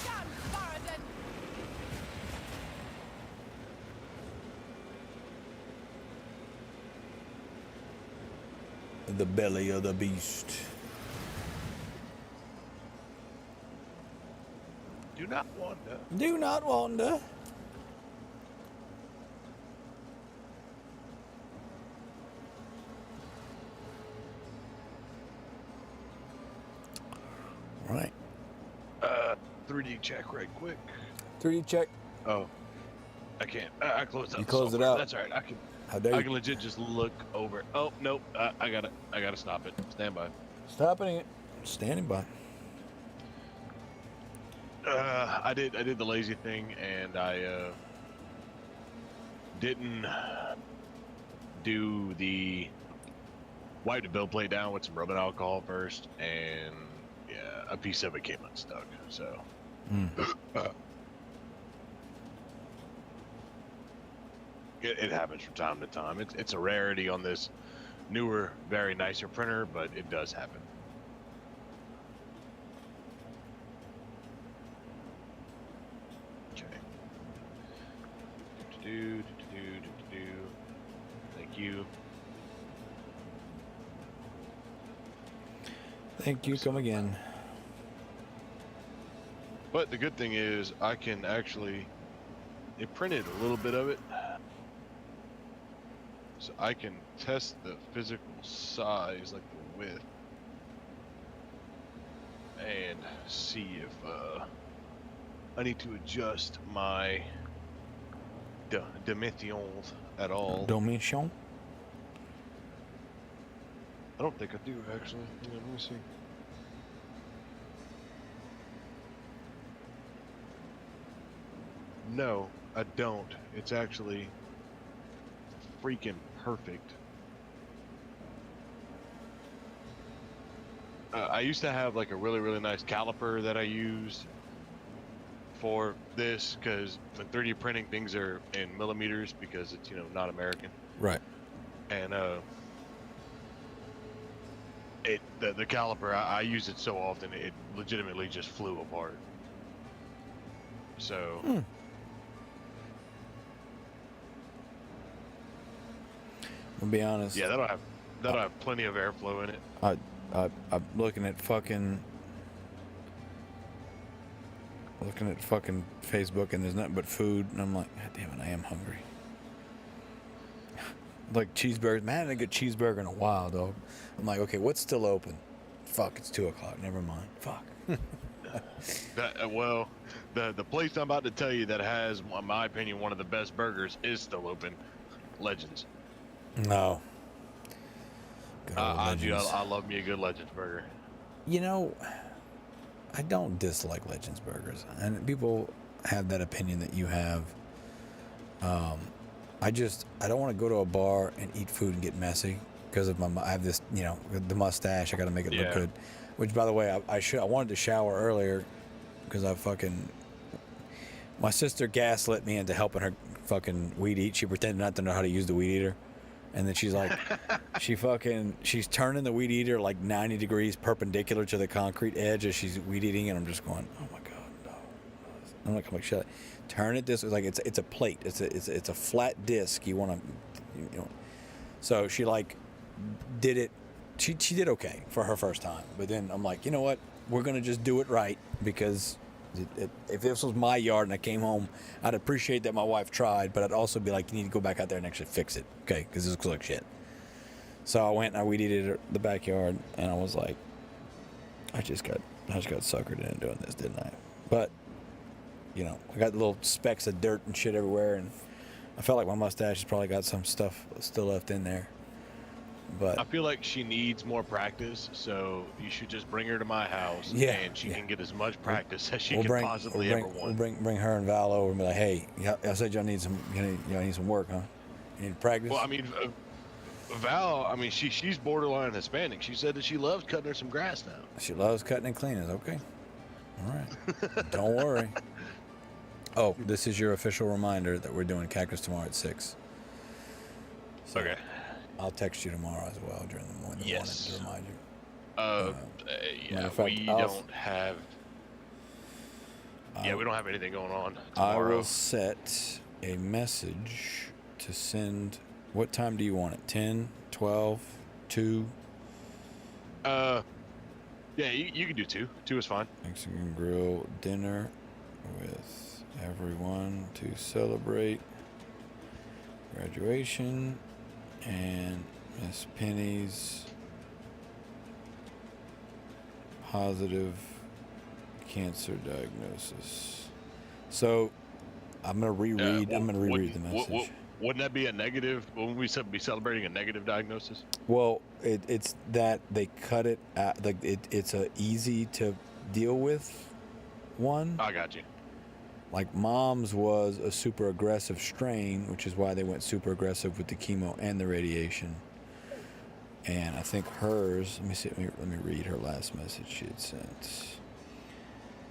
Damn Baradin! The belly of the beast. Do not wander. Do not wander. All right. 3D check right quick. 3D check. Oh, I can't. I closed out. You the closed it software. out. That's all right. I can. How dare I you? can legit just look over. Oh nope. I gotta stop it. Stand by. Stopping it. Standing by. I did the lazy thing, and I didn't do the wipe the build plate down with some rubbing alcohol first, and yeah, a piece of it came unstuck. So. It happens from time to time. It's a rarity on this newer, very nicer printer, but it does happen. Okay. Do. Thank you. Thank you. Come again. But the good thing is I can actually, it printed a little bit of it. So I can test the physical size, like the width, and see if I need to adjust my dimensions at all. Dimension. I don't think I do, actually. Yeah, let me see. No, I don't. It's actually freaking perfect. I used to have like a really nice caliper that I used for this, because when 3D printing, things are in millimeters because it's, you know, not American. Right. And the caliper, I use it so often it legitimately just flew apart. So I'll be honest. yeah, that'll have plenty of airflow in it. I'm looking at fucking Facebook, and there's nothing but food, and I'm like, God damn it, I am hungry. Like cheeseburgers. Man, I haven't had a good cheeseburger in a while, dog. I'm like, okay, what's still open? Fuck, it's 2:00. Never mind. Fuck. Well, the place I'm about to tell you that has, in my opinion, one of the best burgers is still open. Legends. No. Good old Legends. I love me a good Legends burger. You know, I don't dislike Legends burgers, and people have that opinion that you have. I don't want to go to a bar and eat food and get messy because of I have this, you know, the mustache. I got to make it look good. Which, by the way, I wanted to shower earlier because my sister gaslit me into helping her fucking weed eat. She pretended not to know how to use the weed eater. And then she's like, she's turning the weed eater like 90 degrees perpendicular to the concrete edge as she's weed eating, and I'm just going, oh my God, no. I'm like, shut it. Turn it this way. Like it's a plate. It's a flat disc. You want to, you know. So she like did it. She did okay for her first time, but then I'm like, you know what? We're gonna just do it right, because if this was my yard and I came home, I'd appreciate that my wife tried, but I'd also be like, you need to go back out there and actually fix it, okay? Because this looks like shit. So I went and I weed eated the backyard, and I was like, I just got suckered into doing this, didn't I? But you know, I got little specks of dirt and shit everywhere, and I felt like my mustache has probably got some stuff still left in there. But I feel like she needs more practice, so you should just bring her to my house, and she can get as much practice as she can possibly ever want. We'll bring her and Val over and be like, hey, I said y'all need some, y'all need some work, huh? You need practice? Well, I mean, Val, I mean, she's borderline Hispanic. She said that she loves cutting her some grass now. She loves cutting and cleaning. Okay. All right. Don't worry. Oh, this is your official reminder that we're doing Cactus tomorrow at 6. So Okay. I'll text you tomorrow as well during the morning to remind you. Yeah, fact, we don't have anything going on tomorrow. I will set a message to send. What time do you want it? 10, 12, 2? Yeah, you can do 2. 2 is fine. Mexican grill dinner with everyone to celebrate graduation and Miss Penny's positive cancer diagnosis. So I'm gonna reread. I'm gonna reread the message. Wouldn't that be a negative? Wouldn't we be celebrating a negative diagnosis? Well, it's that they cut it out. Like it's a easy to deal with one. I got you. Like mom's was a super aggressive strain, which is why they went super aggressive with the chemo and the radiation. And I think hers. Let me see. Let me read her last message she had sent.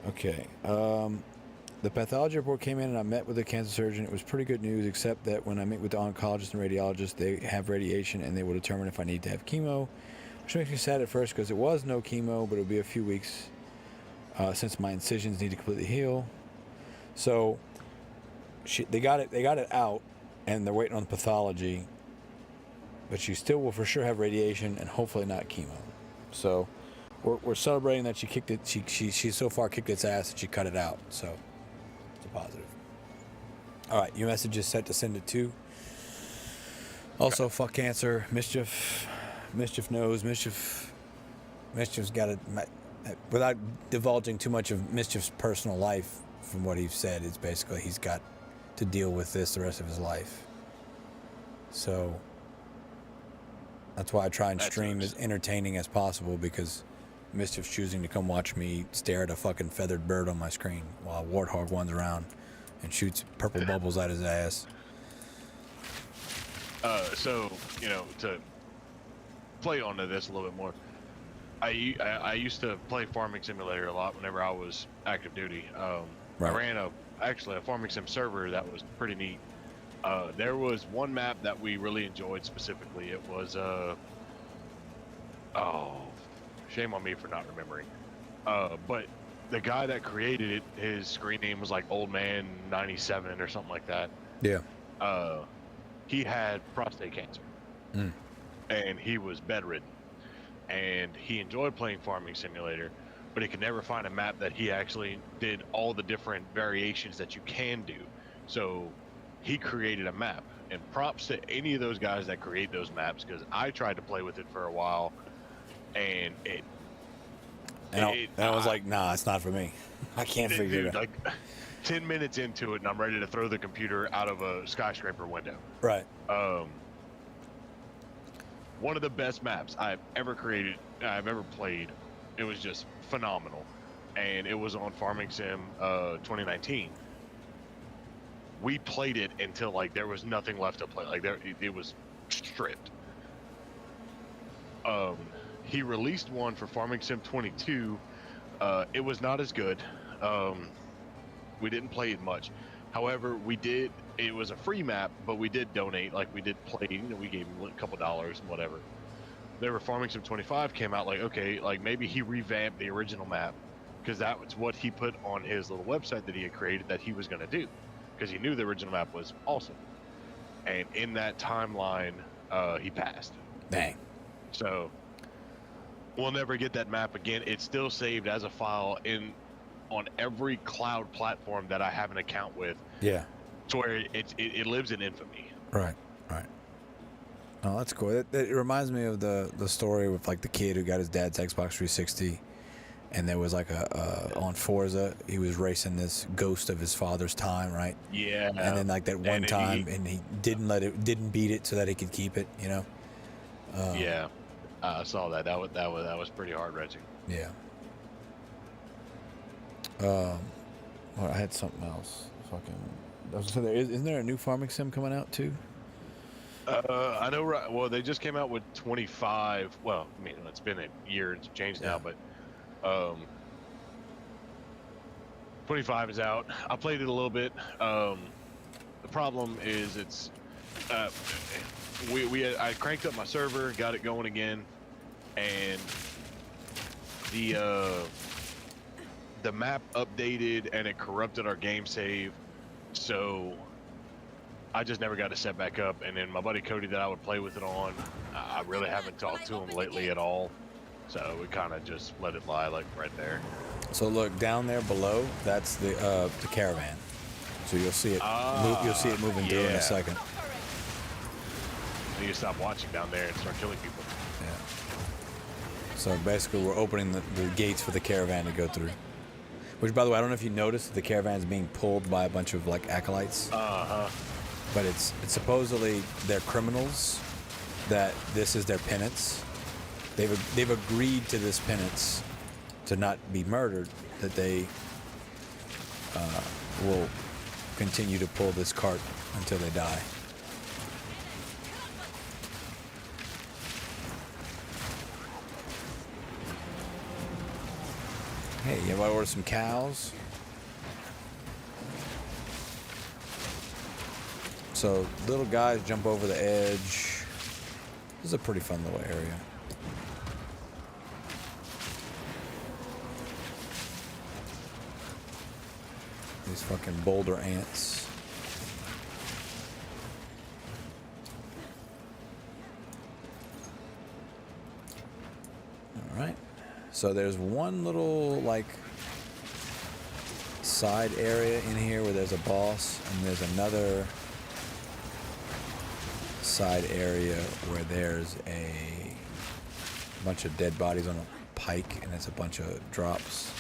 Okay. The pathology report came in and I met with the cancer surgeon. It was pretty good news, except that when I meet with the oncologist and radiologist, they have radiation and they will determine if I need to have chemo, which makes me sad at first because it was no chemo, but it'll be a few weeks since my incisions need to completely heal. So they got it out and they're waiting on the pathology, but she still will for sure have radiation and hopefully not chemo. So we're celebrating that she kicked it. She so far kicked its ass that she cut it out. So. Positive. All right, your message is set to send it to. Also, fuck cancer. Mischief knows. Mischief's got it. Without divulging too much of Mischief's personal life, from what he's said, it's basically he's got to deal with this the rest of his life. So that's why I try and stream as entertaining as possible, because Mischief's choosing to come watch me stare at a fucking feathered bird on my screen while Warthog runs around and shoots purple bubbles at his ass. So, to play onto this a little bit more, I used to play Farming Simulator a lot whenever I was active duty. Right. I ran a Farming Sim server that was pretty neat. There was one map that we really enjoyed specifically. It was shame on me for not remembering. But the guy that created it, his screen name was like Old Man 97 or something like that. Yeah. He had prostate cancer. And he was bedridden. And he enjoyed playing Farming Simulator, but he could never find a map that he actually did all the different variations that you can do. So he created a map. And props to any of those guys that create those maps, because I tried to play with it for a while. And I was like, nah, it's not for me. I can't figure it out. Like 10 minutes into it, and I'm ready to throw the computer out of a skyscraper window. Right. One of the best maps I've ever created, I've ever played. It was just phenomenal, and it was on Farming Sim 2019. We played it until like there was nothing left to play. Like it was stripped. He released one for Farming Sim 22. It was not as good. We didn't play it much. However, it was a free map, but we did donate. Like, we did play, we gave him a couple dollars and whatever. There Farming Sim 25 came out, like, okay, like maybe he revamped the original map, because that was what he put on his little website that he had created that he was going to do, because he knew the original map was awesome. And in that timeline, he passed. Dang. So we'll never get that map again. It's still saved as a file on every cloud platform that I have an account with. Yeah. To where it lives in infamy. Right. Oh, that's cool. It reminds me of the story with like the kid who got his dad's Xbox 360, and there was like on Forza, he was racing this ghost of his father's time, right? Yeah. And then like that one time, and he didn't beat it so that he could keep it, you know? Yeah. I saw that. That was pretty heart-wrenching. Yeah. Well, I had something else. Isn't there a new Farming Sim coming out too? I know. Right. Well, they just came out with 25. Well, I mean, it's been a year. It's changed now, but 25 is out. I played it a little bit. The problem is it's I cranked up my server, got it going again, and the map updated and it corrupted our game save, so I just never got to set back up. And then my buddy Cody that I would play with it on, I really haven't talked to him lately at all, so we kind of just let it lie, like right there. So look down there below, that's the caravan. So you'll see it. You'll see it moving through in a second. You need to stop watching down there and start killing people. Yeah. So basically, we're opening the gates for the caravan to go through. Which, by the way, I don't know if you noticed, the caravan is being pulled by a bunch of like acolytes. But it's supposedly they're criminals. That this is their penance. They've agreed to this penance to not be murdered. That they will continue to pull this cart until they die. Hey, you want to order some cows? So little guys jump over the edge. This is a pretty fun little area. These fucking boulder ants. All right. So there's one little like side area in here where there's a boss, and there's another side area where there's a bunch of dead bodies on a pike, and it's a bunch of drops.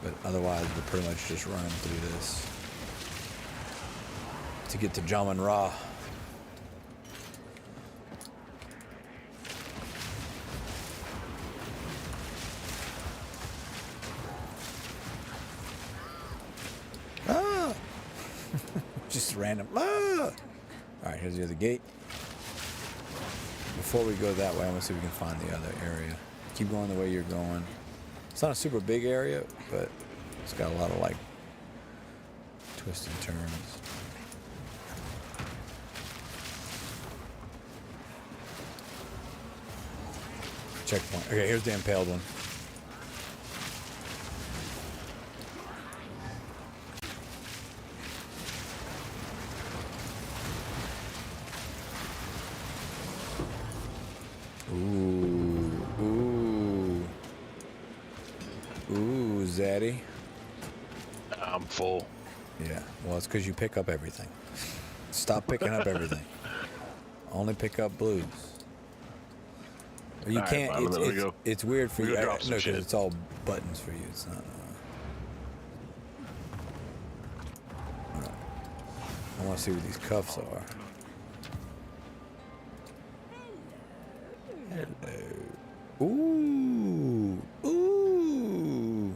But otherwise, we're pretty much just running through this to get to Jaman Ra. Ah! Just random. Ah! Alright, here's the other gate. Before we go that way, I'm going to see if we can find the other area. Keep going the way you're going. It's not a super big area, but it's got a lot of like twists and turns. Checkpoint. Okay, here's the impaled one. Ooh, Zaddy. I'm full. Yeah, well, it's because you pick up everything. Stop picking up everything. Only pick up blues. Or you can't. It's weird for you. No, because it's all buttons for you. It's not. Right. I want to see what these cuffs are. Hello. Ooh. Ooh.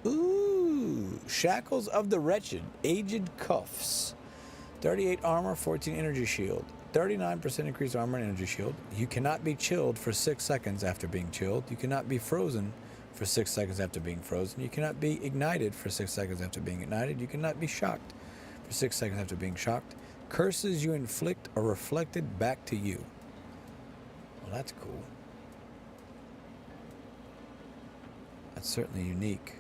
Ooh. Shackles of the Wretched. Aged cuffs. 38 armor, 14 energy shield. 39% increased armor and energy shield. You cannot be chilled for 6 seconds after being chilled. You cannot be frozen for 6 seconds after being frozen. You cannot be ignited for 6 seconds after being ignited. You cannot be shocked for 6 seconds after being shocked. Curses you inflict are reflected back to you. Well, that's cool. That's certainly unique.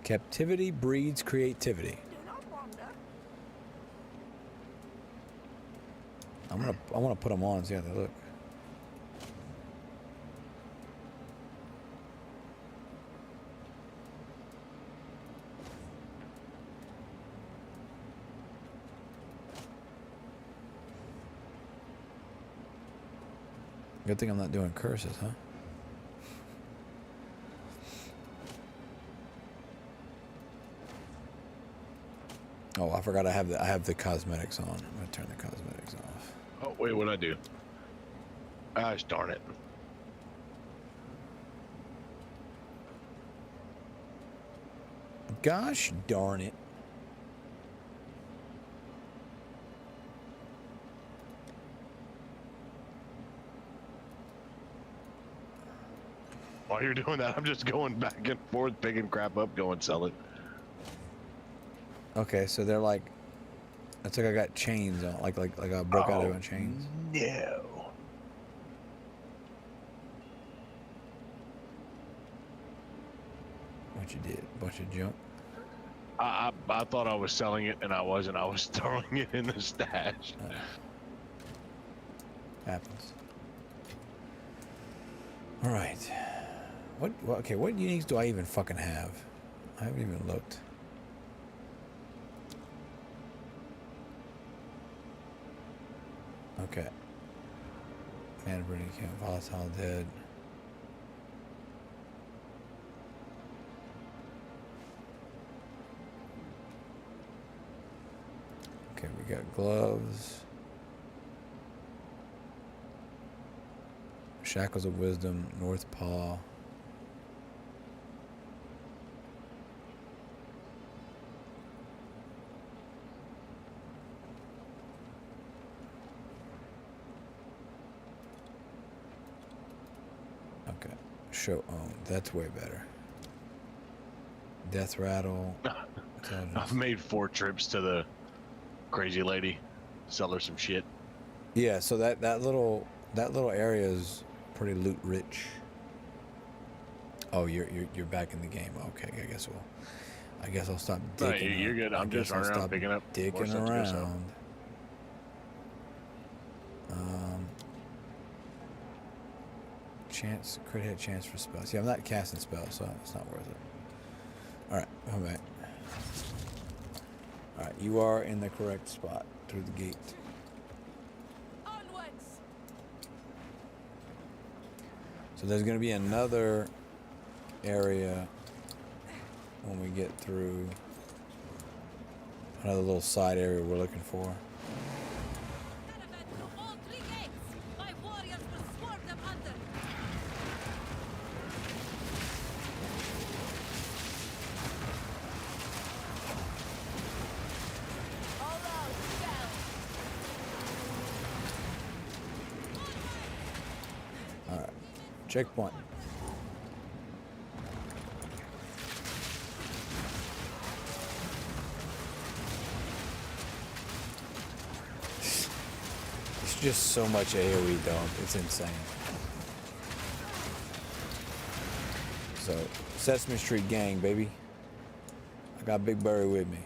Captivity breeds creativity. I want to put them on and see how they look. Good thing I'm not doing curses, huh? Oh, I forgot I have the cosmetics on. I'm gonna turn the cosmetics off. Oh wait, what'd I do? Gosh darn it! Gosh darn it! While you're doing that, I'm just going back and forth, picking crap up, going sell it. Okay, so they're like, it's like I got chains on, like I broke out of my chains. No. What you did? Bunch of junk. I thought I was selling it, and I wasn't. I was throwing it in the stash. Happens. All right. Okay, what uniques do I even fucking have? I haven't even looked. Okay. Man, Brady Camp, Volatile Dead. We got gloves. Shackles of Wisdom, North Paw. Okay. Show own. That's way better. Death Rattle. I've made 4 trips to the crazy lady, sell her some shit. Yeah, so that little area is pretty loot rich. Oh, you're back in the game. Okay, I guess I'll stop No, digging. you're good. I'm just running around picking up more digging stuff to go sell. around. Chance, crit hit chance for spells. Yeah, I'm not casting spells, so it's not worth it. Alright, come back. Alright, you are in the correct spot through the gate. Onwards. So there's going to be another area when we get through. Another little side area we're looking for. Caravan to all 3 gates. My warriors will swarm them under. All out, fell. Alright, checkpoint. Just so much AoE, dog. It's insane. So, Sesame Street gang, baby. I got Big Barry with me.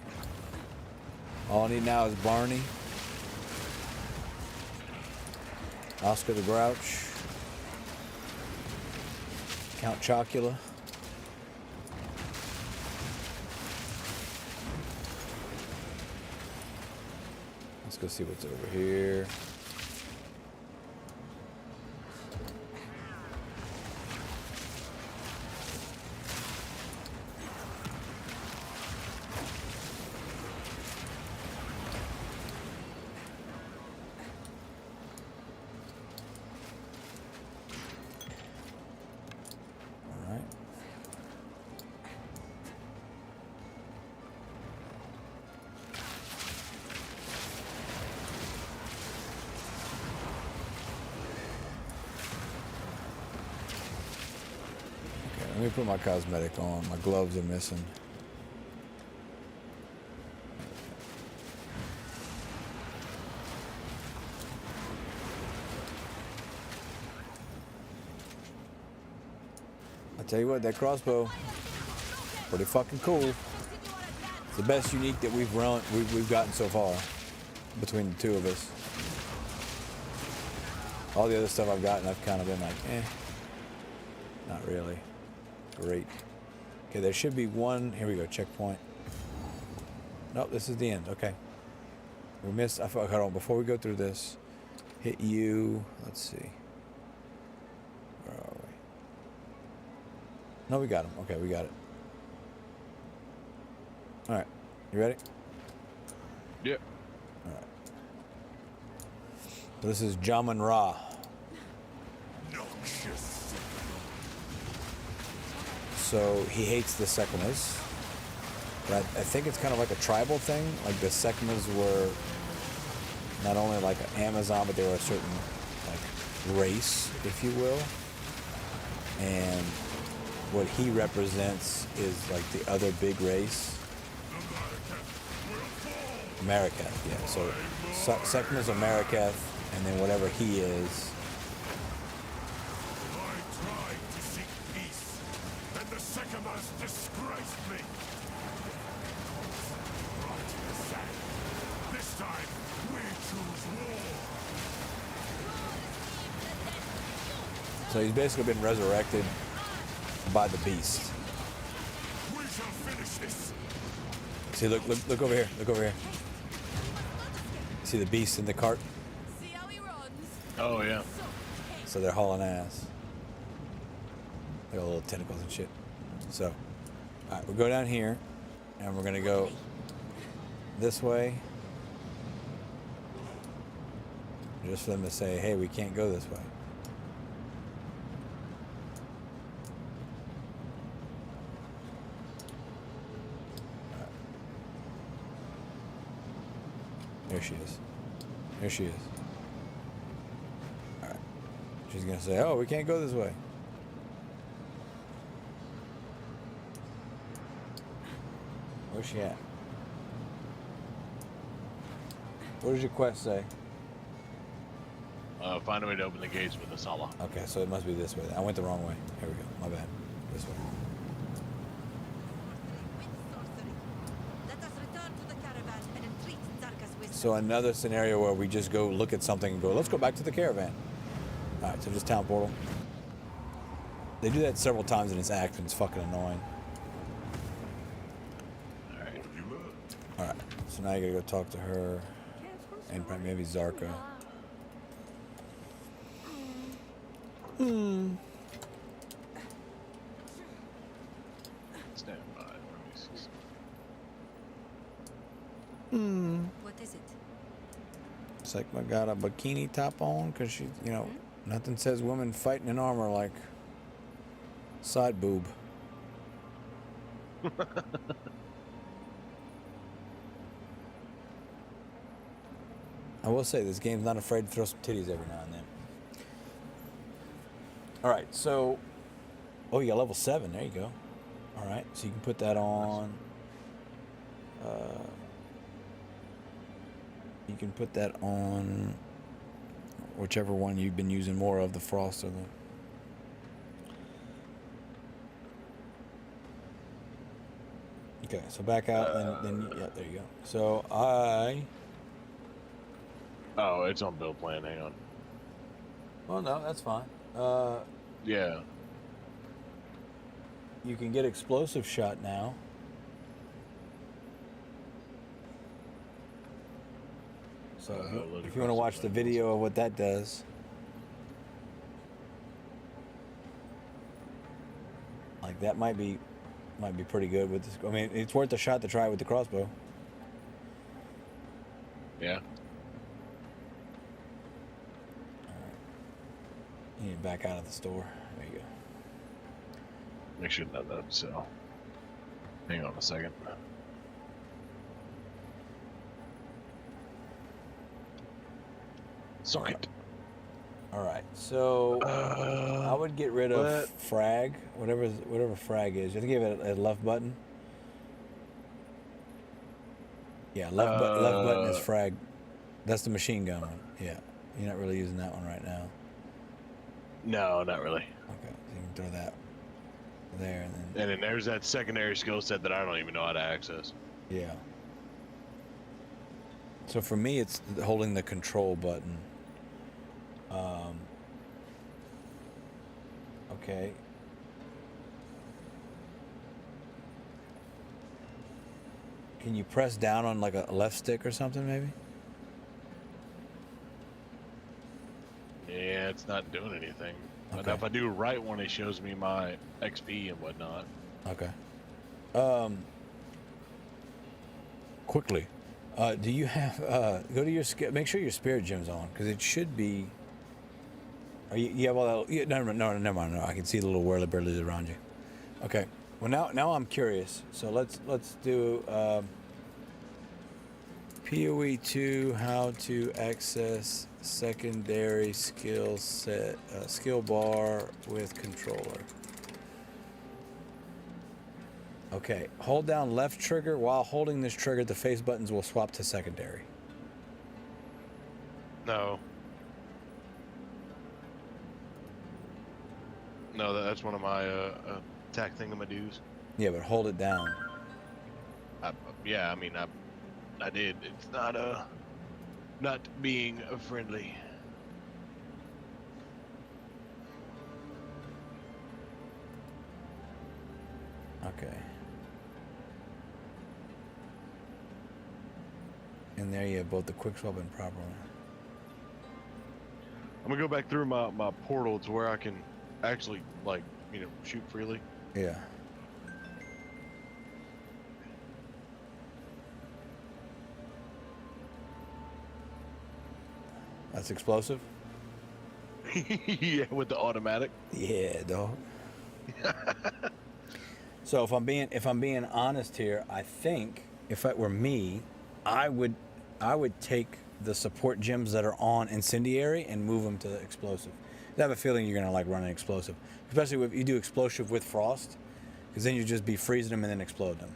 All I need now is Barney, Oscar the Grouch, Count Chocula. Let's go see what's over here. Let me put my cosmetic on. My gloves are missing. I tell you what, that crossbow, pretty fucking cool. It's the best unique that we've gotten so far between the two of us. All the other stuff I've gotten, I've kind of been like, not really. Great. Okay, there should be one. Here we go. Checkpoint. Nope, this is the end. Okay. We missed. Hold on. Before we go through this, hit you. Let's see. Where are we? No, we got him. Okay, we got it. All right. You ready? Yep. All right. So this is Jaman Ra. Noxious. So he hates the Sekimas. But I think it's kind of like a tribal thing. Like the Sekimas were not only like an Amazon, but they were a certain like race, if you will. And what he represents is like the other big race. Marikath, yeah. So Sekima's a Marikath, and then whatever he is. Disgraced me. Right in the sand. This time, we choose war. So he's basically been resurrected by the beast. We shall finish this. See, look over here. Look over here. See the beast in the cart? See how he runs? Oh, yeah. So they're hauling ass. They got little tentacles and shit. So, all right, we'll go down here, and we're gonna go this way. Just for them to say, hey, we can't go this way. Alright. There she is. There she is. Alright. She's gonna say, oh, we can't go this way. Where's she at? What does your quest say? Find a way to open the gates with a Sala. Okay, so it must be this way. I went the wrong way. Here we go. My bad. This way. Let us return to the caravan and entreat Zarka's wisdom. So another scenario where we just go look at something and go, let's go back to the caravan. All right, so just town portal. They do that several times in this act, and it's fucking annoying. All right, so now you gotta go talk to her, and probably maybe Zarka. Stand by. What is it? It's like I got a bikini top on because she, you know, nothing says women fighting in armor like side boob. I will say this game's not afraid to throw some titties every now and then. All right, so you got level 7. There you go. All right, so you can put that on. You can put that on whichever one you've been using more of, the frost or the. Okay, so back out, and then yeah, there you go. So Oh, it's on build plan. Hang on. well, no, that's fine. Yeah. You can get explosive shot now. So if you want to watch the video of what that does. Like that might be pretty good with this. I mean, it's worth a shot to try with the crossbow. Yeah. You need to back out of the store. There you go. Make sure that that's so. Hang on a second. Socket. All right, so I would get rid of frag, whatever frag is. You have to give it a left button. Yeah, left button is frag. That's the machine gun one. Yeah, you're not really using that one right now. No, not really. Okay, so you can throw that there and then. And then there's that secondary skill set that I don't even know how to access. Yeah. So for me, it's holding the control button. Okay. Can you press down on like a left stick or something, maybe? Yeah, it's not doing anything. But Okay. if I do right one, it shows me my XP and whatnot. Okay. Quickly, do you have go to your make sure your spirit gem's on because it should be. Are you have all that? No, never mind. No, I can see the little whirly birdies around you. Okay. Well, now I'm curious. So let's do PoE 2. How to access secondary skill set skill bar with controller. Okay, hold down left trigger. While holding this trigger, the face buttons will swap to secondary. No. No, that's one of my attack thingamadoos. Yeah, but hold it down. Yeah, I mean, I did. It's not being friendly. Okay. And there you have both the quick swap and proper one. I'm gonna go back through my portal to where I can actually, like, shoot freely. Yeah. That's explosive? Yeah, with the automatic. Yeah, dog. So if I'm being honest here, I think if it were me, I would take the support gems that are on incendiary and move them to explosive. I have a feeling you're gonna like running explosive, especially if you do explosive with frost, because then you just be freezing them and then explode them.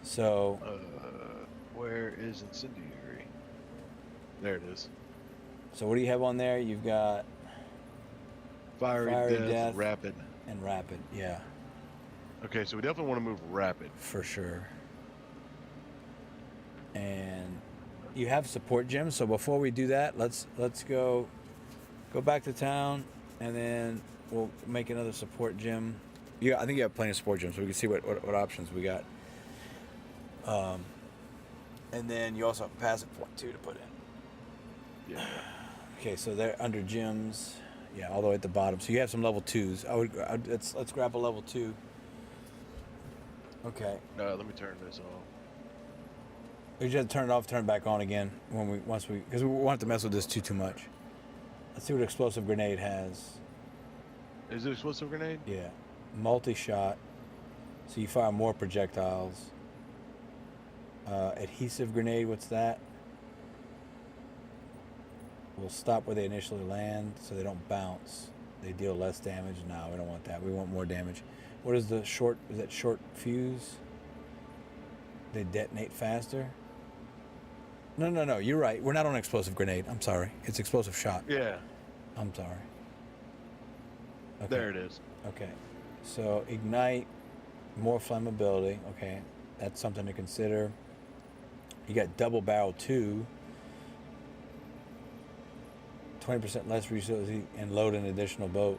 So Where is incendiary? There it is. so what do you have on there? You've got Fiery death, rapid. and rapid. Yeah, Okay, so we definitely want to move rapid. for sure. And you have support gems, so before we do that, let's go back to town, and then we'll make another support gem. Yeah, I think you have plenty of support gems, so we can see what options we got. And then you also have a passive point too to put in. Yeah. Okay, so they're under gems. Yeah, all the way at the bottom. So you have some level 2s. Let's grab a level 2. Okay. Let me turn this off. We just turn it off, turn it back on again because we won't have to mess with this too much. Let's see what explosive grenade has. Is it explosive grenade? Yeah, multi-shot. So you fire more projectiles. Adhesive grenade. What's that? Will stop where they initially land, so they don't bounce. They deal less damage. No, we don't want that. We want more damage. What is the short? Is that short fuse? They detonate faster. No. You're right. We're not on explosive grenade. I'm sorry. It's explosive shot. Yeah. I'm sorry. Okay. There it is. Okay. So ignite, more flammability. Okay, that's something to consider. You got double barrel 2. 20% less resources and load an additional boat.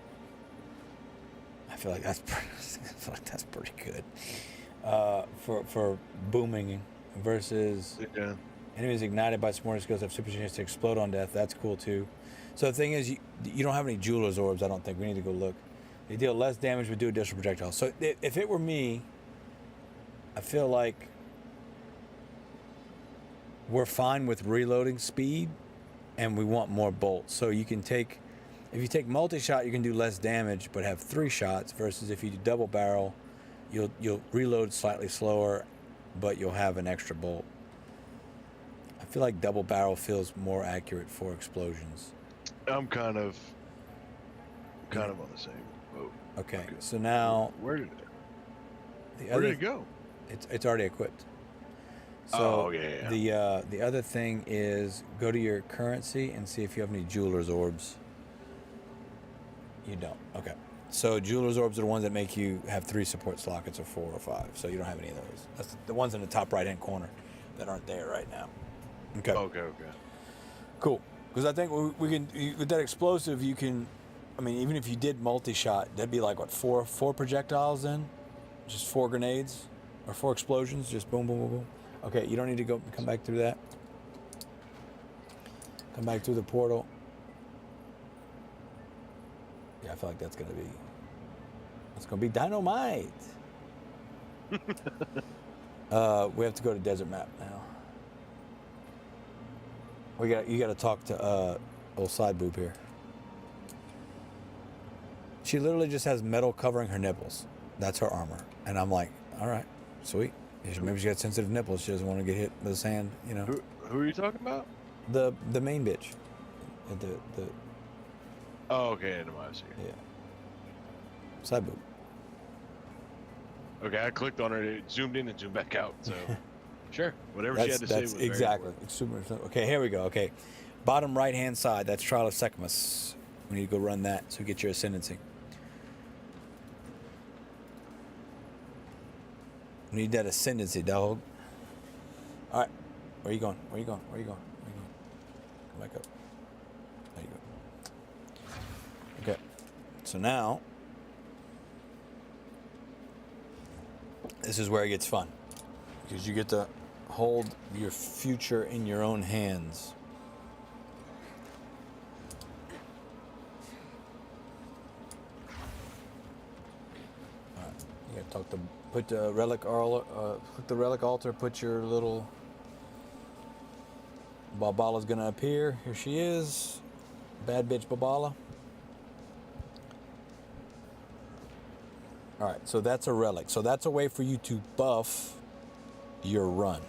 I feel like that's pretty good for booming versus enemies ignited by supporting skills have super chance to explode on death. That's cool too. So the thing is, you don't have any jeweler's orbs. I don't think we need to go look. They deal less damage but do additional projectiles. So if it were me, I feel like we're fine with reloading speed, and we want more bolts. So you can take, if you take multi-shot, you can do less damage but have 3 shots, versus if you do double barrel, you'll reload slightly slower, but you'll have an extra bolt. I feel like double barrel feels more accurate for explosions. I'm kind of on the same boat. Okay, so now Where did it go? It's already equipped. So yeah. The other thing is go to your currency and see if you have any jeweler's orbs. You don't. Okay. So jeweler's orbs are the ones that make you have 3 support sockets or 4 or 5. So you don't have any of those. That's the ones in the top right hand corner that aren't there right now. Okay. Okay. Cool. Because I think we can, with that explosive, you can, I mean, even if you did multi-shot, that'd be like, what, 4 projectiles then? Just 4 grenades? Or 4 explosions? Just boom, boom, boom, boom. Okay, you don't need to come back through that. Come back through the portal. Yeah, I feel like that's gonna be dynamite. We have to go to desert map now. You gotta talk to old side boob here. She literally just has metal covering her nipples. That's her armor. And I'm like, all right, sweet. Maybe she got sensitive nipples. She doesn't want to get hit with the sand, you know. Who are you talking about? The main bitch. The Oh, okay, I see. yeah. Side boob. Okay, I clicked on her. It zoomed in and zoomed back out. So, sure, whatever she had to say That's was exactly. It's super. Okay, here we go. Okay, bottom right hand side. That's Trial of Sekhmet. We need to go run that so we get your ascendancy. We need that ascendancy, dog. All right, where you going? Where you going? Where you going? Where you going? Come back up. There you go. Okay, so now this is where it gets fun, because you get to hold your future in your own hands. All right, you gotta talk to. Put the relic altar. Click the relic altar. Put your little Balbala's gonna appear. Here she is. Bad bitch Balbala. Alright, so that's a relic. So that's a way for you to buff your run.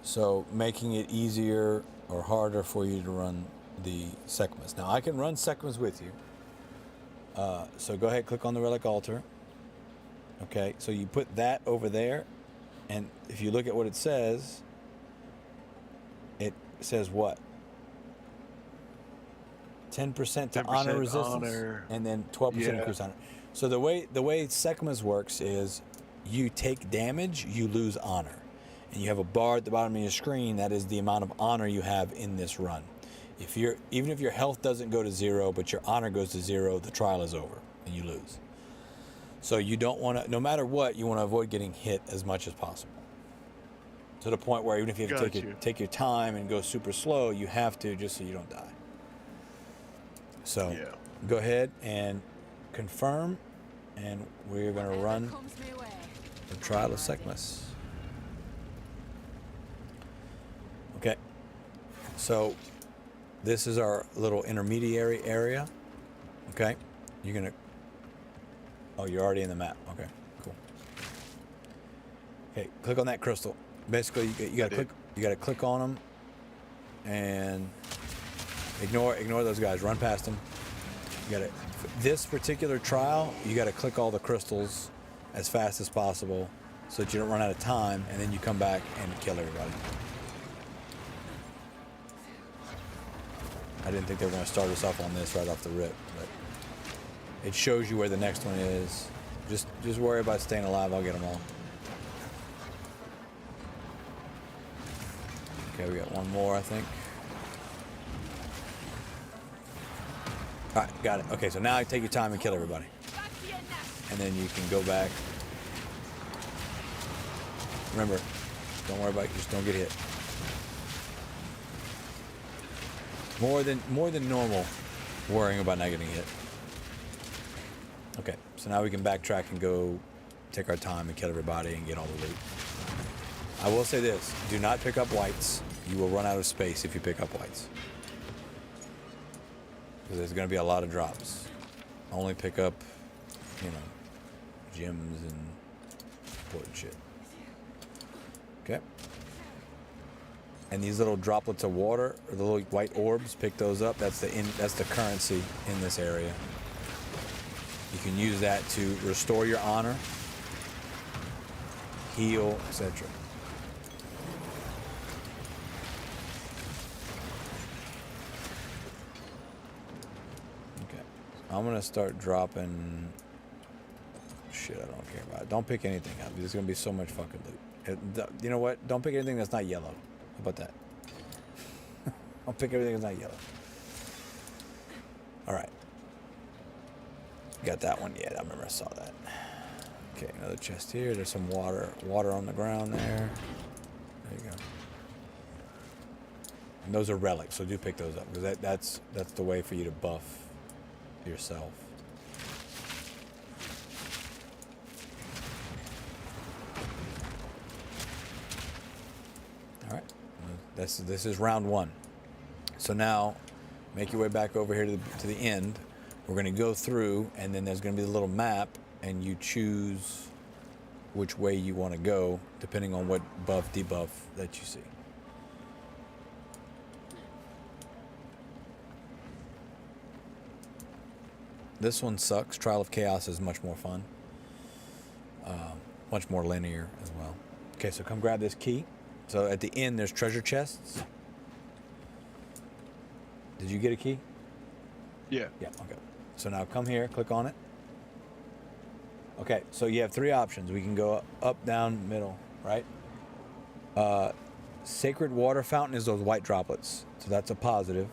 So making it easier or harder for you to run the Sekhmet. Now I can run Sekhmet with you. So go ahead, click on the relic altar. Okay, so you put that over there, and if you look at what it says what? 10% to 10% honor resistance, honor. and then 12% increase honor. So the way Sekhmet works is you take damage, you lose honor. And you have a bar at the bottom of your screen that is the amount of honor you have in this run. Even if your health doesn't go to 0, but your honor goes to 0, the trial is over and you lose. So you don't want to, no matter what, you want to avoid getting hit as much as possible. To the point where even if you have to take your time and go super slow, you have to, just so you don't die. So go ahead and confirm, and we're going to run the trial of Sekhmet. Okay, so this is our little intermediary area. Okay, you're gonna. Oh, you're already in the map. Okay, cool. Okay, click on that crystal. Basically, you gotta click. You gotta click on them, and ignore those guys. Run past them. You gotta. This particular trial, you gotta click all the crystals as fast as possible, so that you don't run out of time, and then you come back and kill everybody. I didn't think they were going to start us off on this right off the rip, but it shows you where the next one is. Just worry about staying alive. I'll get them all. Okay, we got one more, I think. All right, got it. Okay, so now take your time and kill everybody. And then you can go back. Remember, don't worry about it. Just don't get hit. More than normal, worrying about not getting hit. Okay, so now we can backtrack and go take our time and kill everybody and get all the loot. I will say this, do not pick up whites. You will run out of space if you pick up whites. Because there's going to be a lot of drops. Only pick up, gems and important shit. Okay. And these little droplets of water, or the little white orbs, pick those up. That's the currency in this area. You can use that to restore your honor, heal, etc. Okay, I'm gonna start dropping. Shit, I don't care about it. Don't pick anything up. There's gonna be so much fucking loot. You know what? Don't pick anything that's not yellow. How about that? I'll pick everything that's not yellow. Alright. Got that one yet. I remember I saw that. Okay, another chest here. There's some water on the ground there. There you go. And those are relics, so do pick those up, because that's the way for you to buff yourself. Alright. This is round 1. So now, make your way back over here to the end. We're going to go through, and then there's going to be a little map, and you choose which way you want to go, depending on what buff, debuff that you see. This one sucks. Trial of Chaos is much more fun. Much more linear as well. Okay, so come grab this key. So at the end, there's treasure chests. Did you get a key? Yeah. Yeah, okay. So now come here, click on it. Okay, so you have 3 options. We can go up, down, middle, right? Sacred water fountain is those white droplets. So that's a positive.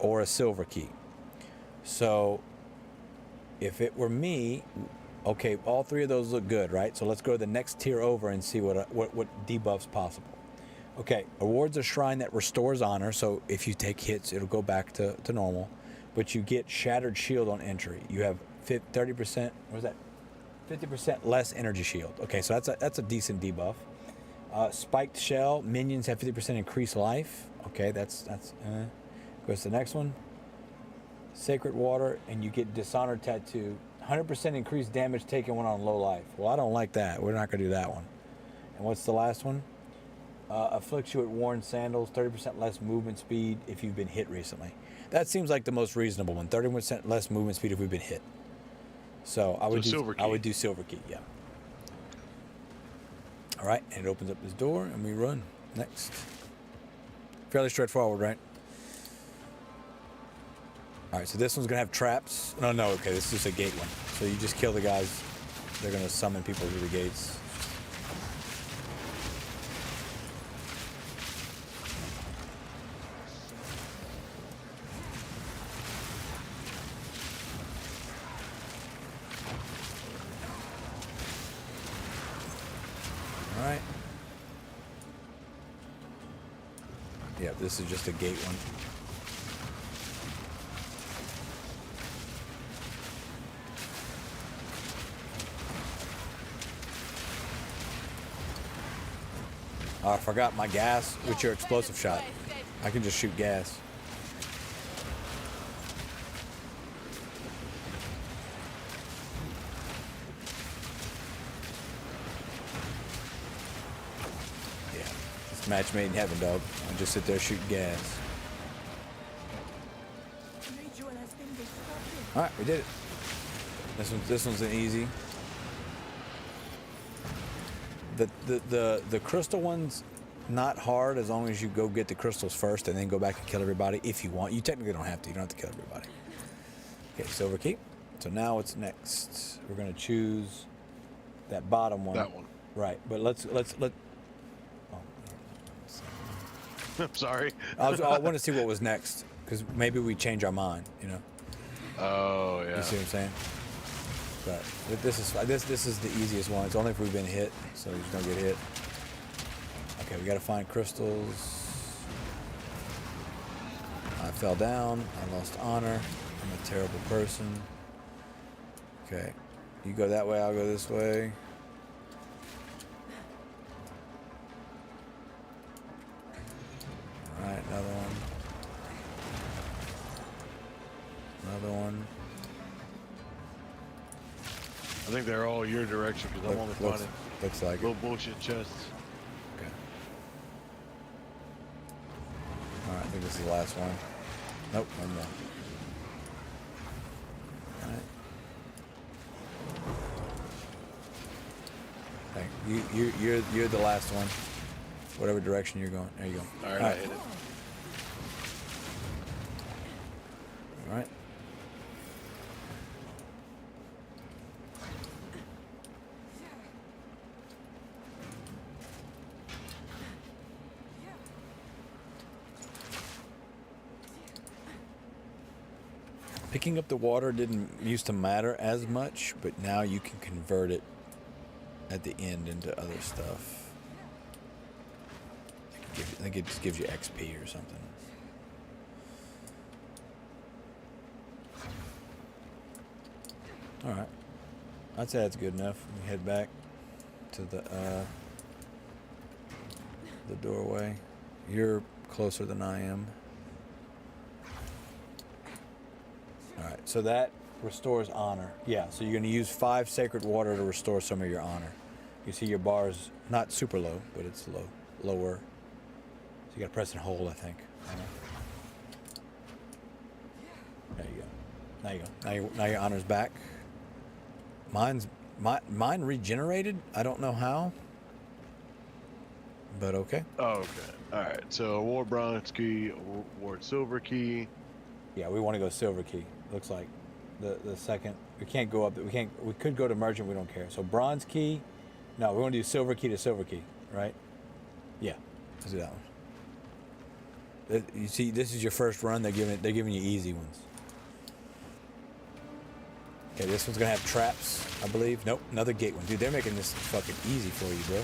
Or a silver key. So if it were me, okay, all 3 of those look good, right? So let's go to the next tier over and see what debuff's possible. Okay, awards a shrine that restores honor, so if you take hits, it'll go back to normal. But you get shattered shield on entry. You have 30%, what is that? 50% less energy shield. Okay, so that's a decent debuff. Spiked shell. Minions have 50% increased life. Okay, that's goes to the next one. Sacred water, and you get Dishonored tattoo. 100% increased damage taken when on low life. Well, I don't like that. We're not gonna do that one. And what's the last one? Afflicts you with worn sandals. 30% less movement speed if you've been hit recently. That seems like the most reasonable one. 30% less movement speed if we've been hit. So I would do Silver Key. I would do Silver Key. Yeah. All right, and it opens up this door, and we run next. Fairly straightforward, right? All right, so this one's gonna have traps. No, okay, this is just a gate one. So you just kill the guys. They're gonna summon people through the gates. All right. Yeah, this is just a gate one. Oh, I forgot my gas with your explosive shot. I can just shoot gas. Yeah, it's match made in heaven, dog. I just sit there shooting gas. All right, we did it. This one's an easy. The crystal one's not hard as long as you go get the crystals first and then go back and kill everybody if you want. You technically don't have to. You don't have to kill everybody. Okay, silver key. So now what's next? We're gonna choose that bottom one. That one. Right, but let's. Oh, I'm sorry. I want to see what was next because maybe we change our mind. You know. Oh yeah. You see what I'm saying? But this is the easiest one. It's only if we've been hit, so we just don't get hit. Okay, we gotta find crystals. I fell down. I lost honor. I'm a terrible person. Okay, you go that way. I'll go this way. All right, another one. Another one. I think they're all your direction because I'm only finding Looks like little it. bullshit chests. Okay. All right, I think this is the last one. Nope, one more. All right. Thank you. You're the last one. Whatever direction you're going. There you go. All right, I hit it. All right. Picking up the water didn't used to matter as much, but now you can convert it at the end into other stuff. I think it just gives you XP or something. All right, I'd say that's good enough. We head back to the doorway. You're closer than I am. All right, so that restores honor. Yeah, so you're going to use 5 sacred water to restore some of your honor. You see your bar is not super low, but it's lower. So you got to press and hold, I think. There you go. There you go. Now your honor's back. Mine regenerated. I don't know how, but okay. Oh, okay. All right. So war bronze key, war silver key. Yeah, we want to go silver key. Looks like the second. We can't go up. We could go to merchant. We don't care. So bronze key. No, we want to do silver key to silver key, right? Yeah, let's do that one. You see, this is your first run. They're giving you easy ones. Okay, this one's gonna have traps, I believe. Nope, another gate one. Dude, they're making this fucking easy for you, bro.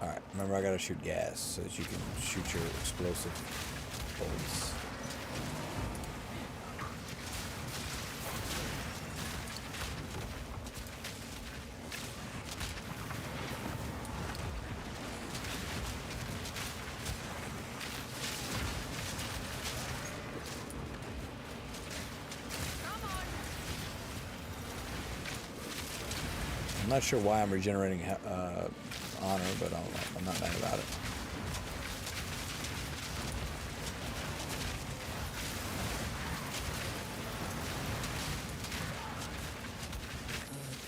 Alright, remember I gotta shoot gas so that you can shoot your explosive bullets. not sure why I'm regenerating honor, but I'm not mad about it.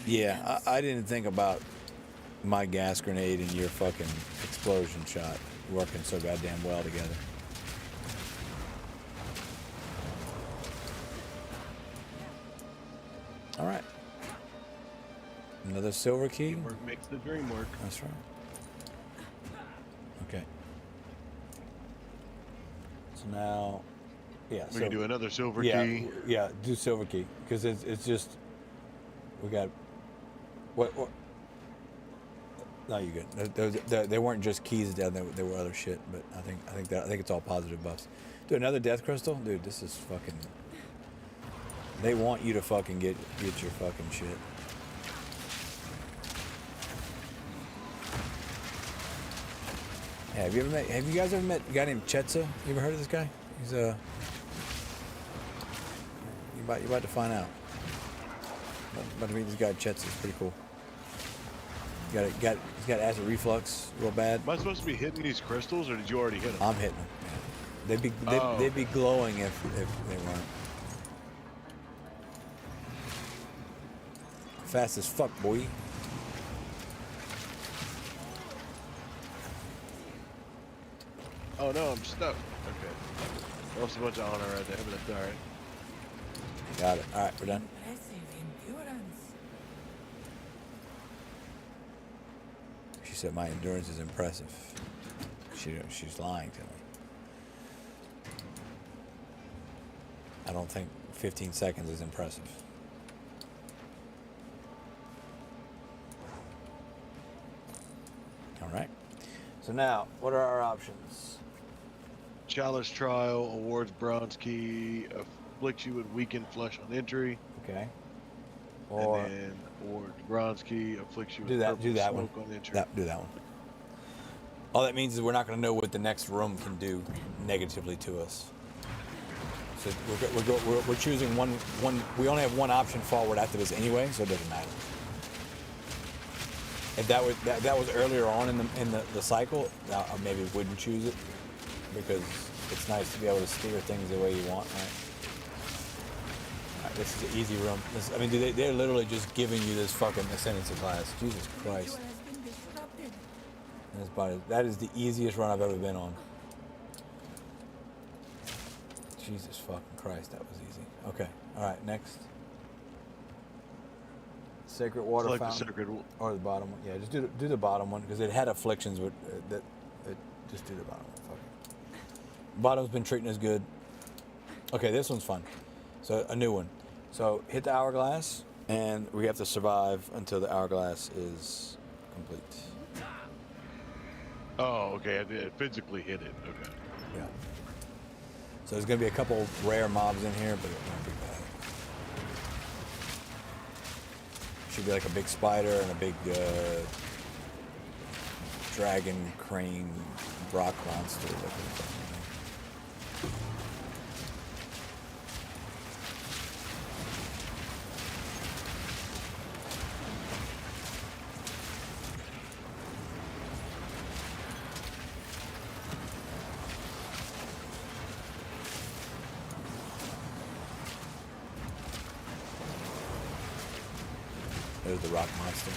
Yeah, I didn't think about my gas grenade and your fucking explosion shot working so goddamn well together. All right. Another silver key. Teamwork makes the dream work. That's right. Okay. So now, yeah. We can do another silver yeah, key. Yeah, do silver key because it's just we got what. No, you good. They weren't just keys down there. There were other shit, but I think it's all positive buffs. Dude, another death crystal, dude. This is fucking. They want you to fucking get your fucking shit. Yeah, have you guys ever met a guy named Chetza? You ever heard of this guy? He's you're about to find out. About to meet this guy Chetza. He's pretty cool. He's got acid reflux real bad. Am I supposed to be hitting these crystals, or did you already hit them? I'm hitting them. They'd be glowing if they weren't. Fast as fuck, boy. Oh no, I'm stuck. Okay. Lost a bunch of honor right there, but that's alright. Got it. Alright, we're done. She said my endurance is impressive. She's lying to me. I don't think 15 seconds is impressive. Alright. So now, what are our options? Chalice Trial awards bronze key, afflicts you with weakened flesh on entry. Okay. Or and then awards bronze key, afflicts you with do that purple one. smoke on entry. Do that one. All that means is we're not going to know what the next room can do negatively to us. So we're choosing one. We only have one option forward after this anyway, so it doesn't matter. If that was earlier on in the cycle, I maybe wouldn't choose it because it's nice to be able to steer things the way you want, right? All right, this is an easy room. They're literally just giving you this fucking ascendancy class. Jesus Christ. That is the easiest run I've ever been on. Jesus fucking Christ, that was easy. Okay, all right, next. Sacred water Select fountain. the sacred. Or the bottom one. Yeah, just do the bottom one because it had afflictions with just do the bottom one. Fuck it. Bottom's been treating us good. Okay, this one's fun. So a new one. So hit the hourglass, and we have to survive until the hourglass is complete. Oh, okay. I did physically hit it. Okay. Yeah. So there's gonna be a couple rare mobs in here, but it won't be bad. Should be like a big spider and a big dragon crane rock monster looking thing. There's the rock monster.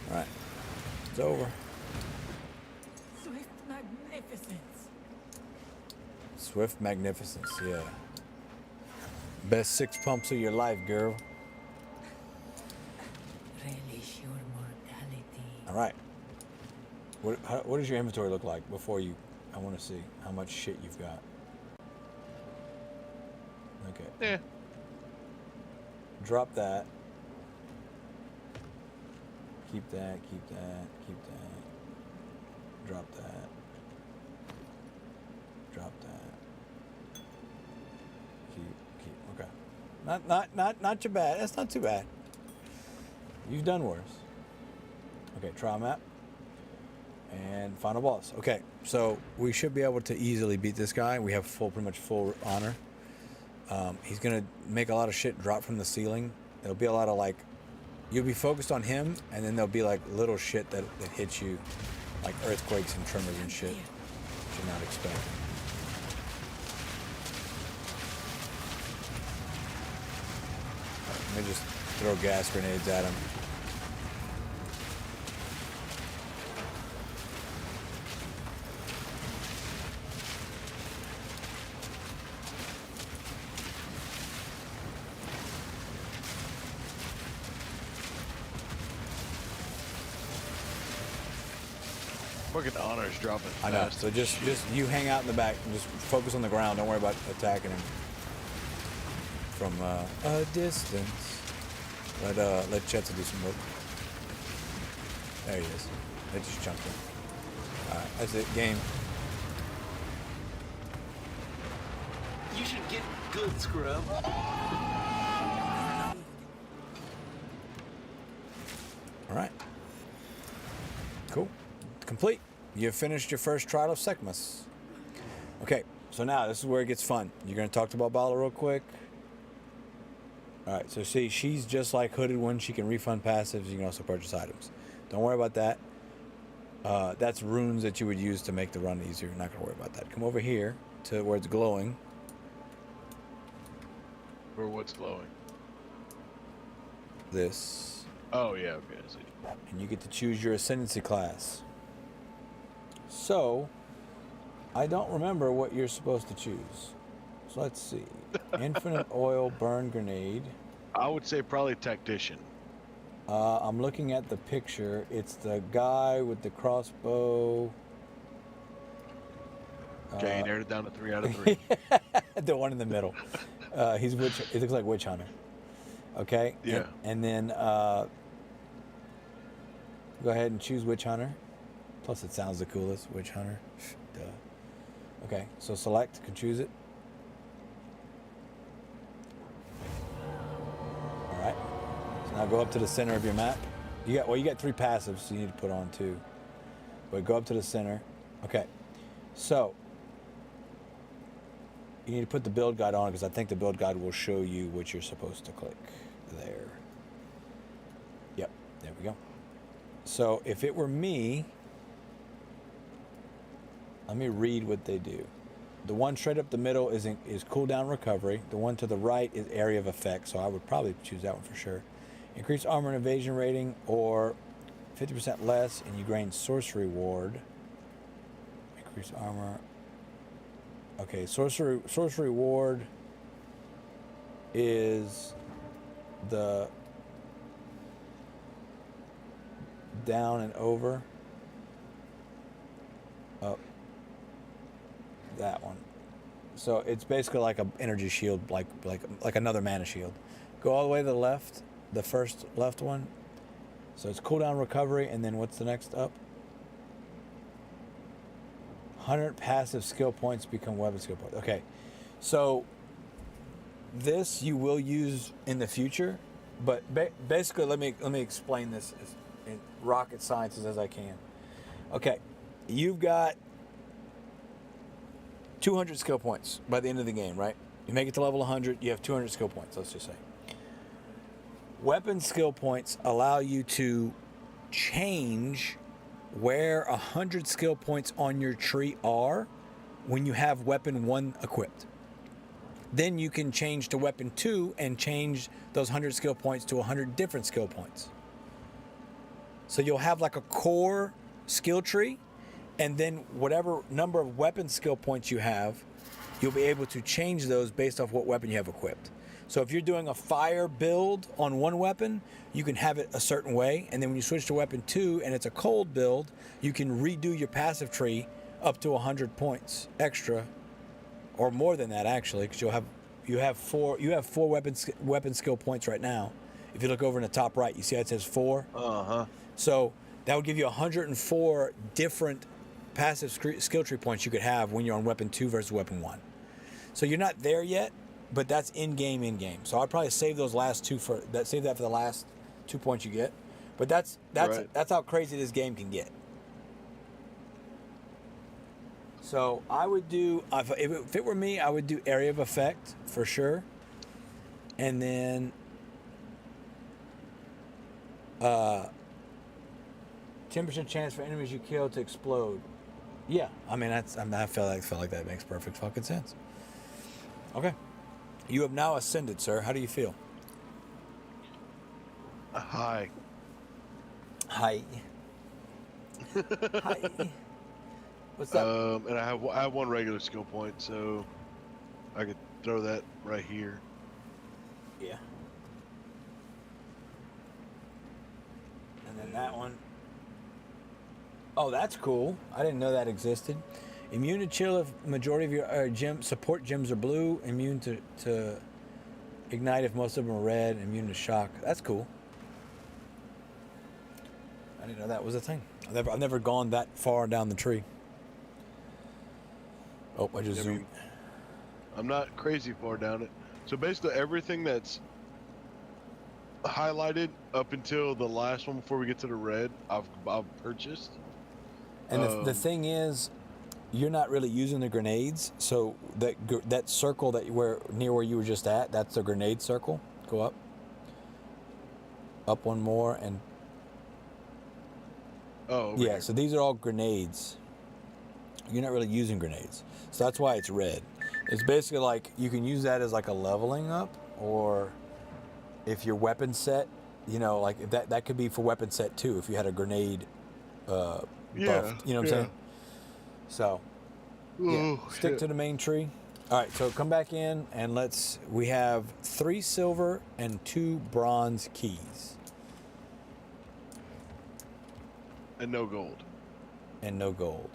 All right, it's over. Swift magnificence. Swift magnificence, yeah. Best 6 pumps of your life, girl. Relish your mortality. All right. What does your inventory look like before you? I want to see how much shit you've got. Okay. Yeah. Drop that. Keep that, keep that, keep that. Drop that. Drop that. Keep. Okay. Not too bad. That's not too bad. You've done worse. Okay, trial map. And final boss. Okay, so we should be able to easily beat this guy. We have pretty much full honor. He's gonna make a lot of shit drop from the ceiling. There'll be a lot of like you'll be focused on him, and then there'll be like little shit that hits you, like earthquakes and tremors and shit that you're not expecting. Let me just throw gas grenades at him. Fucking honors dropping. I know. fast So as just shit. you hang out in the back and just focus on the ground. Don't worry about attacking him from a distance. Let Chetza do some work. There he is. They just jumped in. All right, that's it. Game. You should get good, scrub. All right. Cool. Complete. You've finished your first trial of Sekhmet. Okay, so now this is where it gets fun. You're going to talk to Balbala real quick. All right, so see, she's just like Hooded One. She can refund passives. You can also purchase items. Don't worry about that. That's runes that you would use to make the run easier. You're not going to worry about that. Come over here to where it's glowing. Or what's glowing? This. Oh yeah, okay, I see. And you get to choose your ascendancy class. So, I don't remember what you're supposed to choose. So let's see. Infinite oil burn grenade. I would say probably tactician. I'm looking at the picture. It's the guy with the crossbow. Okay, you narrowed it down to 3 out of 3. The one in the middle. He's witch. It looks like Witch Hunter. Okay. Yeah. And then go ahead and choose Witch Hunter. Plus, it sounds the coolest. Witch Hunter. Duh. Okay. So select. Can choose it. All right. So now go up to the center of your map. You got 3 passives, so you need to put on 2. But go up to the center. Okay. So you need to put the build guide on because I think the build guide will show you what you're supposed to click there. Yep, there we go. So if it were me, let me read what they do. The one straight up the middle is cooldown recovery. The one to the right is area of effect, so I would probably choose that one for sure. Increase armor and evasion rating, or 50% less, and you gain sorcery ward. Increase armor. Okay, sorcery ward is the down and over. Oh, that one. So it's basically like an energy shield, like another mana shield. Go all the way to the left, the first left one. So it's cooldown recovery, and then what's the next up? 100 passive skill points become weapon skill points. Okay, so this you will use in the future, but basically let me explain this in rocket sciences as I can. Okay, you've got 200 skill points by the end of the game, right? You make it to level 100, you have 200 skill points, let's just say. Weapon skill points allow you to change where 100 skill points on your tree are when you have weapon 1 equipped. Then you can change to weapon 2 and change those 100 skill points to 100 different skill points. So you'll have like a core skill tree, and then whatever number of weapon skill points you have, you'll be able to change those based off what weapon you have equipped. So if you're doing a fire build on one weapon, you can have it a certain way, and then when you switch to weapon 2 and it's a cold build, you can redo your passive tree up to 100 points extra, or more than that actually, because you have four weapon skill points right now. If you look over in the top right, you see how it says 4. So that would give you 104 different passive skill tree points you could have when you're on weapon 2 versus weapon 1. So you're not there yet, but that's in game. So I'd probably save those last 2 save that for the last 2 points you get. But that's how crazy this game can get. So I would do, if it were me, I would do area of effect for sure. And then 10% chance for enemies you kill to explode. Yeah, I mean I feel like that makes perfect fucking sense. Okay, you have now ascended, sir. How do you feel? Hi. Hi. Hi. What's up? And I have one regular skill point, so I could throw that right here. Yeah. And then that one. Oh, that's cool. I didn't know that existed. Immune to chill if majority of your support gems are blue. Immune to ignite if most of them are red. Immune to shock. That's cool. I didn't know that was a thing. I've never gone that far down the tree. Oh, I just zoomed. I'm not crazy far down it. So basically everything that's highlighted up until the last one before we get to the red, I've purchased. And the thing is, you're not really using the grenades. So that circle near where you were just at, that's the grenade circle. Go up. Up one more and. Oh. Yeah. Here. So these are all grenades. You're not really using grenades, so that's why it's red. It's basically like you can use that as like a leveling up, or if your weapon set, like that could be for weapon set too. If you had a grenade. Buffed, you know what I'm saying? So, stick to the main tree. All right, so come back in and we have 3 silver and 2 bronze keys. And no gold. And no gold.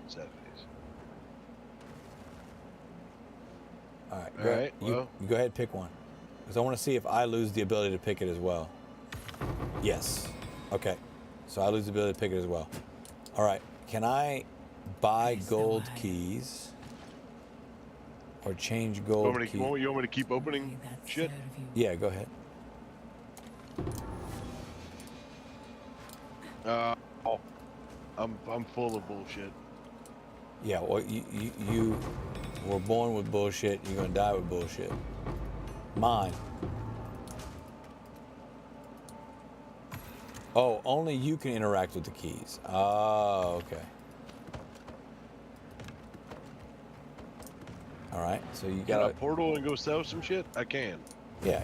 Sad face. All right, All right. you go ahead and pick one. Because I want to see if I lose the ability to pick it as well. Yes. Okay. So I lose the ability to pick it as well. All right. Can I buy gold keys? Or change gold keys? You want me to keep opening shit? Yeah, go ahead. I'm full of bullshit. Yeah, well, you were born with bullshit. You're gonna die with bullshit. Mine. Oh, only you can interact with the keys. Oh, okay. All right, so you got a portal and go sell some shit. I can. Yeah.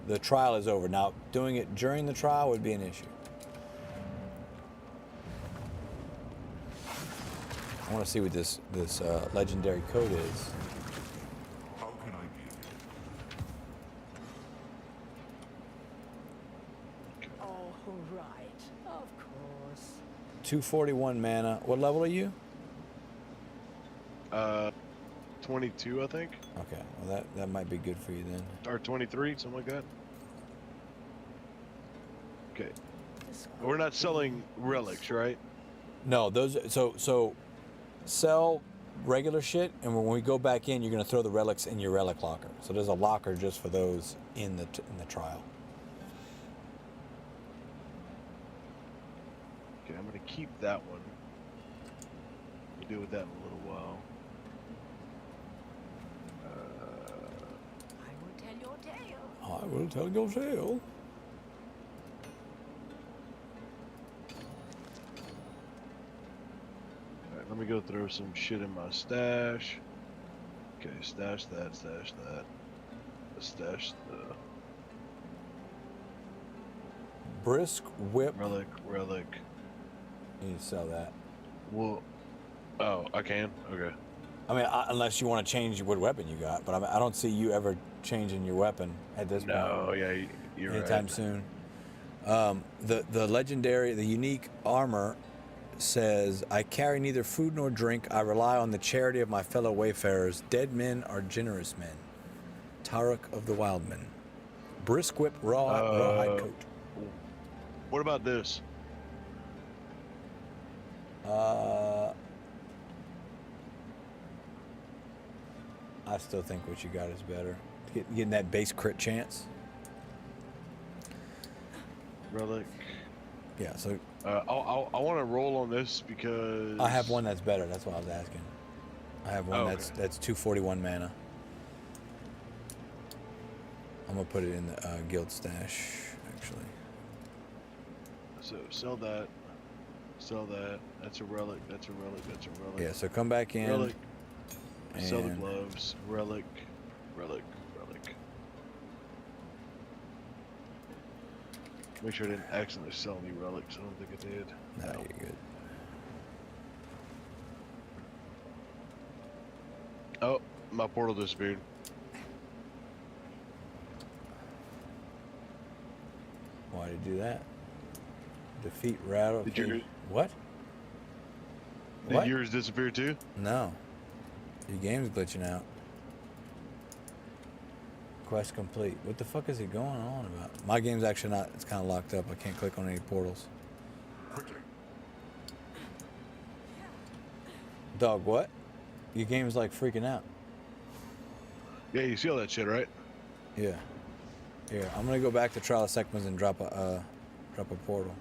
The trial is over now. Doing it during the trial would be an issue. I want to see what this legendary code is. How can I be? All right, of course. 241 mana. What level are you? 22, I think. Okay, well that might be good for you then. Or 23, something like that. Okay. We're not selling relics, right? No, those. So sell regular shit, and when we go back in, you're gonna throw the relics in your relic locker. So there's a locker just for those in the trial. Okay, I'm gonna keep that one. We'll deal with that in a little while. I will tell your tale. I will tell your tale. Alright, let me go throw some shit in my stash. Okay, stash that, stash that. Stash the Brisk whip. relic. You need to sell that. Well, oh, I can? Okay. I mean, unless you want to change what weapon you got, but I don't see you ever changing your weapon at this point. No, yeah, you're anytime right. soon. The legendary, the unique armor says, I carry neither food nor drink. I rely on the charity of my fellow wayfarers. Dead men are generous men. Tarek of the Wildmen. Brisk whip, rawhide coat. What about this? I still think what you got is better. Getting that base crit chance. Relic. Yeah, so I want to roll on this because I have one that's better. That's what I was asking. I have one okay. that's 241 mana. I'm gonna put it in the guild stash, actually. So sell that. Sell that. That's a relic. That's a relic. That's a relic. Yeah, so come back in. Relic. Sell the and- gloves. Relic. Relic. Relic. Make sure I didn't accidentally sell any relics. I don't think I did. No, you're good. Oh, my portal disappeared. Why did you do that? Defeat rattle. Did you- What? Did What? yours disappear too? No. Your game's glitching out. Quest complete. What the fuck is he going on about? My game's actually not. It's kind of locked up. I can't click on any portals. Quickly. Dog, what? Your game's like freaking out. Yeah, you see all that shit, right? Yeah. Here, I'm gonna go back to Trial of Sequence and drop a portal.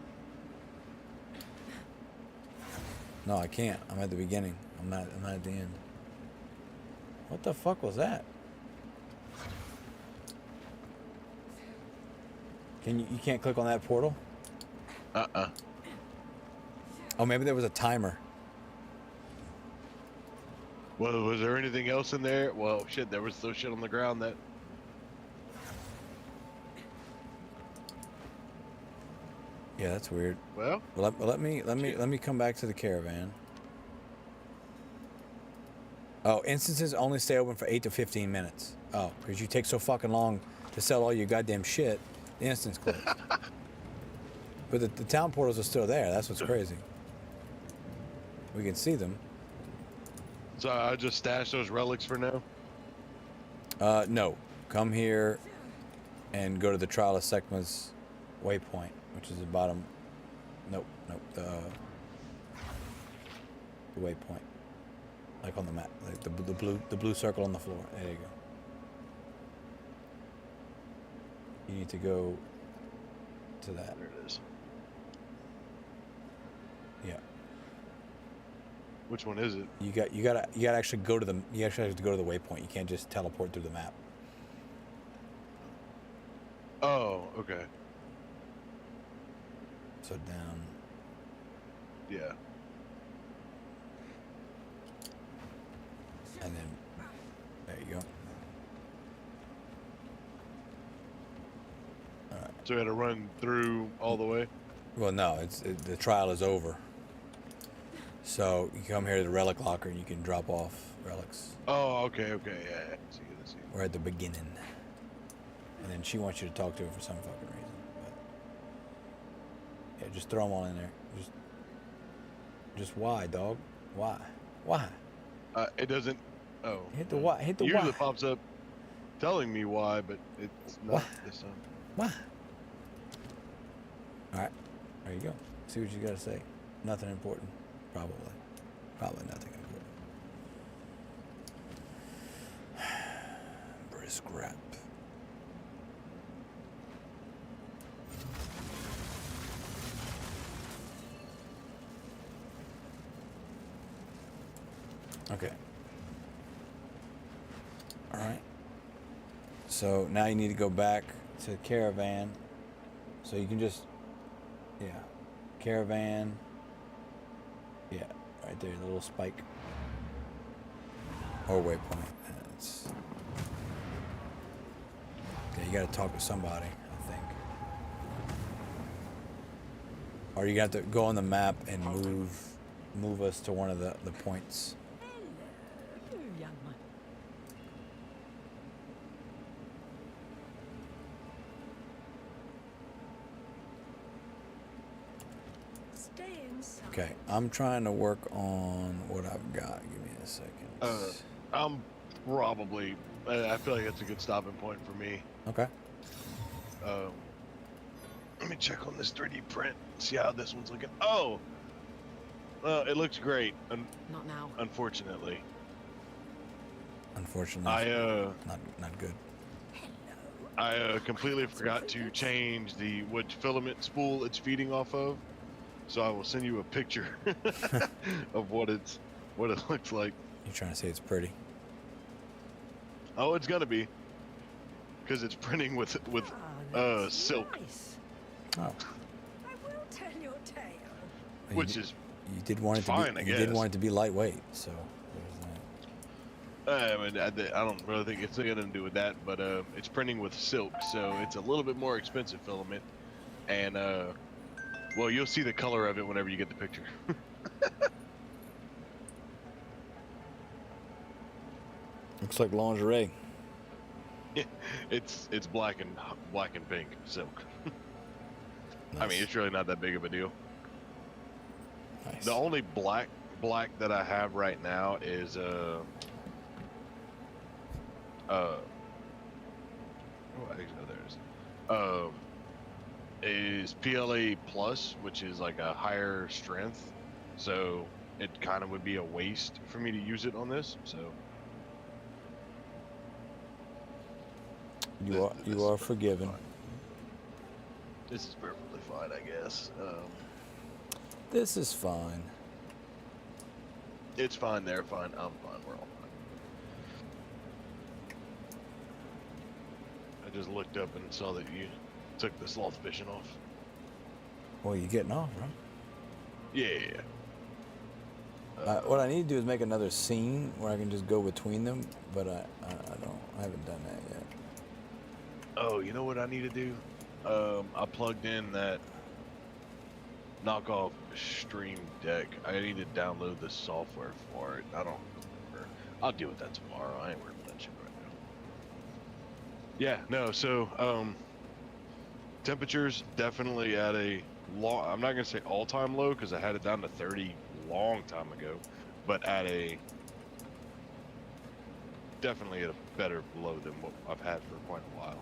No, I can't. I'm at the beginning. I'm not at the end. What the fuck was that? You can't click on that portal? Oh, maybe there was a timer. Well, was there anything else in there? Well, shit, there was some shit on the ground that... Yeah, that's weird. Well, Let me come back to the caravan. Oh, instances only stay open for 8 to 15 minutes. Oh, because you take so fucking long to sell all your goddamn shit, the instance closed. But the town portals are still there. That's what's crazy. We can see them. so I just stashed those relics for now? No. Come here and go to the Trial of Sequence waypoint, which is the bottom. Nope. The waypoint. Like on the map. Like the blue circle on the floor. There you go. You need to go to that. There it is. Yeah. Which one is it? You gotta actually go to the have to go to the waypoint. You can't just teleport through the map. Oh, okay. So down. Yeah. And then there you go. Alright. So we had to run through all the way? Well, no, the trial is over. So you come here to the relic locker and you can drop off relics. Oh, okay, yeah. I see. We're at the beginning. And then she wants you to talk to her for some fucking reason. But yeah, just throw them all in there. Just why, dog? Why? It doesn't... Oh. Hit the why. Hit the Usually why. it pops up telling me why, but it's not Why? this time. Why? Alright. There you go. See what you gotta say. Nothing important. Probably nothing important. Brisk rap. Okay. Alright. So now you need to go back to the caravan. So you can just, yeah. Caravan. Yeah, right there, the little spike. Or waypoint. Yeah, you gotta talk to somebody, I think. Or you got to go on the map and move us to one of the points. Hello, young man. Stay inside. Okay, I'm trying to work on what I've got. Give me a second. I'm probably... I feel like that's a good stopping point for me. Okay. Let me check on this 3D print, see how this one's looking. Oh! It looks great. Not now. Unfortunately. Unfortunately, not good. I completely forgot to change the wood filament spool it's feeding off of. So I will send you a picture of what it looks like. You're trying to say it's pretty? Oh, it's gonna be. because it's printing with that's silk, nice. Oh, I will tell your tale. you which did- is you did want it to fine, be. I You did guess. want it to be lightweight, so there's that. I mean, I don't really think it's got to do with that, but it's printing with silk, so it's a little bit more expensive filament, and well, you'll see the color of it whenever you get the picture. Looks like lingerie. It's black and pink silk. I mean, Nice. it's really not that big of a deal. Nice. The only black that I have right now is oh, actually, no, is PLA plus, which is like a higher strength, so it kind of would be a waste for me to use it on this. So You are forgiven. fine. This is perfectly fine, I guess. This is fine. It's fine. They're fine. I'm fine. We're all fine. I just looked up and saw that you took the sloth fishing off. Well, you're getting off, right? Yeah. What I need to do is make another scene where I can just go between them, but I haven't done that yet. Oh, you know what I need to do? I plugged in that knockoff Stream Deck. I need to download the software for it. I don't remember. I'll deal with that tomorrow. I ain't worried about that shit right now. Yeah, no, so temperatures definitely at a long, I'm not gonna say all-time low because I had it down to 30 long time ago, but at a definitely at a better low than what I've had for quite a while.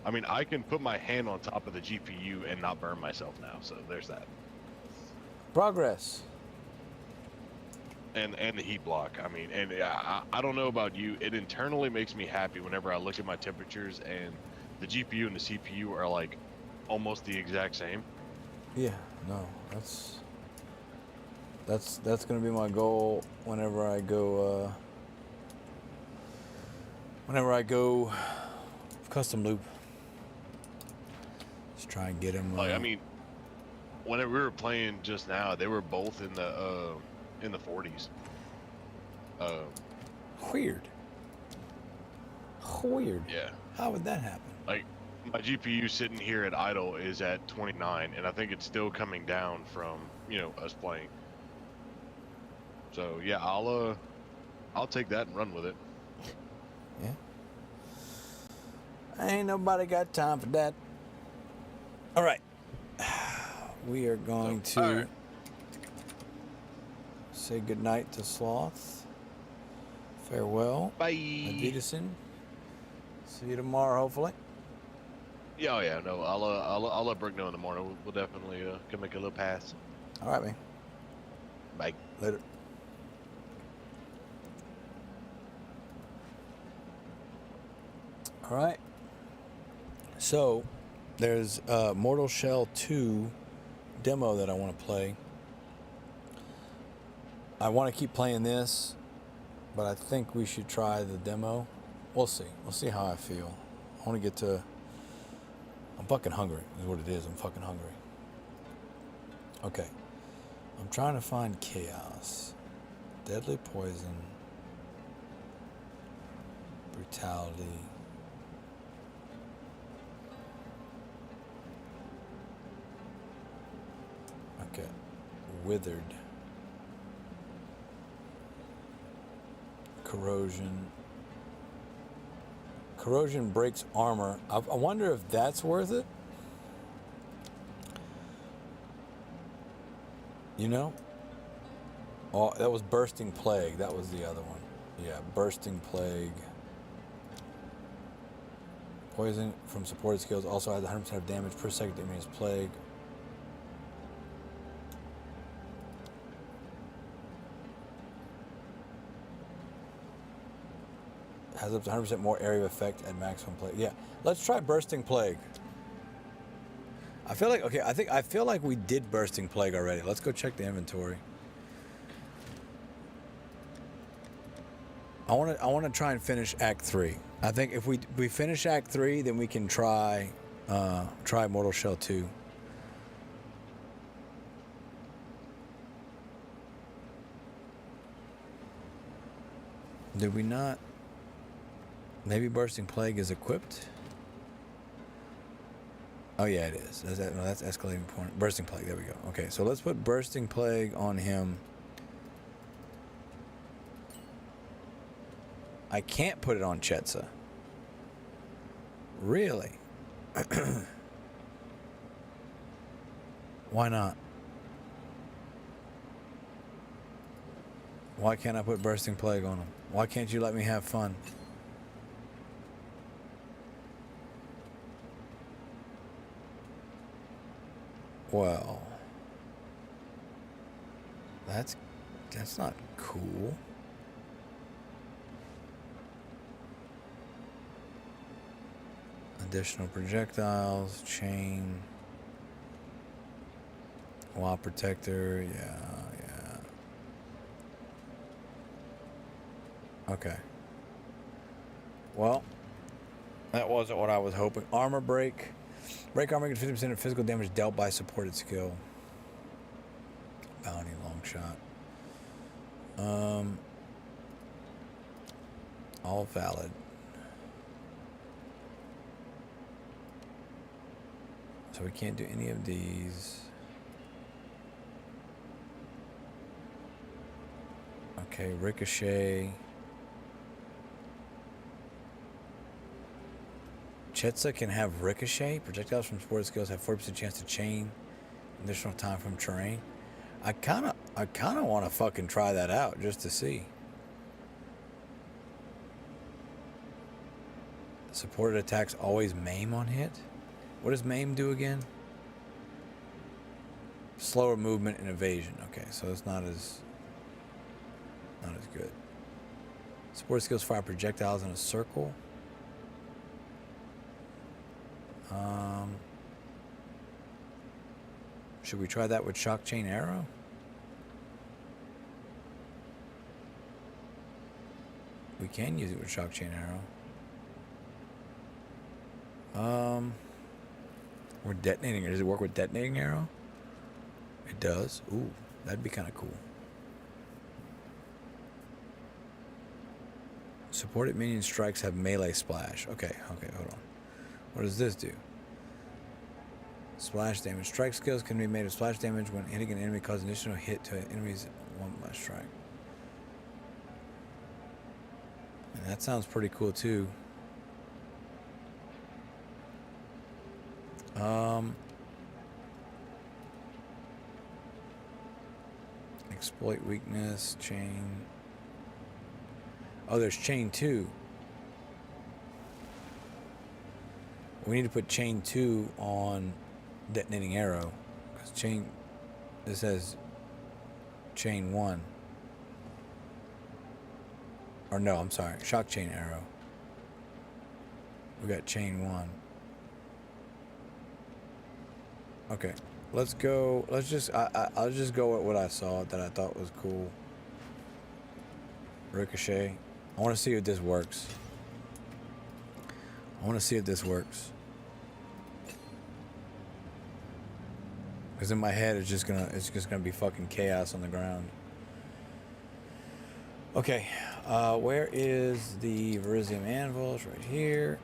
I mean, I can put my hand on top of the GPU and not burn myself now, so there's that. Progress. And the heat block. I mean, and I don't know about you, it internally makes me happy whenever I look at my temperatures and the GPU and the CPU are like almost the exact same. Yeah, no, that's gonna be my goal whenever I go custom loop. Just try and get them. Like, I mean, whenever we were playing just now, they were both in the 40s. Weird. Yeah. How would that happen? Like, my GPU sitting here at idle is at 29, and I think it's still coming down from, you know, us playing. So yeah, I'll take that and run with it. Yeah. Ain't nobody got time for that. All right. We are going to all right. say goodnight to Sloth. Farewell. Bye. Adidison. See you tomorrow, hopefully. Yeah, oh yeah, no, I'll let Brooke know in the morning. We'll definitely can make a little pass. All right, man. Bye. Later. All right. So, there's Mortal Shell 2 demo that I want to play. I want to keep playing this, but I think we should try the demo. We'll see. We'll see how I feel. I want to get to... I'm fucking hungry, is what it is. I'm fucking hungry. Okay. I'm trying to find chaos. Deadly poison. Brutality. Okay. Withered. Corrosion. Corrosion breaks armor. I wonder if that's worth it. You know? Oh, that was Bursting Plague. That was the other one. Yeah, Bursting Plague. Poison from supported skills also has 100% of damage per second that means plague. Has up to 100% more area of effect at maximum plague. Yeah, let's try Bursting Plague. I feel like, okay, I feel like we did Bursting Plague already. Let's go check the inventory. I want to try and finish Act 3. I think if we finish Act 3, then we can try Mortal Shell 2. Did we not? Maybe Bursting Plague is equipped? Oh yeah, it is. No, that's escalating point. Bursting Plague, there we go. Okay, so let's put Bursting Plague on him. I can't put it on Chetza. Really? Why not? Why can't I put Bursting Plague on him? Why can't you let me have fun? Well, that's not cool. Additional projectiles, chain, wall protector, yeah. Okay. Well, that wasn't what I was hoping. Armor break. Break armor gets 50% of physical damage dealt by supported skill. Bounty long shot. All valid. So we can't do any of these. Okay, ricochet. Chetza can have ricochet. Projectiles from supported skills have 40% chance to chain. Additional time from terrain. I kinda want to fucking try that out just to see. Supported attacks always maim on hit. What does maim do again? Slower movement and evasion. Okay, so it's not as good. Supported skills fire projectiles in a circle. Should we try that with shock chain arrow? We can use it with shock chain arrow. We're detonating it. Does it work with detonating arrow? It does. Ooh, that'd be kind of cool. Supported minion strikes have melee splash. Okay, hold on. What does this do? Splash damage. Strike skills can be made of splash damage when hitting an enemy, cause additional hit to an enemy's one by strike. And that sounds pretty cool too. Exploit weakness, chain. Oh, there's chain 2. We need to put chain 2 on detonating arrow. Because this has chain 1. Or no, I'm sorry. Shock chain arrow. We got chain 1. Okay. Let's go. I'll just go with what I saw that I thought was cool. Ricochet. I want to see if this works. Because in my head, it's just gonna be fucking chaos on the ground. Okay, where is the Verisium Anvil? It's right here.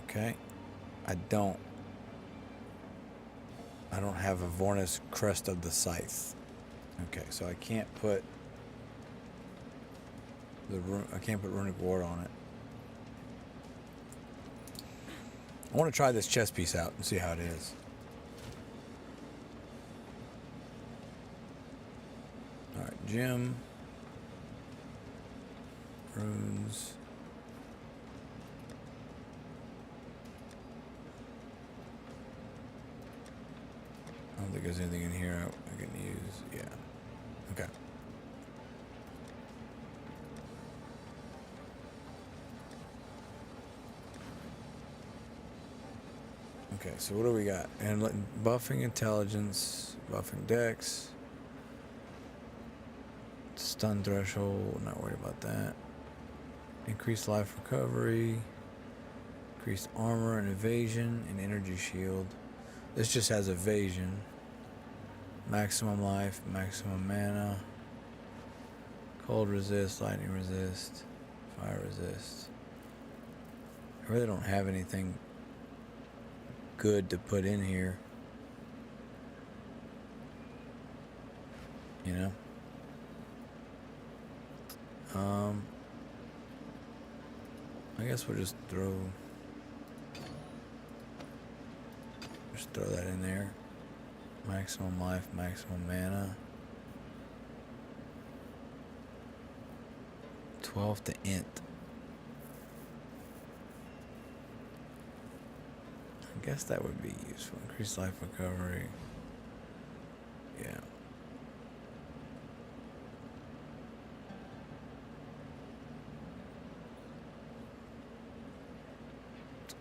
Okay, I don't have a Vornis Crest of the Scythe. Okay, so I can't put Runic Ward on it. I want to try this chess piece out and see how it is. Alright, gem. Runes. I don't think there's anything in here I can use. Yeah. Okay. Okay, so what do we got? And buffing intelligence, buffing dex, stun threshold, not worried about that. Increased life recovery. Increased armor and evasion and energy shield. This just has evasion. Maximum life, maximum mana. Cold resist, lightning resist, fire resist. I really don't have anything good to put in here. You know? I guess we'll just throw that in there. Maximum life, maximum mana. 12 to int. I guess that would be useful. Increased life recovery. Yeah.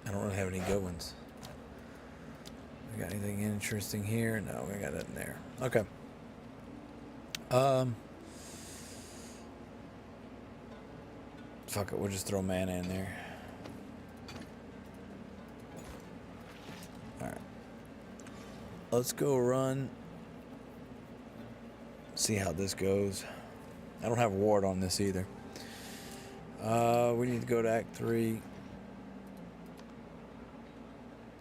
I don't really have any good ones. We got anything interesting here? No, we got nothing there. Okay. Fuck it, we'll just throw mana in there. Alright. Let's go run. See how this goes. I don't have a ward on this either. We need to go to Act 3.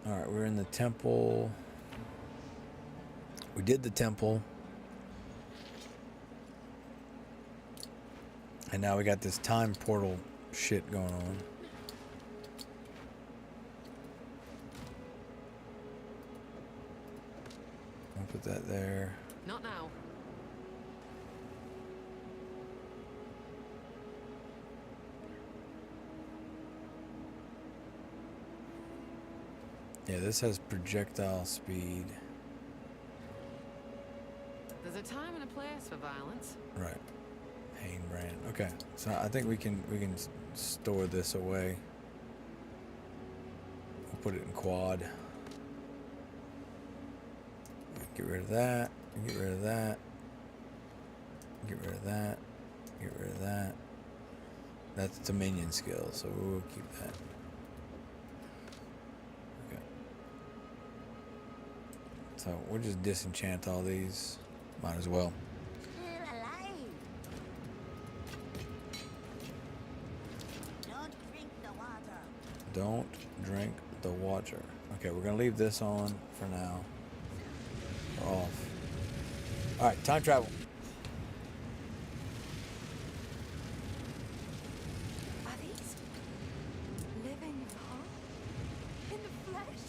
Alright, we're in the temple. We did the temple. And now we got this time portal shit going on. I'll put that there. Not now. Yeah, this has projectile speed. There's a time and a place for violence. Right. Hain brand. Okay. So I think we can store this away. We'll put it in quad. Get rid of that. Get rid of that. Get rid of that. Get rid of that. That's Dominion skill, so we'll keep that. Okay. So we'll just disenchant all these. Might as well. Don't drink the water. Okay, we're gonna leave this on for now. We're off. Alright, time travel. Are these living in the flesh?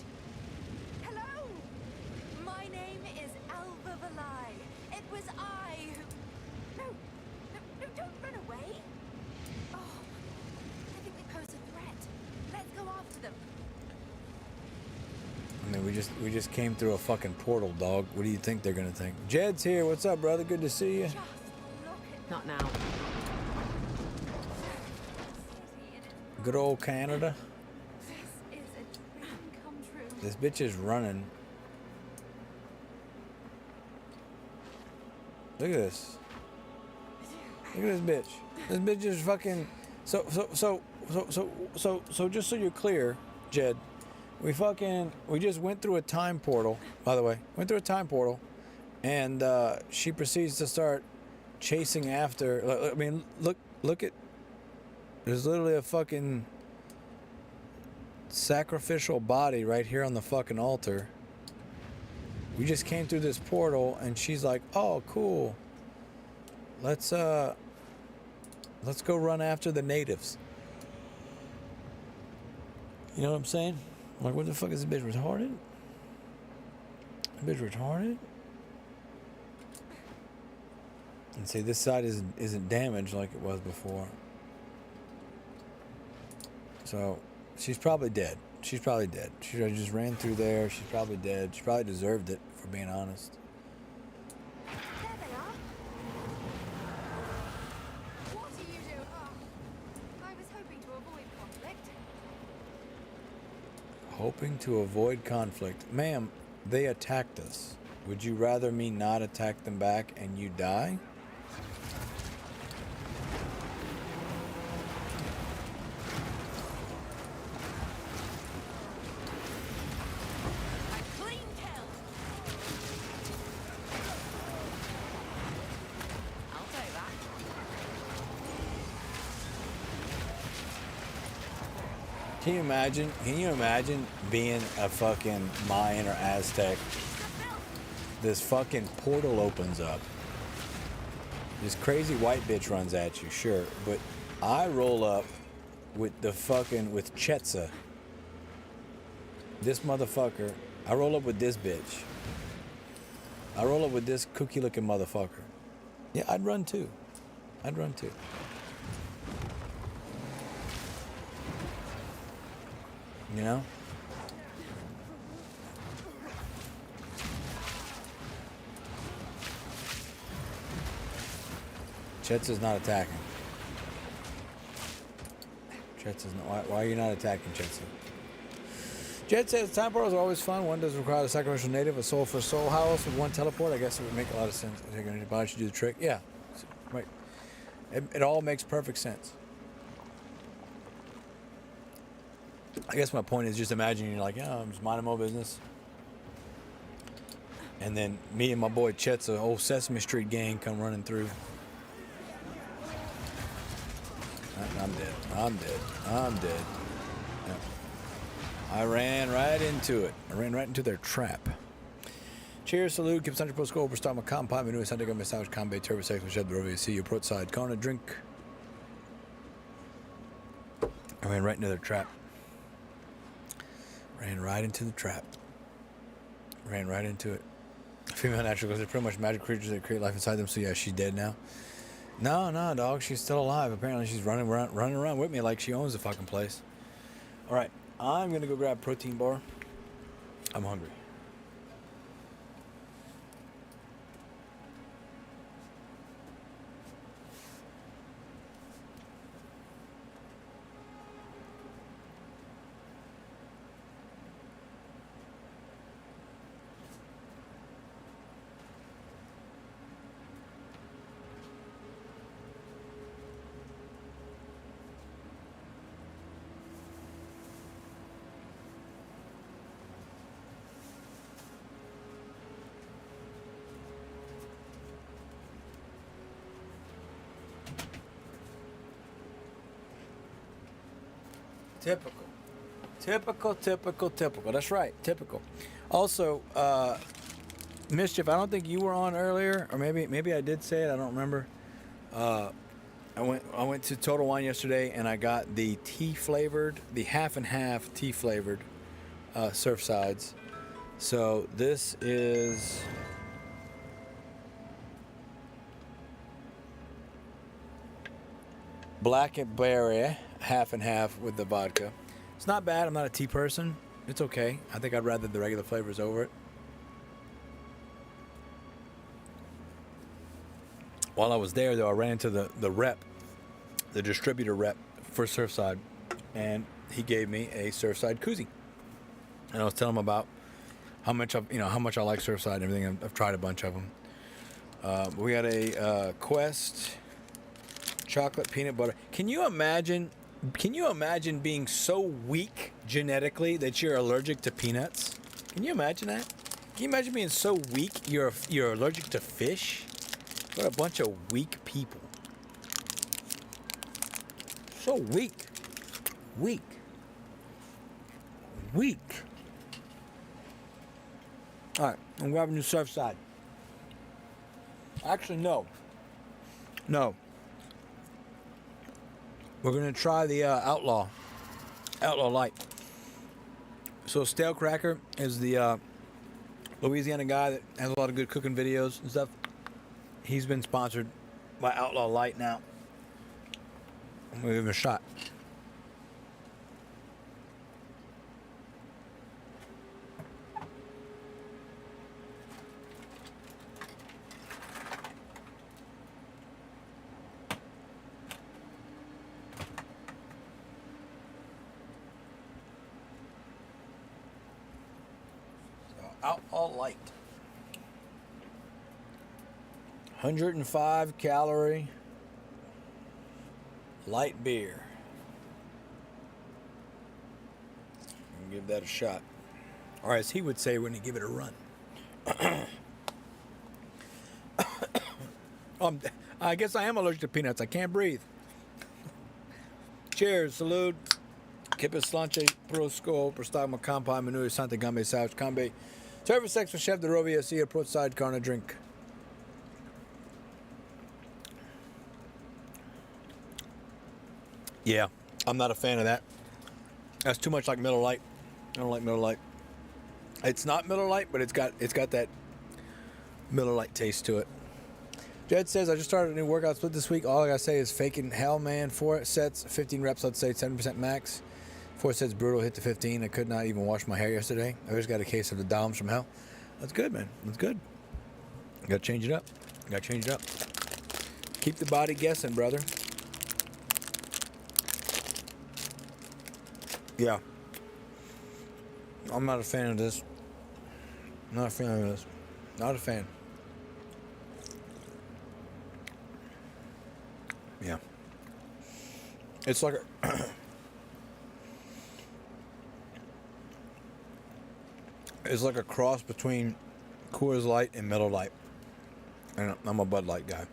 Hello! My name is Alva Valai. It was I who... No, don't run away. Oh, I think they pose a threat. Let's go after them. I mean, we just came through a fucking portal, dog. What do you think they're gonna think? Jed's here. What's up, brother? Good to see you. Just look at Not now. Good old Canada. this is a dream come true. This bitch is running. Look at this. Look at this bitch. This bitch is fucking. So just so you're clear, Jed, we just went through a time portal. By the way, went through a time portal, and she proceeds to start chasing after. I mean, look at. There's literally a fucking sacrificial body right here on the fucking altar. We just came through this portal, and she's like, "Oh, cool. Let's go run after the natives." You know what I'm saying? I'm like, what the fuck is this bitch retarded? Bitch retarded? And see, this side isn't damaged like it was before. So, she's probably dead. She's probably dead. She just ran through there. She's probably dead. She probably deserved it, for being honest. There they are. What do you do? Oh, I was hoping to avoid conflict. Hoping to avoid conflict. Ma'am, they attacked us. Would you rather me not attack them back and you die? Can you imagine? Can you imagine being a fucking Mayan or Aztec? This fucking portal opens up. This crazy white bitch runs at you, sure, but I roll up with with Chetza. This motherfucker. I roll up with this bitch. I roll up with this cookie-looking motherfucker. Yeah, I'd run too. I'd run too. You know? Chetza's not attacking. Chetza's not. Why are you not attacking Chetza? Jet says time portals are always fun. One doesn't require the sacrificial native, a soul for soul house with one teleport. I guess it would make a lot of sense. Why don't you do the trick? Yeah, right. It all makes perfect sense. I guess my point is just imagining you're like, yeah, I'm just minding my business. And then me and my boy Chet's old Sesame Street gang come running through. I'm dead. I'm dead. I'm dead. Yeah. I ran right into it. I ran right into their trap. Cheers, salute. Keep 100 post score over Star Macam Pie Menu Santa Gama Sandwich Combat Turbo Sex with Shed the Rover. See you port side. Corner drink. I ran right into their trap. Ran right into the trap. Ran right into it. Female natural because they're pretty much magic creatures that create life inside them. So yeah, she's dead now. No, dog. She's still alive. Apparently she's running around with me like she owns the fucking place. All right. I'm going to go grab a protein bar. I'm hungry. Typical. That's right, typical. Also, Mischief, I don't think you were on earlier, or maybe I did say it. I don't remember. I went to Total Wine yesterday, and I got the the half and half tea flavored Surfsides. So this is blackberry, half and half with the vodka. It's not bad. I'm not a tea person. It's okay. I think I'd rather the regular flavors over it. While I was there, though, I ran into the distributor rep for Surfside, and he gave me a Surfside koozie. And I was telling him about how much I like Surfside and everything. I've tried a bunch of them. We got a Quest chocolate peanut butter. Can you imagine being so weak genetically that you're allergic to peanuts? Can you imagine that? Can you imagine being so weak you're allergic to fish? What a bunch of weak people. So weak. All right, I'm grabbing the Surfside. Actually, no. We're going to try the Outlaw Light. So Stale Cracker is the Louisiana guy that has a lot of good cooking videos and stuff. He's been sponsored by Outlaw Light now. I'm going to give him a shot. Outlaw Light. 105 calorie light beer. Give that a shot. Or as he would say when he give it a run. I guess I am allergic to peanuts. I can't breathe. Cheers, salute. Kepe slanche prosco prostagma campai menu sante gambe sauch cambe. Service sex for chef de rovia see a side carna drink. Yeah, I'm not a fan of that. That's too much like Miller Lite. I don't like Miller Lite. It's not Miller Lite, but it's got that Miller Lite taste to it. Jed says, I just started a new workout split this week. All I gotta say is faking hell, man. 4 sets, 15 reps, let's say 7% max. 4 sets brutal, hit to 15. I could not even wash my hair yesterday. I just got a case of the Doms from hell. That's good, man. That's good. Gotta change it up. Keep the body guessing, brother. Yeah. I'm not a fan of this. Not a fan of this. Not a fan. Yeah. It's like a it's like a cross between Coors Light and Miller Lite. And I'm a Bud Light guy.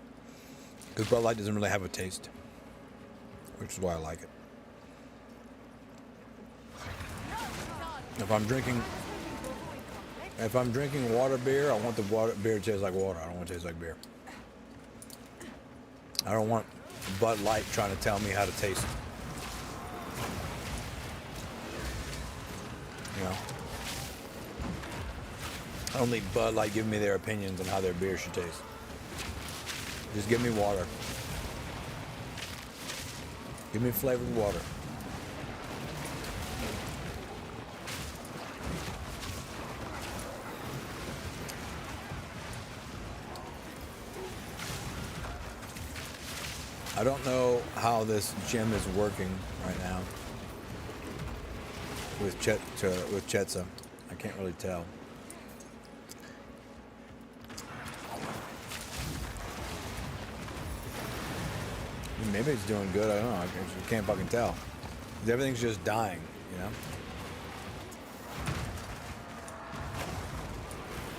Because Bud Light doesn't really have a taste. Which is why I like it. If I'm drinking water beer, I want the beer to taste like water. I don't want it to taste like beer. I don't want Bud Light trying to tell me how to taste. You know? I don't need Bud Light giving me their opinions on how their beer should taste. Just give me water. Give me flavored water. I don't know how this gym is working right now with Chetza. I can't really tell. Maybe it's doing good. I don't know. I can't fucking tell. Everything's just dying, you know?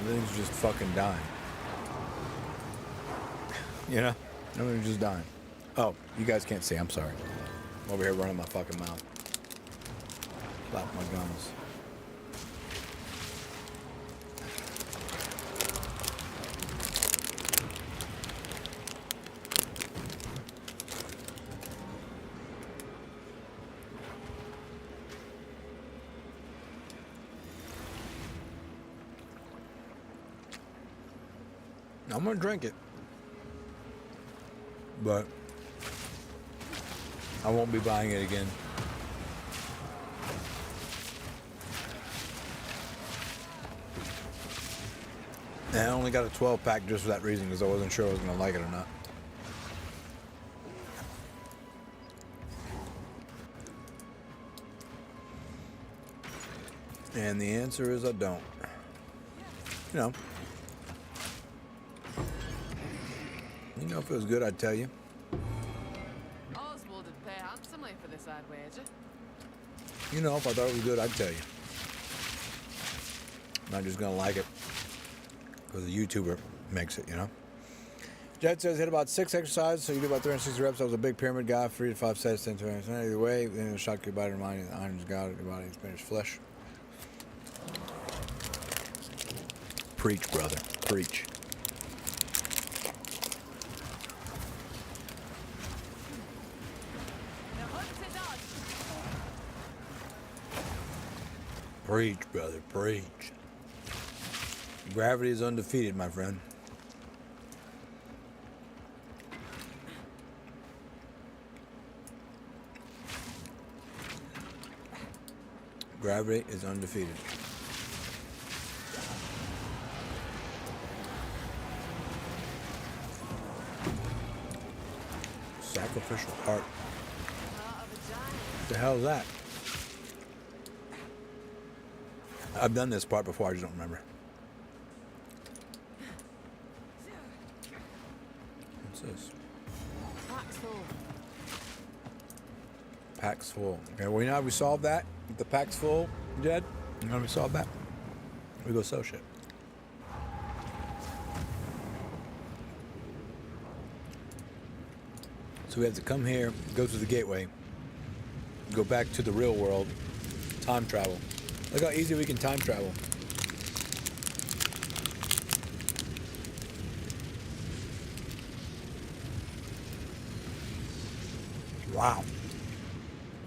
Everything's just fucking dying. You know? Everything's just dying. Oh, you guys can't see. I'm sorry. I'm over here running my fucking mouth. Flap my gums. I'm gonna drink it, but I won't be buying it again. And I only got a 12-pack just for that reason, because I wasn't sure I was gonna like it or not. And the answer is I don't. You know. You know, if it was good, I'd tell you. Oswald would pay handsomely for this, I'd wager. You know, if I thought it was good, I'd tell you. I'm not just gonna like it because a YouTuber makes it, you know. Jet says hit about 6 exercises, so you do about 360 reps. I was a big pyramid guy, 3 to 5 sets, 10 to 20. Either way, then it'll shock your body, remind you that iron's God, your body is finished flesh. Preach, brother. Preach. Preach, brother, preach. Gravity is undefeated, my friend. Gravity is undefeated. Sacrificial heart. What the hell is that? I've done this part before, I just don't remember. What's this? Pack's full. Pack's full. Okay, well, you know how we solve that? If the pack's full, Jed? You know how we solve that? We go sell shit. So we have to come here, go through the gateway, go back to the real world, time travel. Look how easy we can time travel. Wow.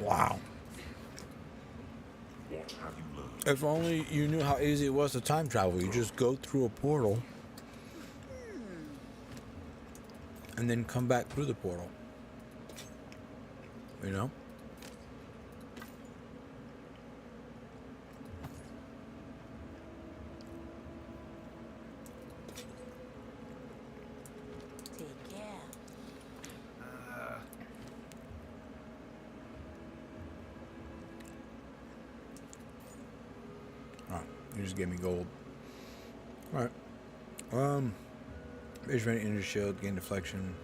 Wow. What have you learned? If only you knew how easy it was to time travel. You just go through a portal and then come back through the portal. You know? Take care. Oh, you just gave me gold. Alright. Base range, energy shield, gain deflection.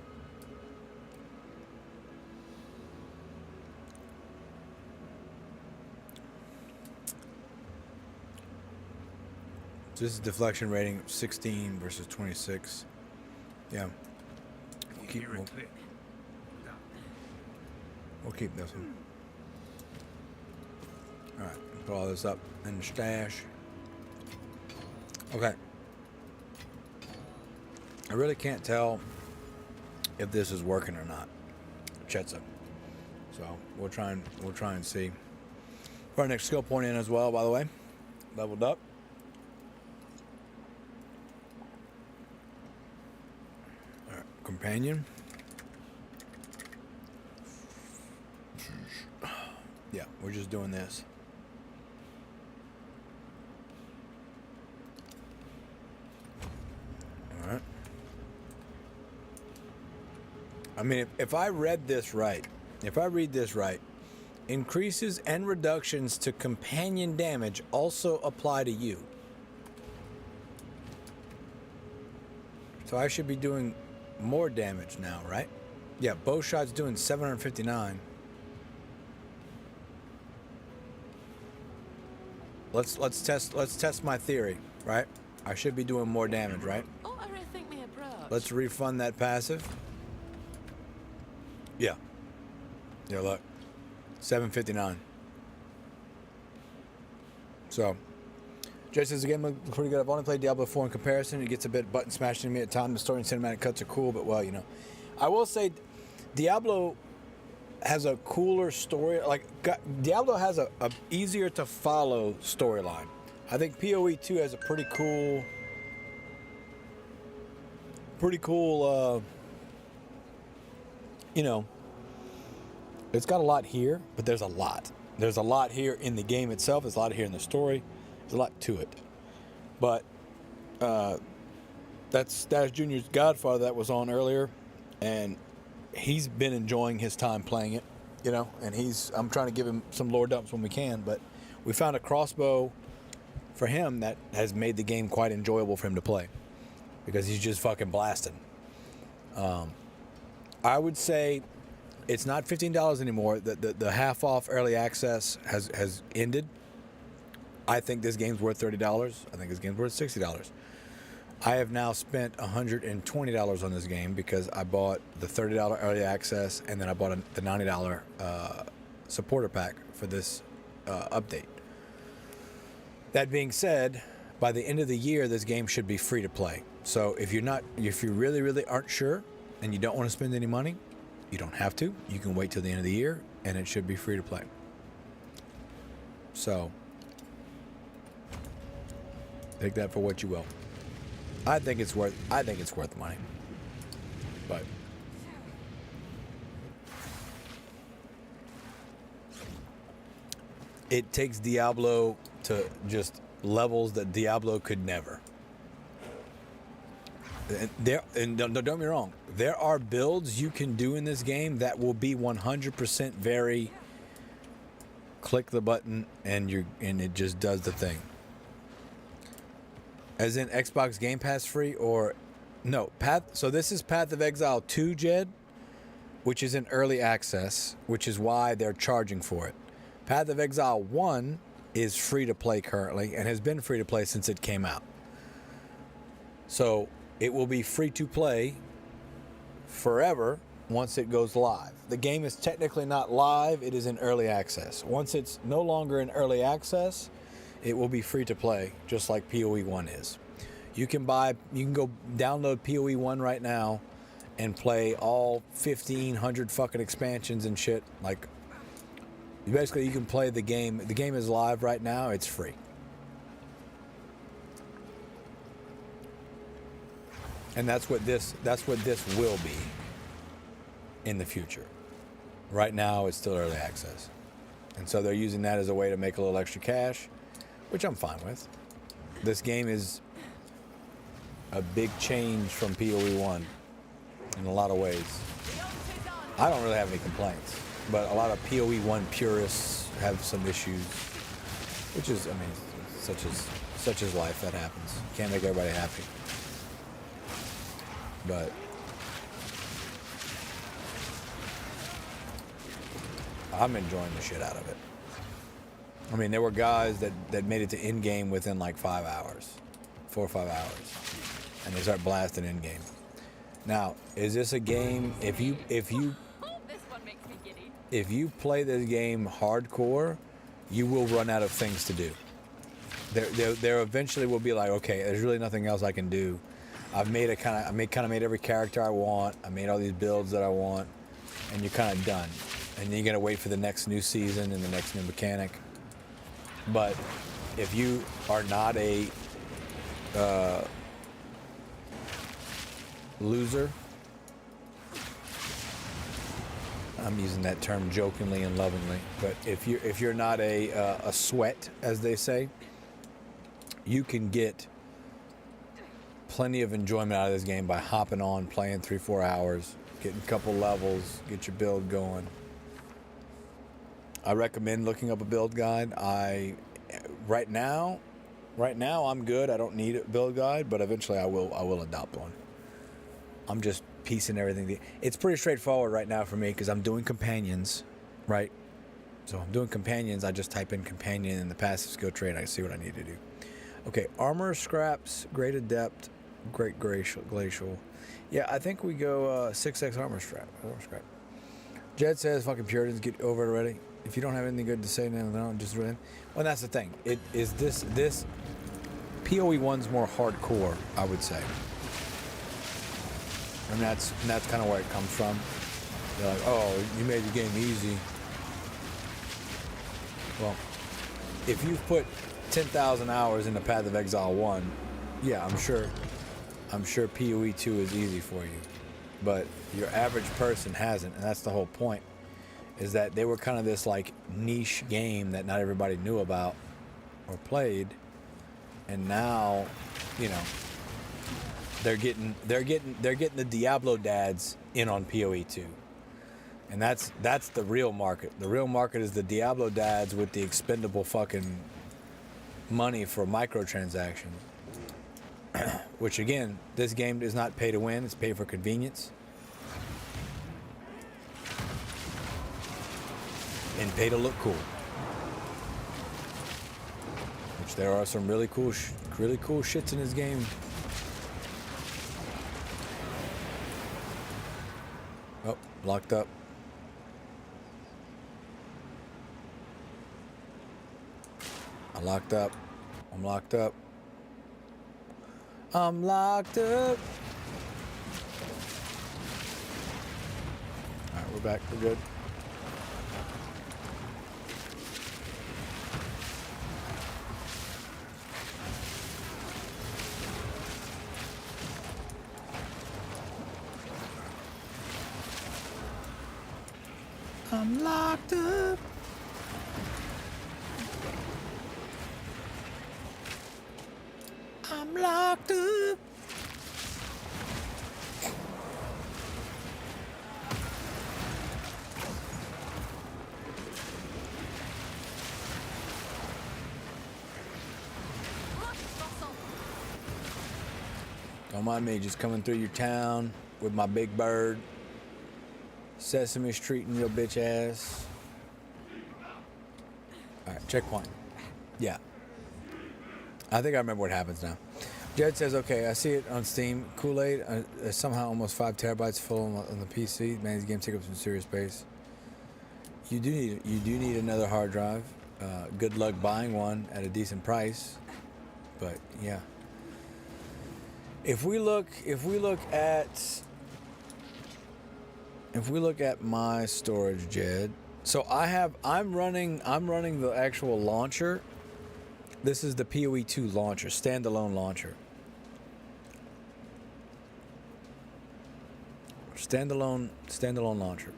So this is deflection rating of 16 versus 26. Yeah. We'll keep this one. Alright, put all this up in the stash. Okay. I really can't tell if this is working or not. Chetza. So we'll try and see. Put our next skill point in as well, by the way. Leveled up. Alright, companion. Yeah, we're just doing this. Alright. I mean, if I read this right, increases and reductions to companion damage also apply to you. So I should be doing more damage now, right? Yeah, bow shot's doing 759. Let's test my theory, right? I should be doing more damage, right? Oh, I rethink my approach. Let's refund that passive. Yeah. Yeah, look. 759. So, Jay says the game looks pretty good. I've only played Diablo 4 in comparison. It gets a bit button smashing to me at times. The story and cinematic cuts are cool, but well, you know. I will say Diablo has a cooler story. Like, Diablo has a easier to follow storyline. I think PoE 2 has a pretty cool, you know, it's got a lot here, but there's a lot. There's a lot here in the game itself. There's a lot here in the story. There's a lot to it. But that's Stash Jr.'s Godfather that was on earlier, and he's been enjoying his time playing it, you know, and I'm trying to give him some lore dumps when we can, but we found a crossbow for him that has made the game quite enjoyable for him to play because he's just fucking blasting. I would say it's not $15 anymore. The half off early access has ended. I think this game's worth $30. I think this game's worth $60. I have now spent $120 on this game because I bought the $30 early access and then I bought the $90 supporter pack for this update. That being said, by the end of the year, this game should be free to play. So if you really aren't sure and you don't want to spend any money, you don't have to. You can wait till the end of the year and it should be free to play. So take that for what you will. I think it's worth the money. But it takes Diablo to just levels that Diablo could never. And don't get me wrong, there are builds you can do in this game that will be 100% very click the button and it just does the thing. As in Xbox Game Pass free or no, so this is Path of Exile 2, Jed, which is in early access, which is why they're charging for it. Path of Exile 1 is free to play currently and has been free to play since it came out. So it will be free to play forever once it goes live. The game is technically not live, it is in early access. Once it's no longer in early access, it will be free to play, just like PoE 1 is. You can go download PoE 1 right now and play all 1,500 fucking expansions and shit. Like, basically, you can play the game. The game is live right now. It's free. And that's what this will be in the future. Right now, it's still early access. And so they're using that as a way to make a little extra cash, which I'm fine with. This game is a big change from PoE 1 in a lot of ways. I don't really have any complaints, but a lot of PoE 1 purists have some issues, which is, I mean, such as life. That happens. Can't make everybody happy. But I'm enjoying the shit out of it. I mean, there were guys that made it to end game within like 5 hours, 4 or 5 hours, and they start blasting in game. Now, is this a game? If you play this game hardcore, you will run out of things to do. There eventually will be like, okay, there's really nothing else I can do. I've made every character I want. I made all these builds that I want, and you're kind of done. And then you're gonna wait for the next new season and the next new mechanic. But if you are not a loser, I'm using that term jokingly and lovingly, but if you're not a sweat, as they say, you can get plenty of enjoyment out of this game by hopping on, playing 3-4 hours, getting a couple levels, get your build going. I recommend looking up a build guide. Right now I'm good. I don't need a build guide, but eventually I will adopt one. I'm just piecing everything. It's pretty straightforward right now for me because I'm doing companions, right? So I'm doing companions. I just type in companion in the passive skill tree and I see what I need to do. Okay, armor, scraps, great adept, great glacial. Yeah, I think we go 6x armor scrap. Jed says, "Fucking Puritans, get over it already. If you don't have anything good to say, no, just really." Well, that's the thing. It is this PoE 1's more hardcore, I would say. And that's kind of where it comes from. They're like, "Oh, you made the game easy." Well, if you've put 10,000 hours in the Path of Exile 1, yeah, I'm sure PoE 2 is easy for you. But your average person hasn't, and that's the whole point, is that they were kind of this like niche game that not everybody knew about or played, and now, you know, they're getting the Diablo dads in on PoE 2. And that's the real market. The real market is the Diablo dads with the expendable fucking money for microtransactions. Which again, this game is not pay to win, it's pay for convenience. And pay to look cool. Which there are some really cool shits in this game. Oh, locked up. I'm locked up. I'm locked up. I'm locked up. Alright, we're back. We're good. I'm locked up. I'm locked up. Don't mind me just coming through your town with my big bird. Sesame Streeting your bitch ass. Alright, checkpoint. Yeah. I think I remember what happens now. Jed says, okay, I see it on Steam. Kool-Aid, somehow almost 5 terabytes full on the PC. Man, these games take up some serious space. You do need another hard drive. Good luck buying one at a decent price. But yeah. If we look at my storage, Jed. So I'm running the actual launcher. This is the PoE 2 launcher, standalone launcher. Standalone launcher.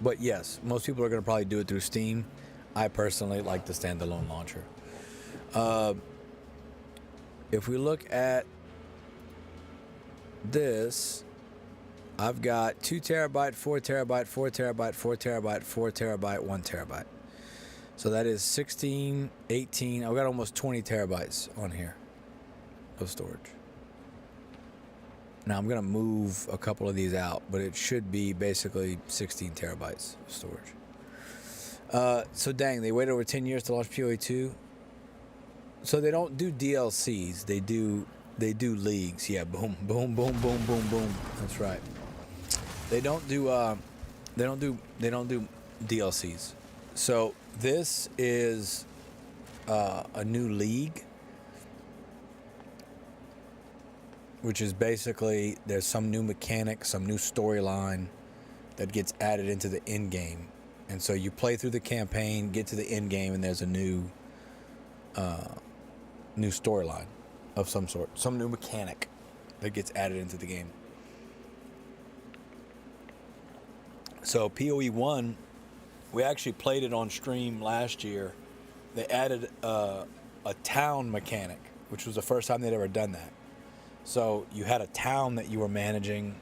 But yes, most people are going to probably do it through Steam. I personally like the standalone launcher. If we look at this, I've got 2 terabyte, 4 terabyte, 4 terabyte, 4 terabyte, 4 terabyte, 1 terabyte. So that is 16, 18. I've got almost 20 terabytes on here of storage. Now I'm going to move a couple of these out, but it should be basically 16 terabytes of storage. So dang, they waited over 10 years to launch PoE 2. So they don't do DLCs. They do leagues. Yeah, boom, boom, boom, boom, boom, boom. That's right. They don't do DLCs. So this is a new league, which is basically there's some new mechanic, some new storyline that gets added into the end game. And so you play through the campaign, get to the end game, and there's a new storyline of some sort, some new mechanic that gets added into the game. So PoE 1, we actually played it on stream last year. They added a town mechanic, which was the first time they'd ever done that. So you had a town that you were managing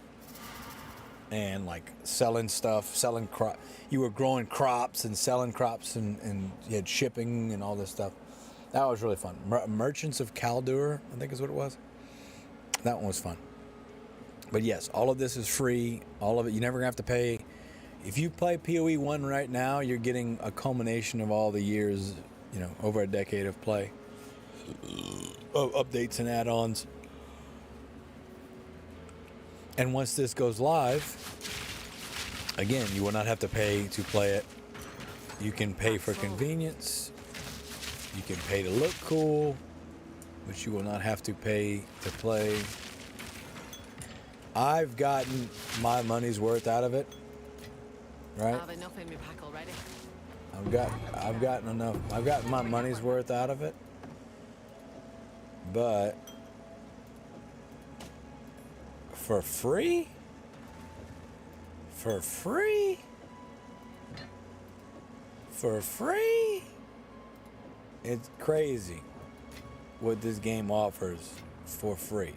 and like selling stuff, you were growing crops and selling crops, and you had shipping and all this stuff. That was really fun. Merchants of Kaldur, I think is what it was. That one was fun. But yes, all of this is free. All of it, you never gonna have to pay. If you play PoE 1 right now, you're getting a culmination of all the years, over a decade of play, of updates and add-ons. And once this goes live, again, you will not have to pay to play it. You can pay for convenience. You can pay to look cool, but you will not have to pay to play. I've gotten my money's worth out of it. Right? Have enough in my pack already. I've gotten enough. I've gotten my money's worth out of it. But for free? For free? For free? It's crazy what this game offers for free.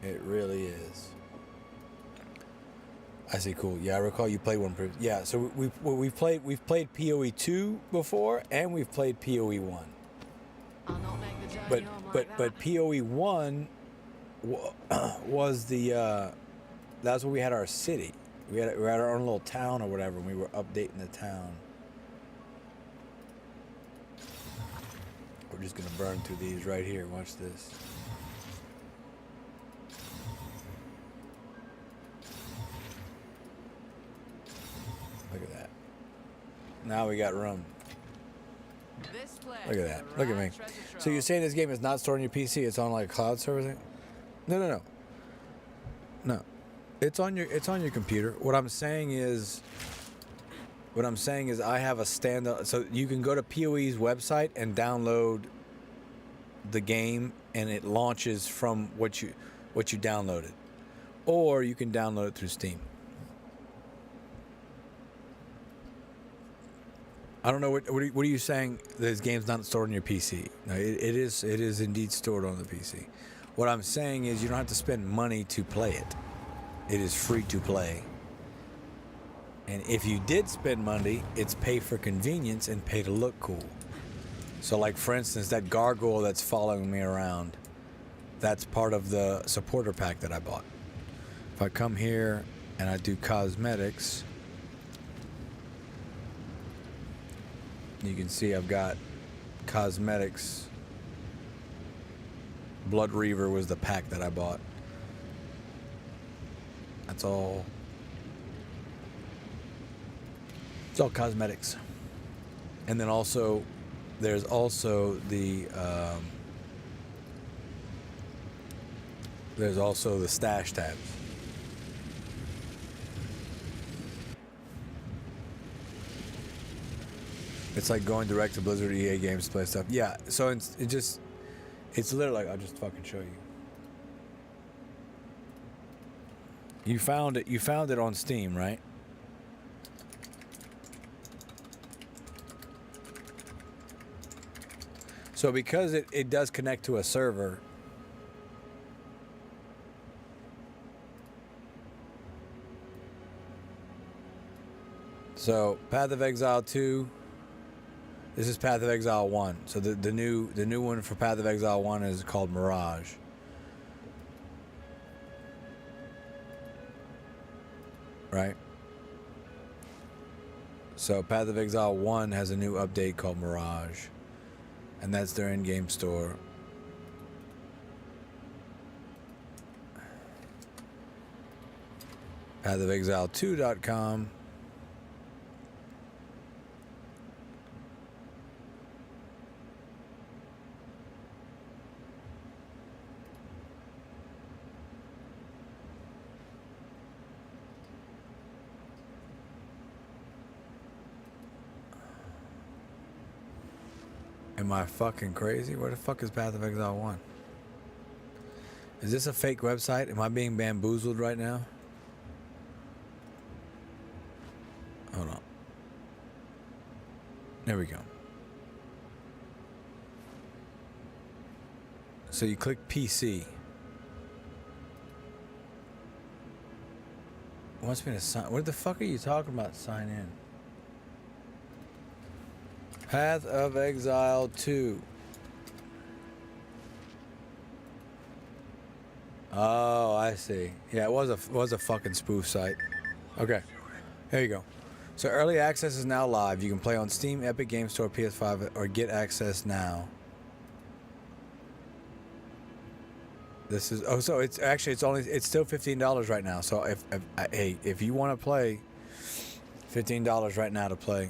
It really is. I see, cool. Yeah, I recall you played one. Yeah, so we've played PoE 2 before, and we've played PoE 1. I'll not make the journey home like that. But PoE 1 was the that's where we had our city. We had our own little town or whatever, and we were updating the town. We're just gonna burn through these right here. Watch this. Look at that. Now we got room. This place Look at that. Look at me. So you're saying this game is not stored on your PC? It's on like a cloud server thing? No. It's on your computer. What I'm saying is I have a standalone. So you can go to PoE's website and download the game, and it launches from what you downloaded, or you can download it through Steam. I don't know what are you saying? This game's not stored on your PC. No, it is indeed stored on the PC. What I'm saying is you don't have to spend money to play it. It is free to play. And if you did spend money, it's pay for convenience and pay to look cool. So like, for instance, that gargoyle that's following me around, that's part of the supporter pack that I bought. If I come here and I do cosmetics, you can see I've got cosmetics Blood Reaver was the pack that I bought. That's all. It's all cosmetics. And then also, there's also the stash tabs. It's like going direct to Blizzard EA games to play stuff. Yeah, so it's literally like, I'll just fucking show you. You found it on Steam, right? So because it does connect to a server, so Path of Exile 2, this is Path of Exile 1. So the new one for Path of Exile 1 is called Mirage. Right? So Path of Exile 1 has a new update called Mirage. And that's their in-game store. PathofExile2.com. Am I fucking crazy? Where the fuck is Path of Exile 1? Is this a fake website? Am I being bamboozled right now? Hold on. There we go. So you click PC. It wants me to sign. What the fuck are you talking about? Sign in. Path of Exile 2. Oh, I see. Yeah, it was a fucking spoof site. Okay, here you go. So early access is now live. You can play on Steam, Epic Games Store, PS5, or get access now. This is so it's still $15 right now. So if you want to play, $15 right now to play.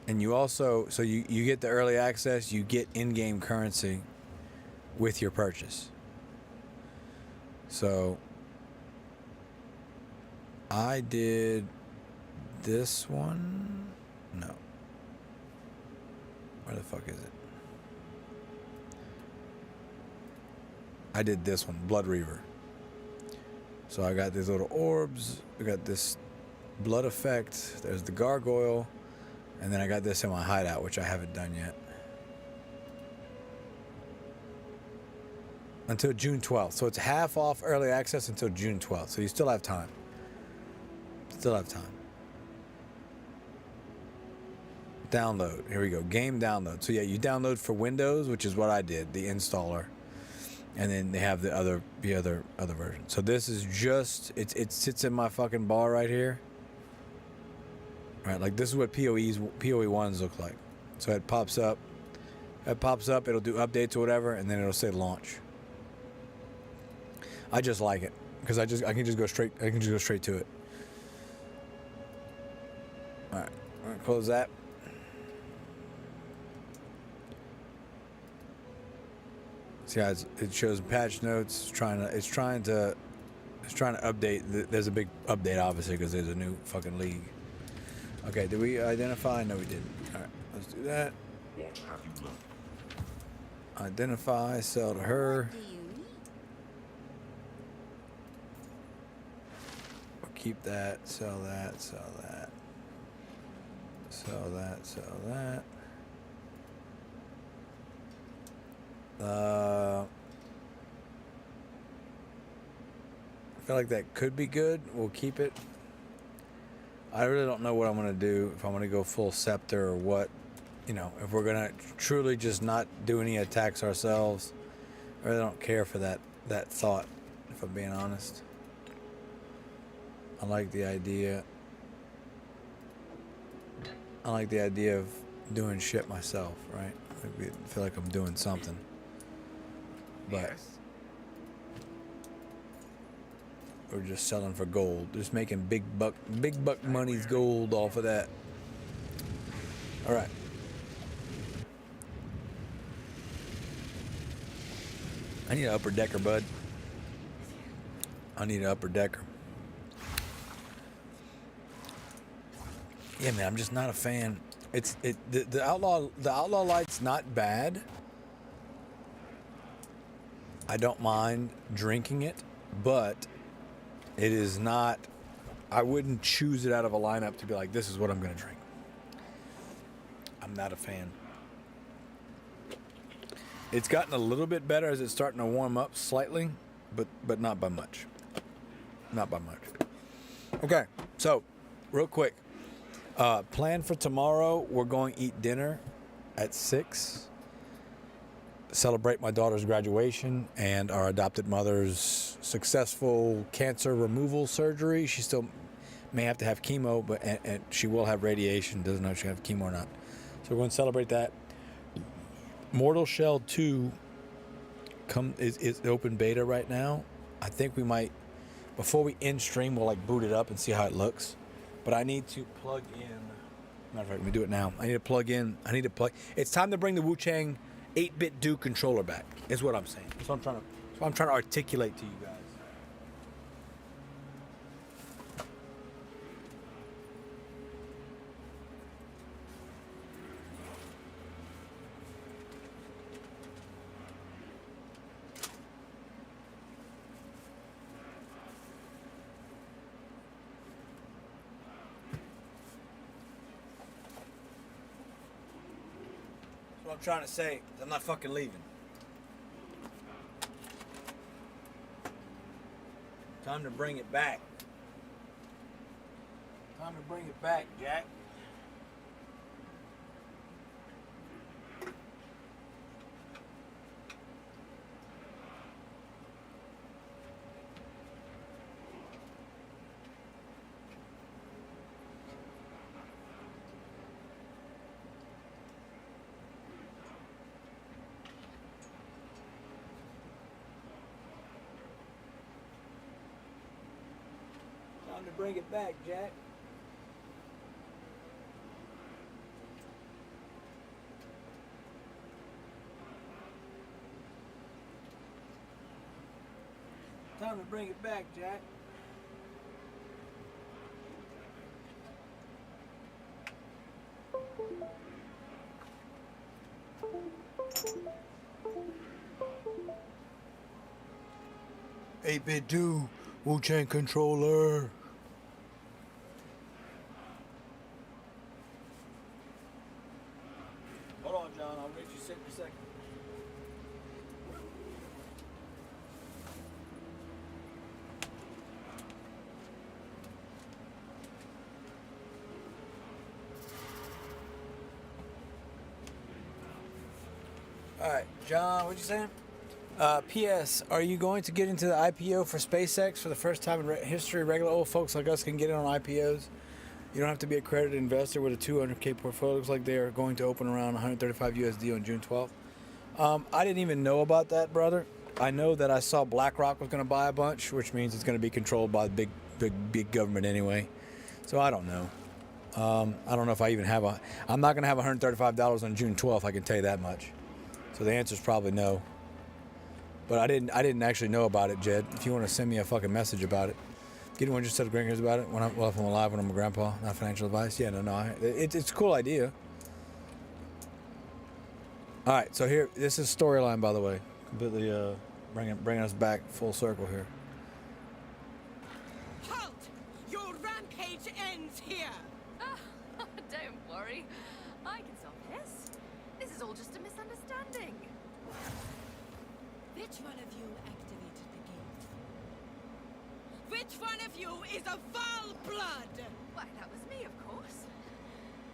And you also, so you get the early access, you get in-game currency with your purchase. So I did this one. No. Where the fuck is it? I did this one, Blood Reaver. So I got these little orbs. I got this blood effect. There's the gargoyle. And then I got this in my hideout, which I haven't done yet. Until June 12th. So it's half off early access until June 12th. So you still have time. Still have time. Download. Here we go. Game download. So yeah, you download for Windows, which is what I did, the installer. And then they have the other version. So this is just it sits in my fucking bar right here. Right, like this is what PoE 1s look like. So it pops up. It'll do updates or whatever, and then it'll say launch. I just like it because I can just go straight to it. All right, I'm gonna close that. See how it shows patch notes. It's trying to update. There's a big update obviously because there's a new fucking league. Okay, did we identify? No, we didn't. All right, let's do that. What have you learned? Identify, sell to her. We'll keep that, sell that, sell that. Sell that, sell that. I feel like that could be good. We'll keep it. I really don't know what I'm going to do, if I'm going to go full scepter or what. You know, if we're going to truly just not do any attacks ourselves. I really don't care for that thought, if I'm being honest. I like the idea of doing shit myself, right? I feel like I'm doing something. But Yes. we're just selling for gold. Just making big buck money's gold off of that. All right. I need an upper decker, bud. I need an upper decker. Yeah, man, I'm just not a fan. The outlaw light's not bad. I don't mind drinking it, but it is not. I wouldn't choose it out of a lineup to be like, this is what I'm gonna drink. I'm not a fan. It's gotten a little bit better as it's starting to warm up slightly, but not by much. Not by much. Okay, so real quick. Plan for tomorrow, we're going to eat dinner at 6. Celebrate my daughter's graduation and our adopted mother's successful cancer removal surgery. She still may have to have chemo, but and she will have radiation. Doesn't know if she'll have chemo or not. So we're going to celebrate that. Mortal Shell 2 is open beta right now. I think we might, before we end stream, we'll like boot it up and see how it looks. But I need to plug in. Matter of fact, let me do it now. I need to plug in. It's time to bring the Wu-Chang 8-bit Duke controller back. Is what I'm saying. That's what I'm trying to articulate to you guys. What I'm trying to say is I'm not fucking leaving. Time to bring it back. Time to bring it back, Jack. Time to bring it back, Jack. Time to bring it back, Jack. Eight-bit do Wu-Chang controller. Hold on, John. I'll reach you in a second. All right, John, what you saying? P.S. Are you going to get into the IPO for SpaceX for the first time in history? Regular old folks like us can get in on IPOs. You don't have to be a accredited investor with a 200K portfolio. Looks like they are going to open around 135 USD on June 12th. I didn't even know about that, brother. I know that I saw BlackRock was going to buy a bunch, which means it's going to be controlled by the big government anyway. So I don't know. I don't know if I even have I'm not going to have $135 on June 12th. I can tell you that much. So the answer is probably no. But I didn't actually know about it, Jed. If you want to send me a fucking message about it. Getting one just said grandkids about it if I'm alive when I'm a grandpa, not financial advice. Yeah, no. It's a cool idea. All right, so here, this is storyline, by the way. Completely bringing us back full circle here. Halt! Your rampage ends here! Don't worry. I can solve this. This is all just a misunderstanding. Which one of you activated the gate? Which one of you is a Val blood? Why, that was me, of course.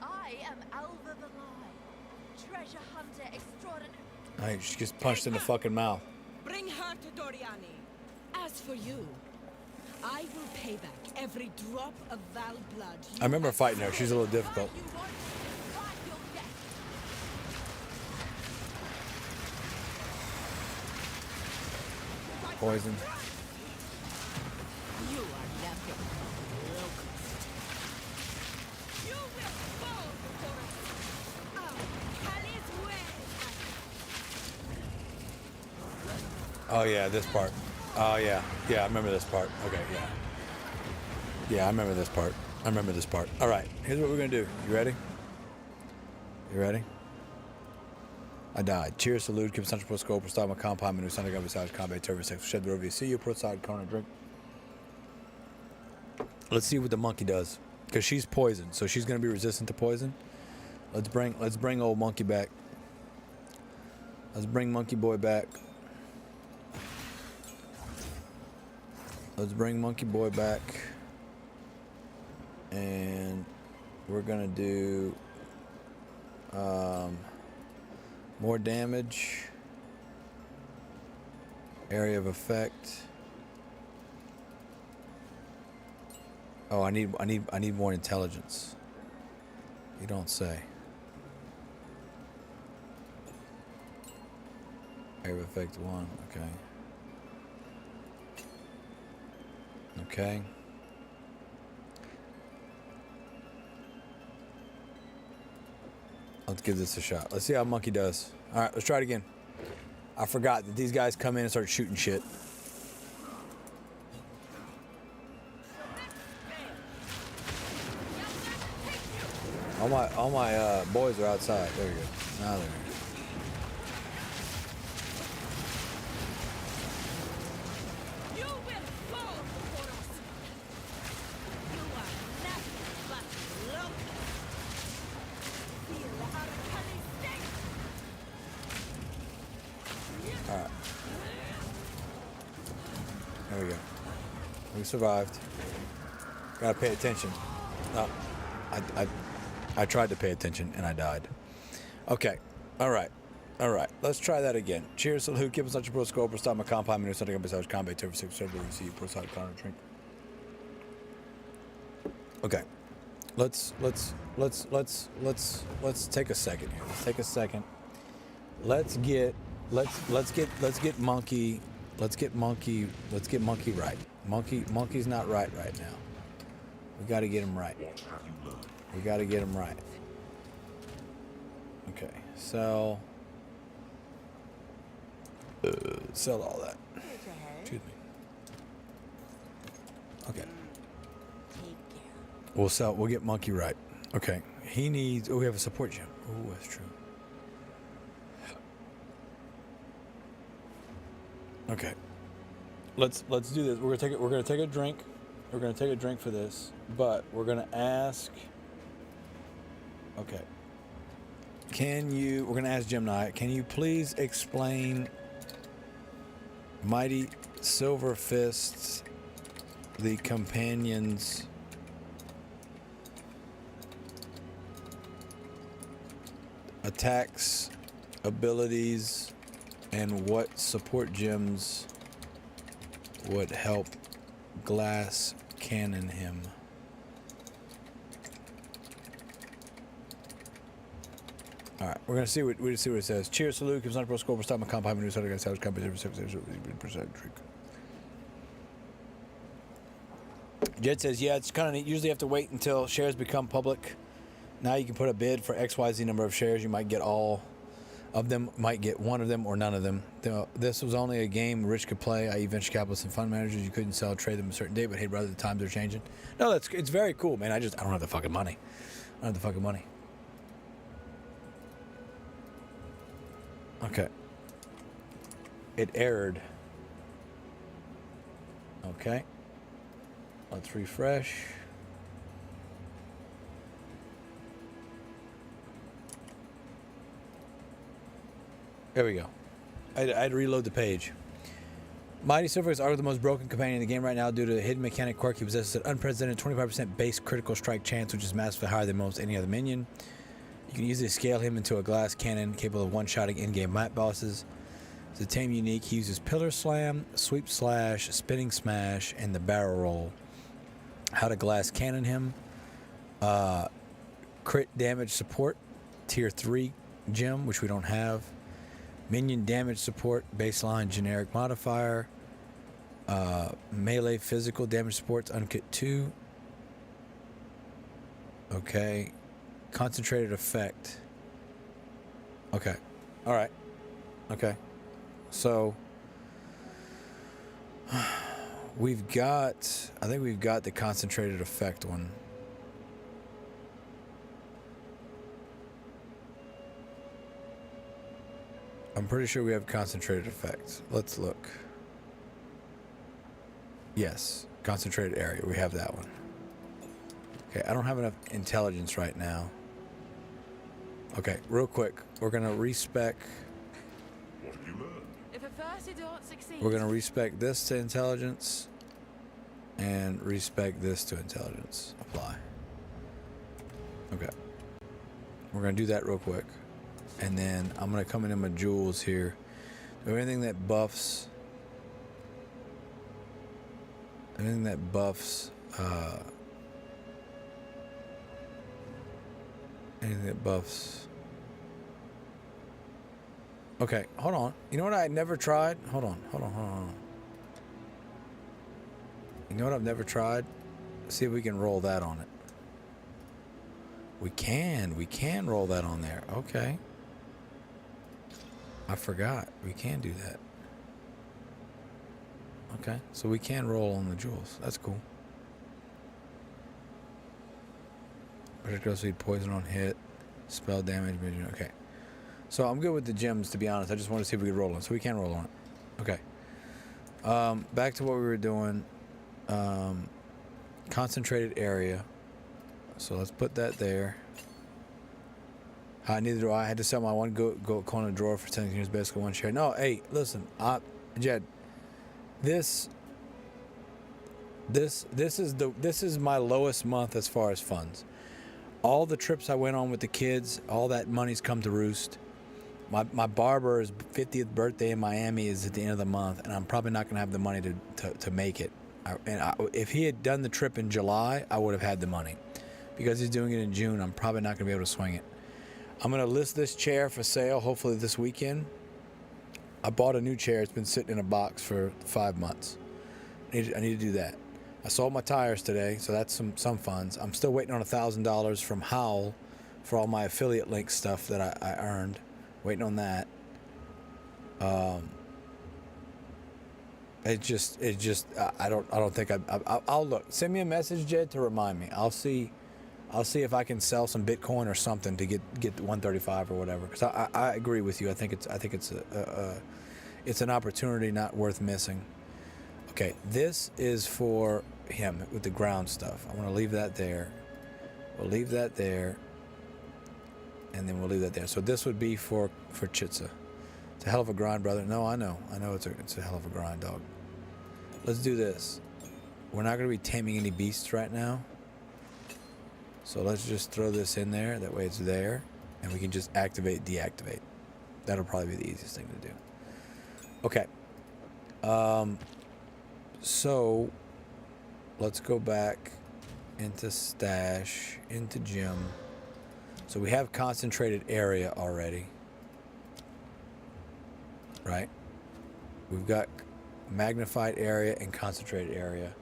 I am Alva Valai, treasure hunter extraordinary. All right, she gets punched in the fucking mouth. Bring her to Doriani. As for you, I will pay back every drop of Val blood. I remember fighting her. She's a little difficult. You want to fight your death. Poison. You are nothing. You will fall before us. Callie's way. Oh yeah, this part. Oh yeah. Yeah, I remember this part. Okay, yeah. Yeah, I remember this part. I remember this part. All right, here's what we're gonna do. You ready? You ready? I died. Cheers, salute, keep essential pro scope, start my compound menu, Sunday gun besides combat turbo 6. Shed the review. See you, pro side corner drink. Let's see what the monkey does. Because she's poisoned, so she's gonna be resistant to poison. Let's bring old monkey back. Let's bring monkey boy back. Let's bring monkey boy back. And we're gonna do more damage, area of effect. Oh, I need more intelligence. You don't say. Area of effect 1. Okay. Okay. Let's give this a shot. Let's see how monkey does. All right, let's try it again. I forgot that these guys come in and start shooting shit. All my boys are outside. There we go. Now they're here. You will fall before us. You are nothing but lump. Feel our Callie's sting. All right. There we go. We survived. Gotta pay attention. No, I tried to pay attention and I died. Okay. All right. All right. Let's try that again. Cheers, salute, keep us such a pro scope, or stop my compound menu, something besides combat turbo 6, server receive, pro side corner drink. Okay. Let's take a second here. Let's take a second. Let's get monkey right. Monkey's not right now. We got to get him right. We got to get him right. Okay. Sell all that. Excuse me. Okay. We'll get monkey right. Okay. He needs, we have a support gem. Oh, that's true. Okay. Let's do this. We're gonna take a drink. We're gonna take a drink for this, but we're gonna ask. Okay. We're gonna ask Gemini, can you please explain Mighty Silver Fists, the companions attacks, abilities, and what support gems would help glass cannon him? All right, we're gonna see what it says. Cheers, salute. Gives 100 pro score for stop my compound menu. Starting against house company 7% trick. Jed says, yeah, it's kind of neat. Usually you have to wait until shares become public. Now you can put a bid for XYZ number of shares. You might get all of them, might get one of them or none of them. This was only a game Rich could play, i.e. venture capitalists and fund managers. You couldn't sell or trade them a certain day, but hey, brother, the times are changing. No, it's very cool, man. I don't have the fucking money. I don't have the fucking money. Okay. It errored. Okay. Let's refresh. There we go. I'd reload the page. Mighty Silvers are the most broken companion in the game right now due to the hidden mechanic quirk. He possesses an unprecedented 25% base critical strike chance, which is massively higher than most any other minion. You can easily scale him into a glass cannon capable of one-shotting in-game map bosses. To tame unique, he uses Pillar Slam, Sweep Slash, Spinning Smash, and the Barrel Roll. How to glass cannon him. Crit damage support, tier 3 gem, which we don't have. Minion damage support, baseline generic modifier. Melee physical damage supports Unkit 2. Okay. Concentrated effect. Okay. All right. Okay. So we've got, I think we've got the concentrated effect one. I'm pretty sure we have concentrated effects. Let's look. Yes, concentrated area. We have that one. Okay, I don't have enough intelligence right now. Okay, real quick. We're going to respec. What have you learned? If at first you don't succeed, We're going to respec this to intelligence and respec this to intelligence. Apply. Okay. We're going to do that real quick. And then I'm going to come into my jewels here. Do anything that buffs. Anything that buffs. Anything that buffs. Okay, hold on. You know what I never tried? Hold on. You know what I've never tried? See if we can roll that on it. We can roll that on there. Okay. I forgot. We can do that. Okay, so we can roll on the jewels. That's cool. Projectile speed, poison on hit, spell damage, okay. So I'm good with the gems, to be honest. I just want to see if we can roll on. So we can roll on it. Okay. Back to what we were doing. Concentrated area. So let's put that there. I had to sell my one goat corner drawer for 10 years, basically one share. No, hey, listen, Jed. This is my lowest month as far as funds. All the trips I went on with the kids, all that money's come to roost. My barber's 50th birthday in Miami is at the end of the month, and I'm probably not going to have the money to make it. If he had done the trip in July, I would have had the money. Because he's doing it in June, I'm probably not going to be able to swing it. I'm going to list this chair for sale, hopefully this weekend. I bought a new chair. It's been sitting in a box for 5 months. I need to do that. I sold my tires today, so that's some funds. I'm still waiting on $1,000 from Howl for all my affiliate link stuff that I earned. Waiting on that. I don't think I'll look. Send me a message, Jed, to remind me. I'll see if I can sell some Bitcoin or something to get the 135 or whatever. Because I agree with you. I think it's an opportunity not worth missing. Okay, this is for him with the ground stuff. I want to leave that there. We'll leave that there, and then we'll leave that there. So this would be for Chitsa. It's a hell of a grind, brother. No, I know it's a hell of a grind, dog. Let's do this. We're not going to be taming any beasts right now. So let's just throw this in there. That way it's there. And we can just activate, deactivate. That'll probably be the easiest thing to do. Okay. So let's go back into stash, into gym. So we have concentrated area already. Right? We've got magnified area and concentrated area.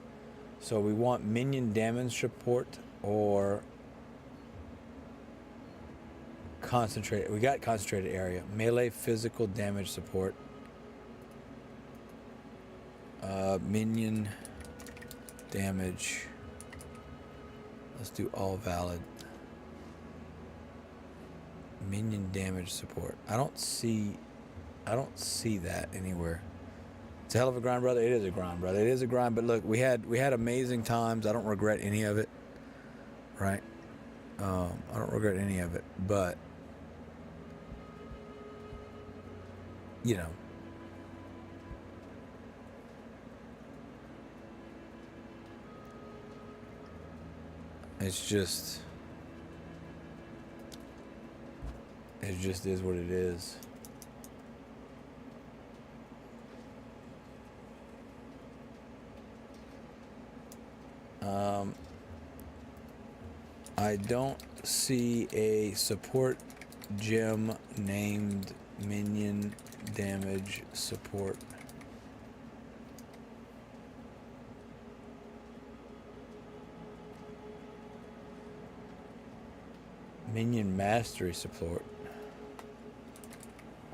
So we want minion damage support or concentrated. We got concentrated area. Melee physical damage support. Minion damage. Let's do all valid. Minion damage support. I don't see that anywhere. It's a hell of a grind, brother. It is a grind, brother. It is a grind. But look, we had amazing times. I don't regret any of it. Right? I don't regret any of it. But you know, it just is what it is. I don't see a support gem named minion damage support. Minion mastery support.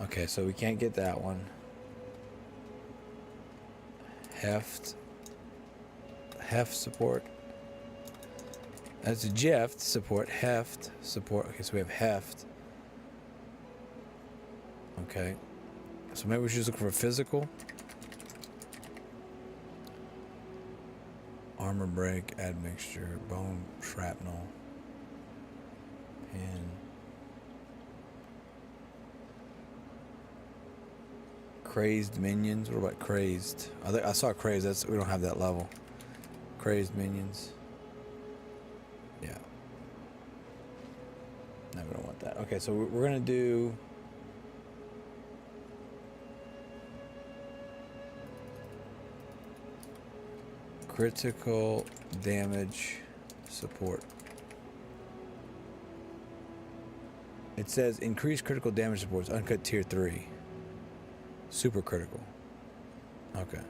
Okay, so we can't get that one. Heft support. That's Jeft support. Heft support. Okay, so we have Heft. Okay. So maybe we should just look for a physical. Armor break, admixture, bone shrapnel, pin. Crazed minions. What about crazed? I saw crazed. That's, we don't have that level. Crazed minions. Yeah. No, we don't want that. Okay, so we're gonna do. Critical damage support. It says increase critical damage supports uncut tier 3. Super critical. Okay.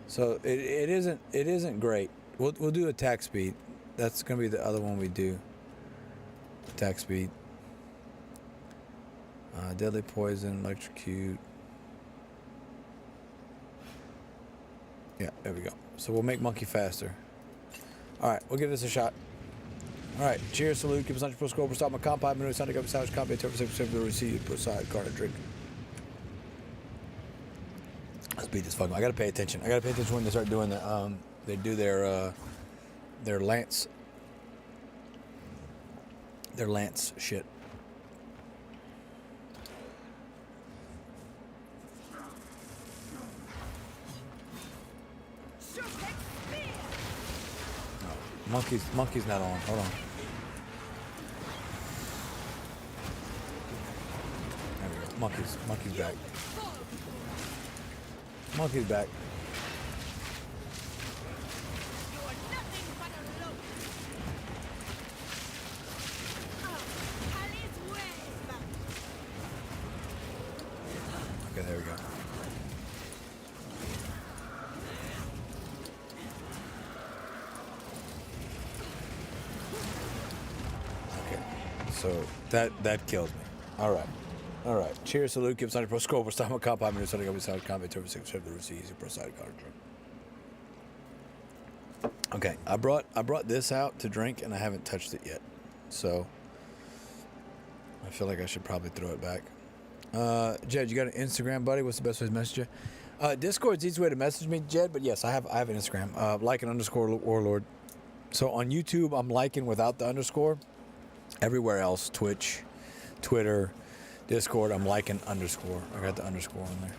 So it isn't great. We'll do attack speed. That's gonna be the other one we do. Attack speed. Deadly poison, electrocute. Yeah, there we go. So we'll make monkey faster. All right, we'll give this a shot. All right, cheers, salute, give us 100 pro score, stop my compound, minute, Sunday, go savage, combat, 10% of the receipt, put aside, card, and drink. Let's beat this fucking. I gotta pay attention. I gotta pay attention when they start doing the, they do their lance shit. Monkey's not on. Hold on. There we go. Monkey's back. Monkey's back. Okay, there we go. So that kills me. All right. Cheers, salute. Give us 100 pro score. Stop my compound. Minute, Sunday, go beside combat. 10% of the receipt. Pro side card drink. Okay, I brought this out to drink and I haven't touched it yet, so I feel like I should probably throw it back. Jed, you got an Instagram, buddy? What's the best way to message you? Discord's the easy way to message me, Jed. But yes, I have an Instagram. Liken _ Warlord. So on YouTube, I'm liking without the underscore. Everywhere else, Twitch, Twitter, Discord, I'm liking underscore. I got the underscore on there.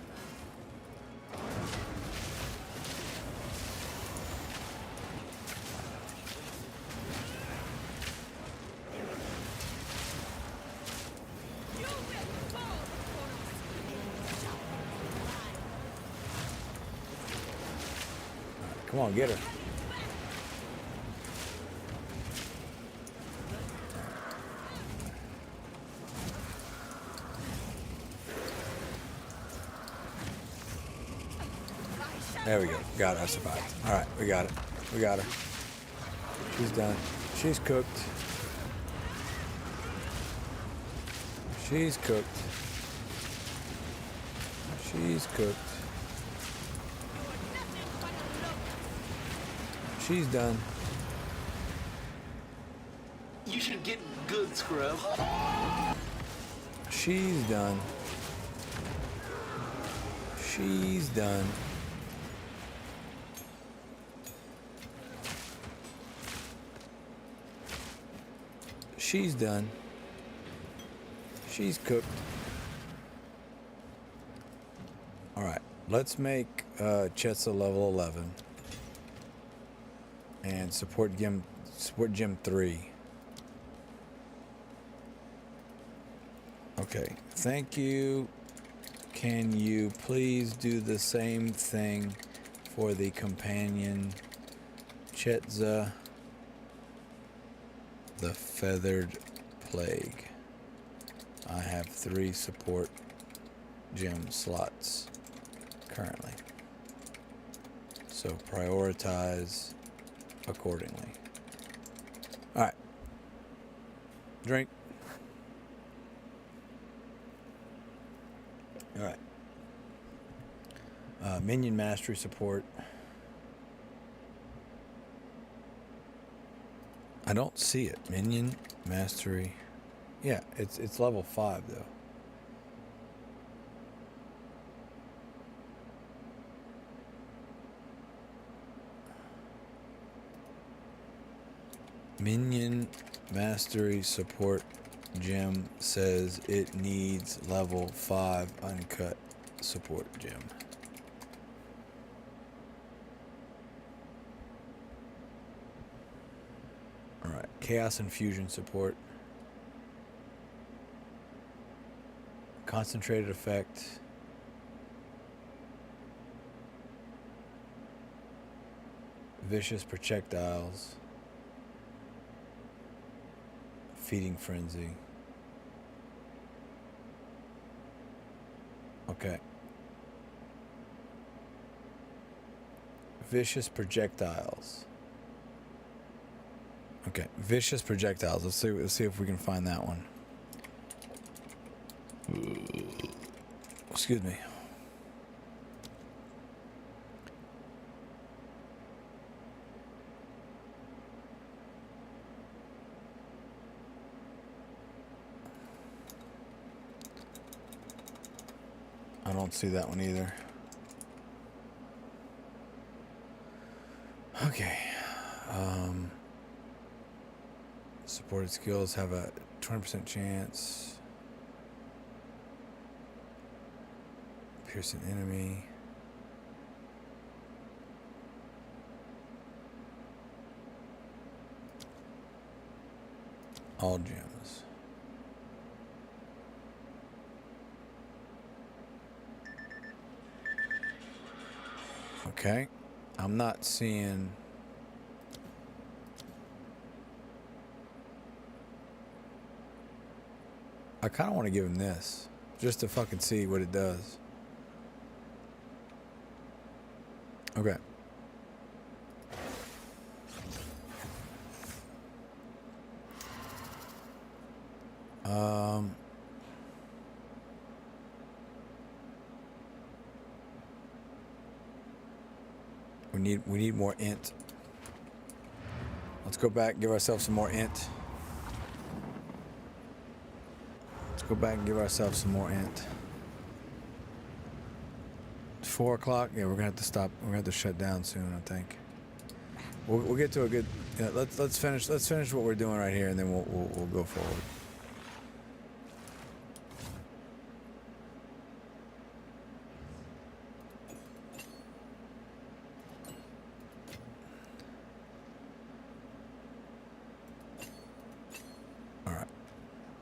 Come on, get her. There we go. Got it. I survived. All right, we got it. We got her. She's done. She's cooked. She's cooked. She's cooked. She's done. You should get good, scrub. She's done. She's done. She's done. She's cooked. All right, let's make Chetza level 11 and support Gym 3. Okay, thank you. Can you please do the same thing for the companion Chetza, the Feathered Plague? I have 3 support gem slots currently, so prioritize accordingly. All right, Drink. All right. Minion mastery support. I don't see it. Minion mastery. Yeah, it's level 5 though. Minion mastery support gem says it needs level 5 uncut support gem. Alright, chaos infusion support. Concentrated effect. Vicious projectiles. Feeding frenzy. Okay. Vicious projectiles. Okay, vicious projectiles. Let's see if we can find that one. Excuse me. I don't see that one either. Okay. Supported skills have a 20% chance. Pierce an enemy. All gems. Okay. I'm not seeing... I kind of want to give him this. Just to fucking see what it does. Okay. We need more int. Let's go back, give ourselves some more int. Let's go back and give ourselves some more int. 4 o'clock. Yeah, we're gonna have to stop. We're gonna have to shut down soon, I think. We'll get to a good. Yeah, let's finish what we're doing right here, and then we'll go forward. All right,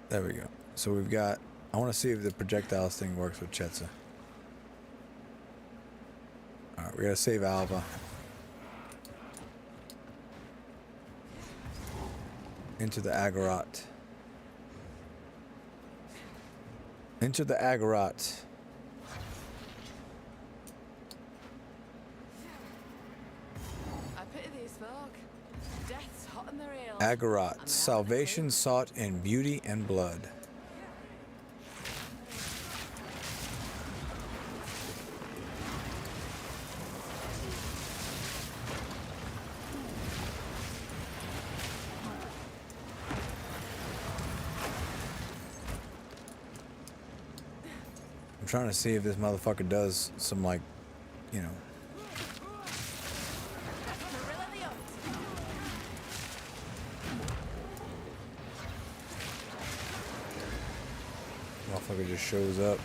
there we go. So we've got. I want to see if the projectiles thing works with Chetza. All right, we gotta save Alva. Into the Agorot. Into the Agorot. I pity these folk. Death's hot in their heels. Agorot. Salvation sought in beauty and blood. I'm trying to see if this motherfucker does some, like, you know. Motherfucker just shows up.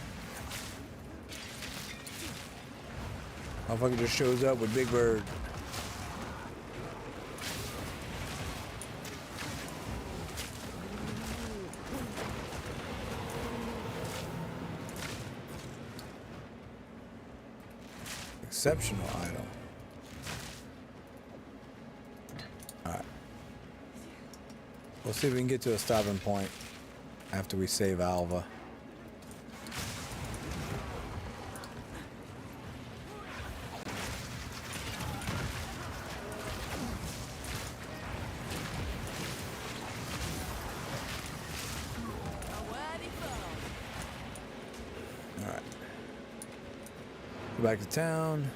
Motherfucker just shows up with Big Bird. Exceptional item. Alright. We'll see if we can get to a stopping point after we save Alva. Go back to town.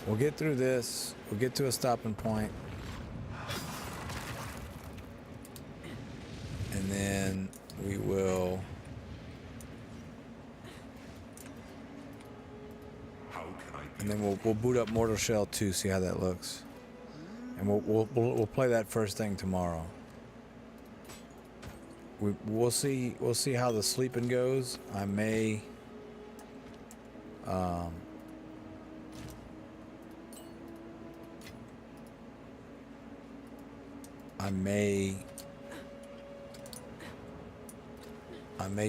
We'll get through this. We'll get to a stopping point. And then we will... And then we'll boot up Mortal Shell 2, see how that looks. And we'll play that first thing tomorrow. We'll see how the sleeping goes. I may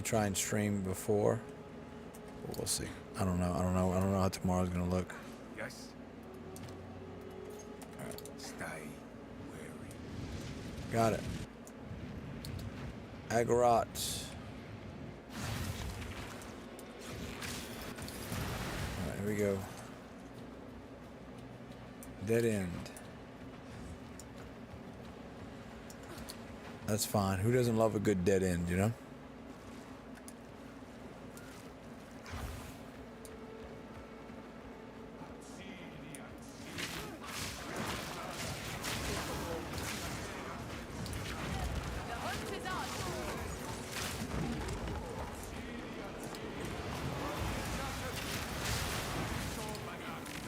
try and stream before. But we'll see. I don't know how tomorrow's gonna look. Yes. All right. Stay wary. Got it. Agarat. Alright, here we go. Dead end. That's fine. Who doesn't love a good dead end, you know?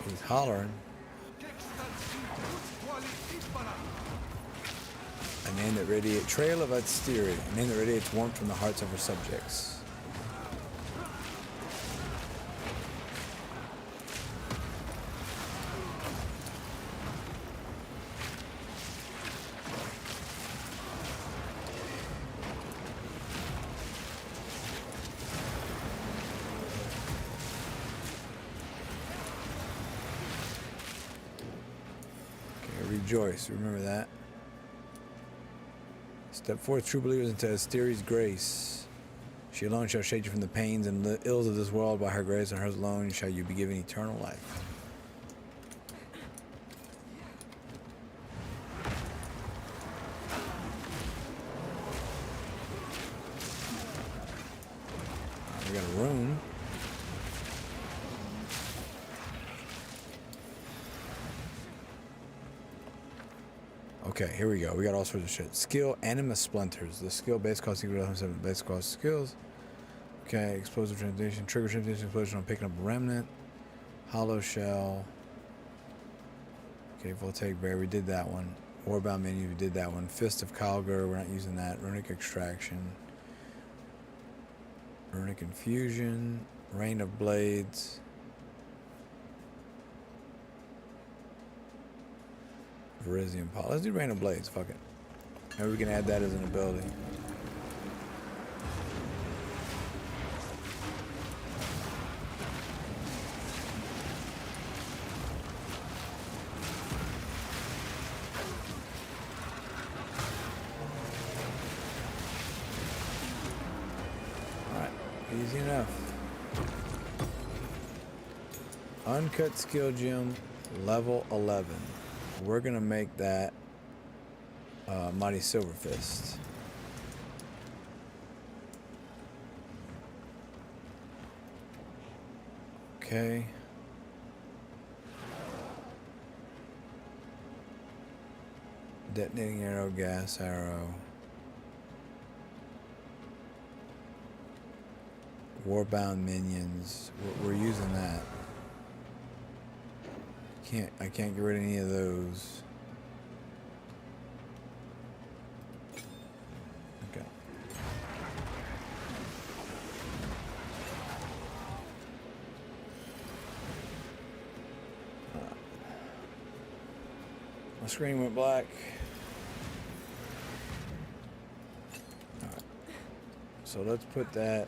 He's hollering. A name that radiates Trail of Atstiri, a name that radiates warmth from the hearts of her subjects. Rejoice, remember that. Step forth, true believers, into Asteri's grace. She alone shall shade you from the pains and the ills of this world. By her grace and hers alone shall you be given eternal life. We got a rune. Okay, here we go. We got all sorts of shit. Skill, Anima Splinters. The skill base cost equal to 7 base cost skills. Okay, explosive transmutation, trigger transmutation explosion on picking up a remnant. Hollow shell. Okay, voltaic bear, we did that one. Warbound menu, we did that one. Fist of Kalgur, we're not using that. Runic extraction. Runic infusion. Rain of blades. Virizion Paw. Let's do Rain of Blades, fuck it. Maybe we can add that as an ability. Alright, easy enough. Uncut skill gem, level 11. We're gonna make that Mighty Silver Fist. Okay. Detonating arrow, gas arrow. Warbound minions. We're using that. I can't get rid of any of those. Okay. My screen went black. All right. So let's put that.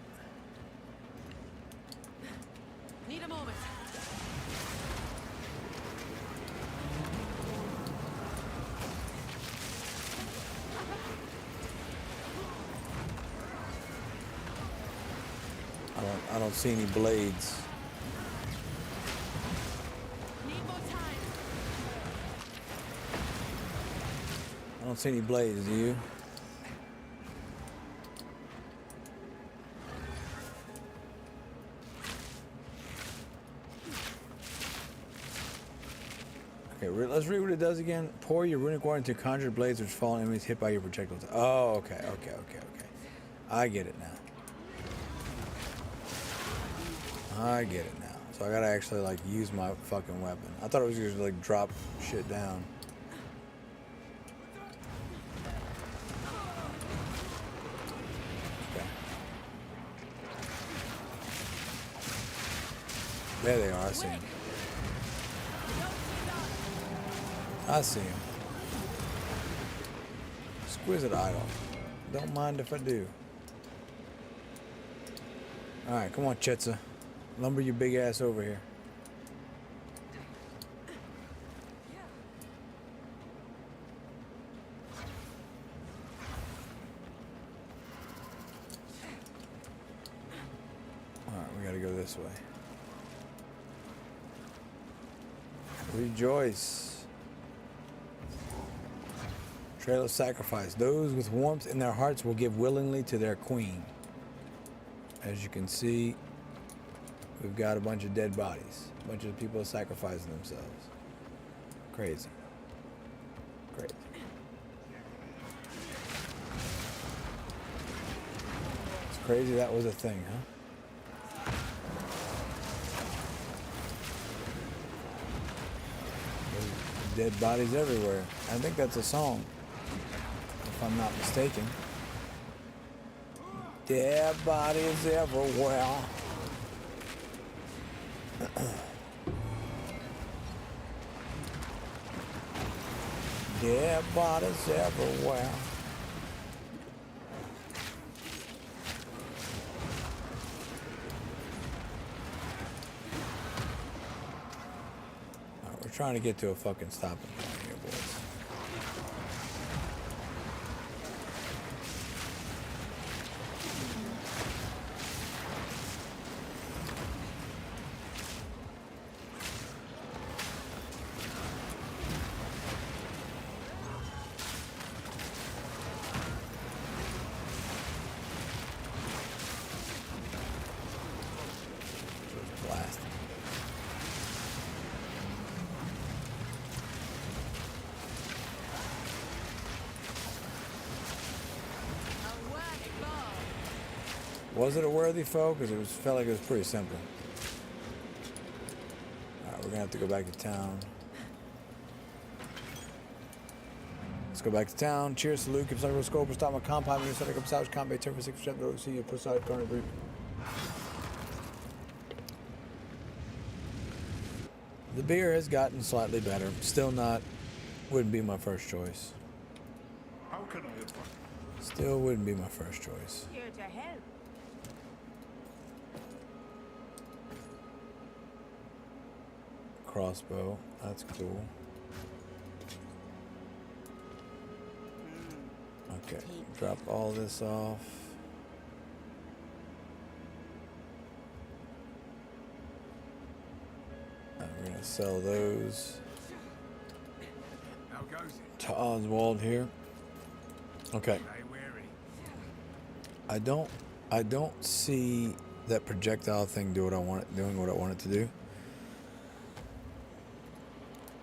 Need a moment. I don't see any blades. Need more time. I don't see any blades, do you? Okay, let's read what it does again. Pour your runic water into conjured blades which fall on enemies hit by your projectiles. Oh, okay. I get it now. I get it now. So I gotta actually like use my fucking weapon. I thought it was just like drop shit down. Okay. There they are, I see them. I see him. Exquisite idol. Don't mind if I do. Alright, come on, Chetza. Lumber your big ass over here. Alright, we gotta go this way. Rejoice. Trail of sacrifice. Those with warmth in their hearts will give willingly to their queen. As you can see, we've got a bunch of dead bodies. A bunch of people sacrificing themselves. Crazy. Crazy. It's crazy that was a thing, huh? There's dead bodies everywhere. I think that's a song, if I'm not mistaken. Dead bodies everywhere. Dead bodies everywhere. Alright, we're trying to get to a fucking stopping point here, boys. Blast. Was it a worthy foe? Because it felt like it was pretty simple. Alright, we're gonna have to go back to town. Let's go back to town. Cheers, salute, keep cycle scope, stop my compound, and set up south combat, turn for 6%, go see you, push side, corner group. The beer has gotten slightly better. Still not, wouldn't be my first choice. How can I advise? Still wouldn't be my first choice. Here to help. Crossbow, that's cool. Okay, drop all this off. And we're gonna sell those How goes it? to Oswald here. Okay, Stay wary. I don't see that projectile thing doing what I want it to do.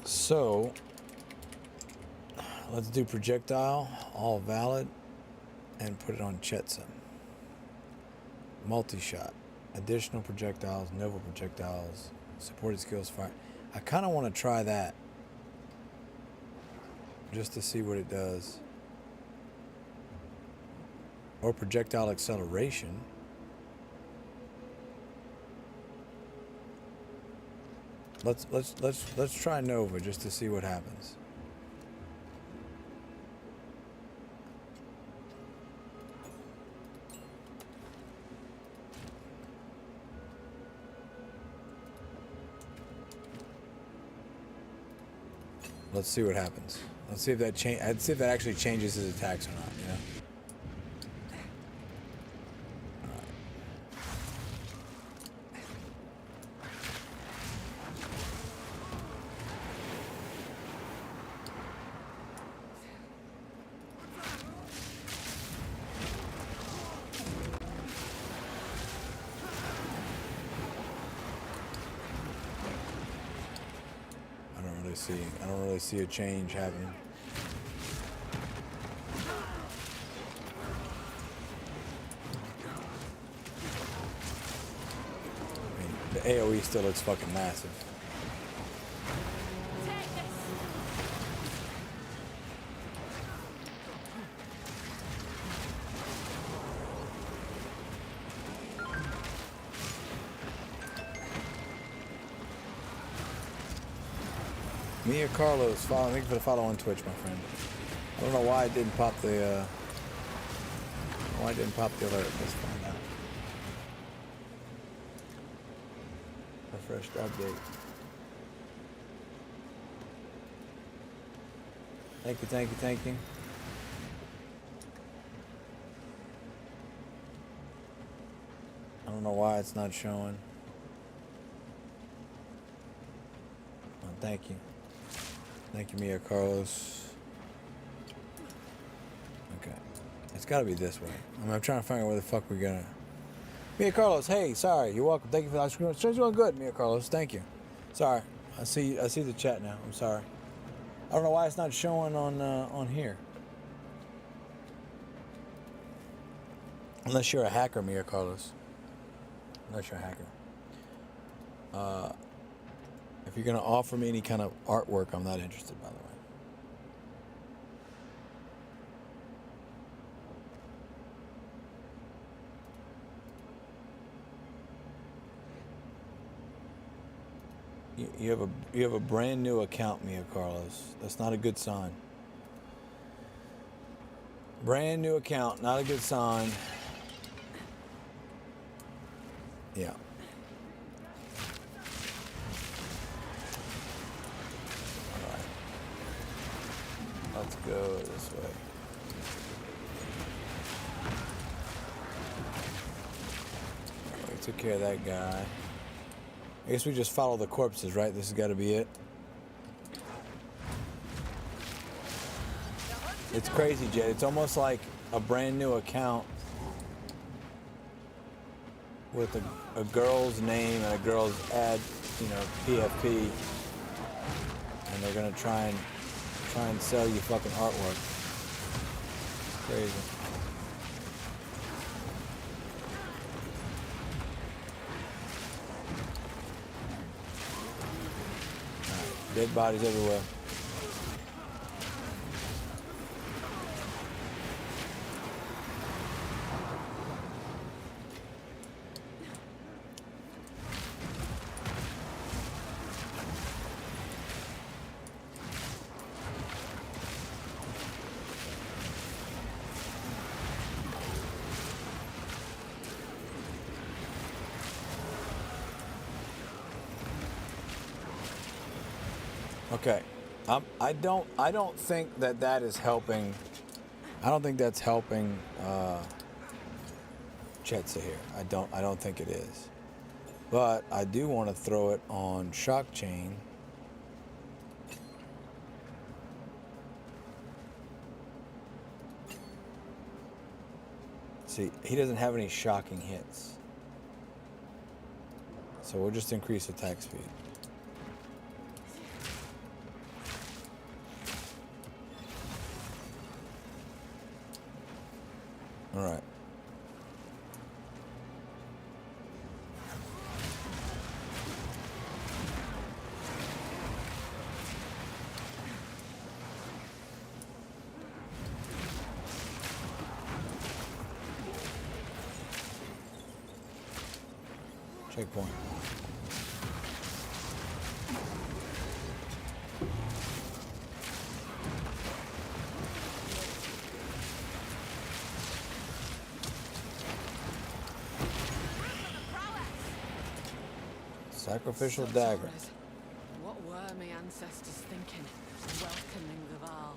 So let's do projectile, all valid, and put it on Chetza. Multi-shot, additional projectiles, Nova projectiles, supported skills fire. I kind of want to try that just to see what it does. Or projectile acceleration. Let's try Nova just to see what happens. Let's see what happens. Let's see if that I'd see if that actually changes his attacks or not. You know. really see. I don't really see a change happening. I mean, the AOE still looks fucking massive. Mia Carlos, thank you for the follow on Twitch, my friend. I don't know why it didn't pop the alert. Let's find out. Refreshed update. Thank you, thank you, thank you. I don't know why it's not showing. Oh, thank you. Thank you, Mia Carlos. Okay. It's got to be this way. I'm trying to find out where the fuck we're gonna... Mia Carlos, hey, sorry. You're welcome. Thank you for that screen. It's doing good, Mia Carlos. Thank you. Sorry. I see the chat now. I'm sorry. I don't know why it's not showing on here. Unless you're a hacker, Mia Carlos. Unless you're a hacker. If you're going to offer me any kind of artwork, I'm not interested, by the way. You have a brand new account, Mia Carlos. That's not a good sign. Brand new account, not a good sign. Yeah. Let's go this way. We took care of that guy. I guess we just follow the corpses, right? This has got to be it. It's crazy, Jed. It's almost like a brand new account with a girl's name and a girl's ad, PFP, and they're gonna try and sell you fucking artwork. Crazy. Right. Dead bodies everywhere. Okay, I don't think that is helping. I don't think that's helping Chetza here. I don't think it is. But I do want to throw it on Shock Chain. See, he doesn't have any shocking hits. So we'll just increase attack speed. All right. Checkpoint. Sacrificial dagger. What were my ancestors thinking, welcoming the Val?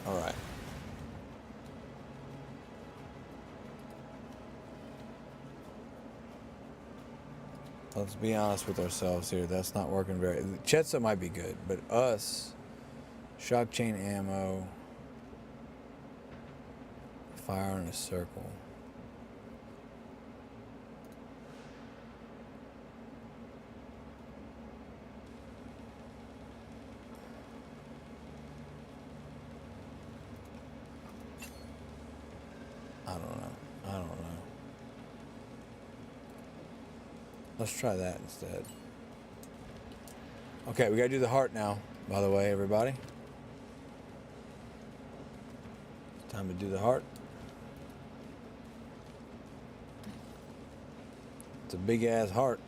All right. Let's be honest with ourselves here. That's not working very... Chetza might be good, but us... Shock chain ammo... Fire in a circle... Let's try that instead. Okay, we gotta do the heart now, by the way, everybody. Time to do the heart. It's a big ass heart.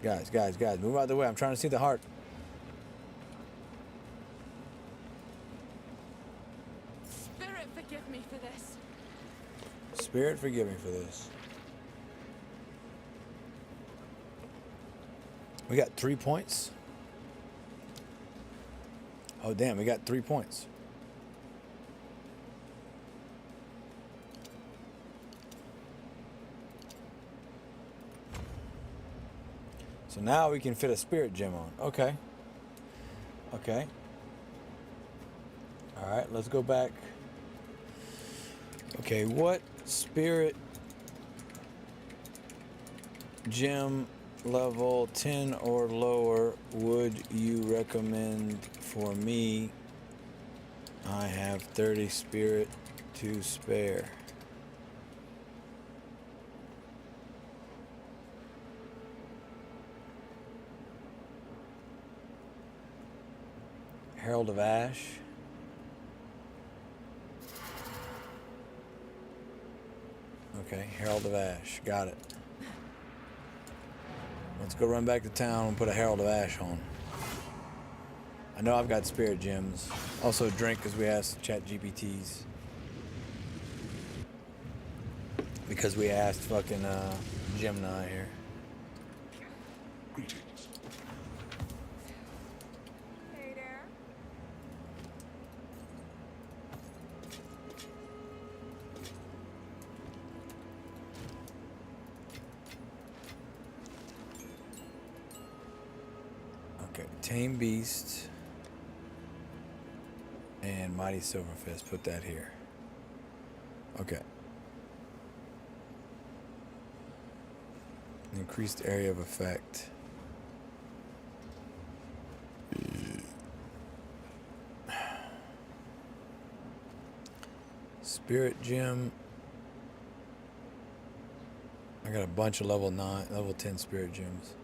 Guys, move out of the way. I'm trying to see the heart. Spirit, forgive me for this. Spirit, forgive me for this. We got 3 points. Oh, damn, we got 3 points. So now we can fit a spirit gem on. Okay. Okay. All right, let's go back. Okay, what spirit gem level 10 or lower would you recommend for me? I have 30 spirit to spare. Herald of Ash. Okay, Herald of Ash. Got it. Let's go run back to town and put a Herald of Ash on. I know I've got spirit gems. Also drink because we asked chat GPTs. Because we asked fucking Gemini here. Greetings. Hey there. Okay, Tame Beast and Mighty Silverfist. Put that here. Okay. Increased area of effect. Spirit Gem. I got a bunch of level 10 Spirit Gems.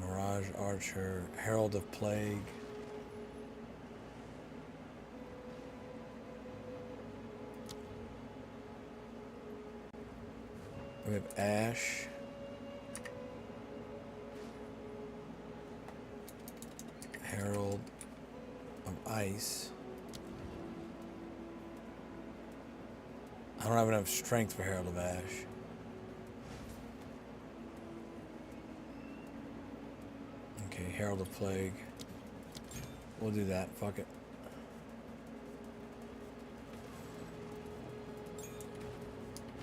Mirage Archer, Herald of Plague. We have Ash. Herald of Ice. I don't have enough strength for Herald of Ash. Okay, Herald of Plague. We'll do that. Fuck it.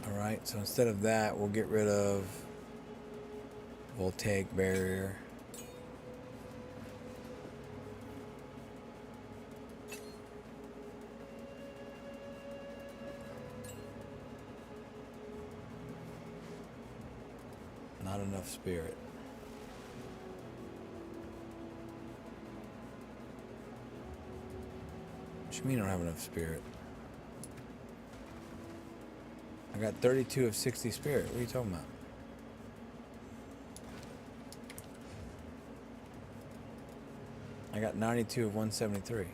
Alright, so instead of that, we'll get rid of Voltaic Barrier. Not enough spirit. What you mean I don't have enough spirit? I got 32 of 60 spirit. What are you talking about? I got 92 of 173.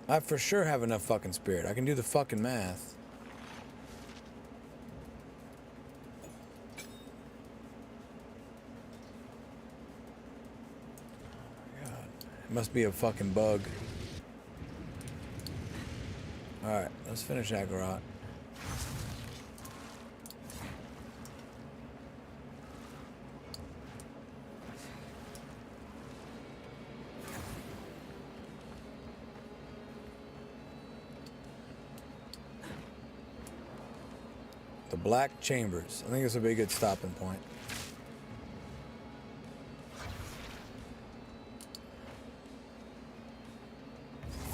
I for sure have enough fucking spirit. I can do the fucking math. God, it must be a fucking bug. Alright, let's finish Agarot. The Black Chambers. I think this will be a good stopping point.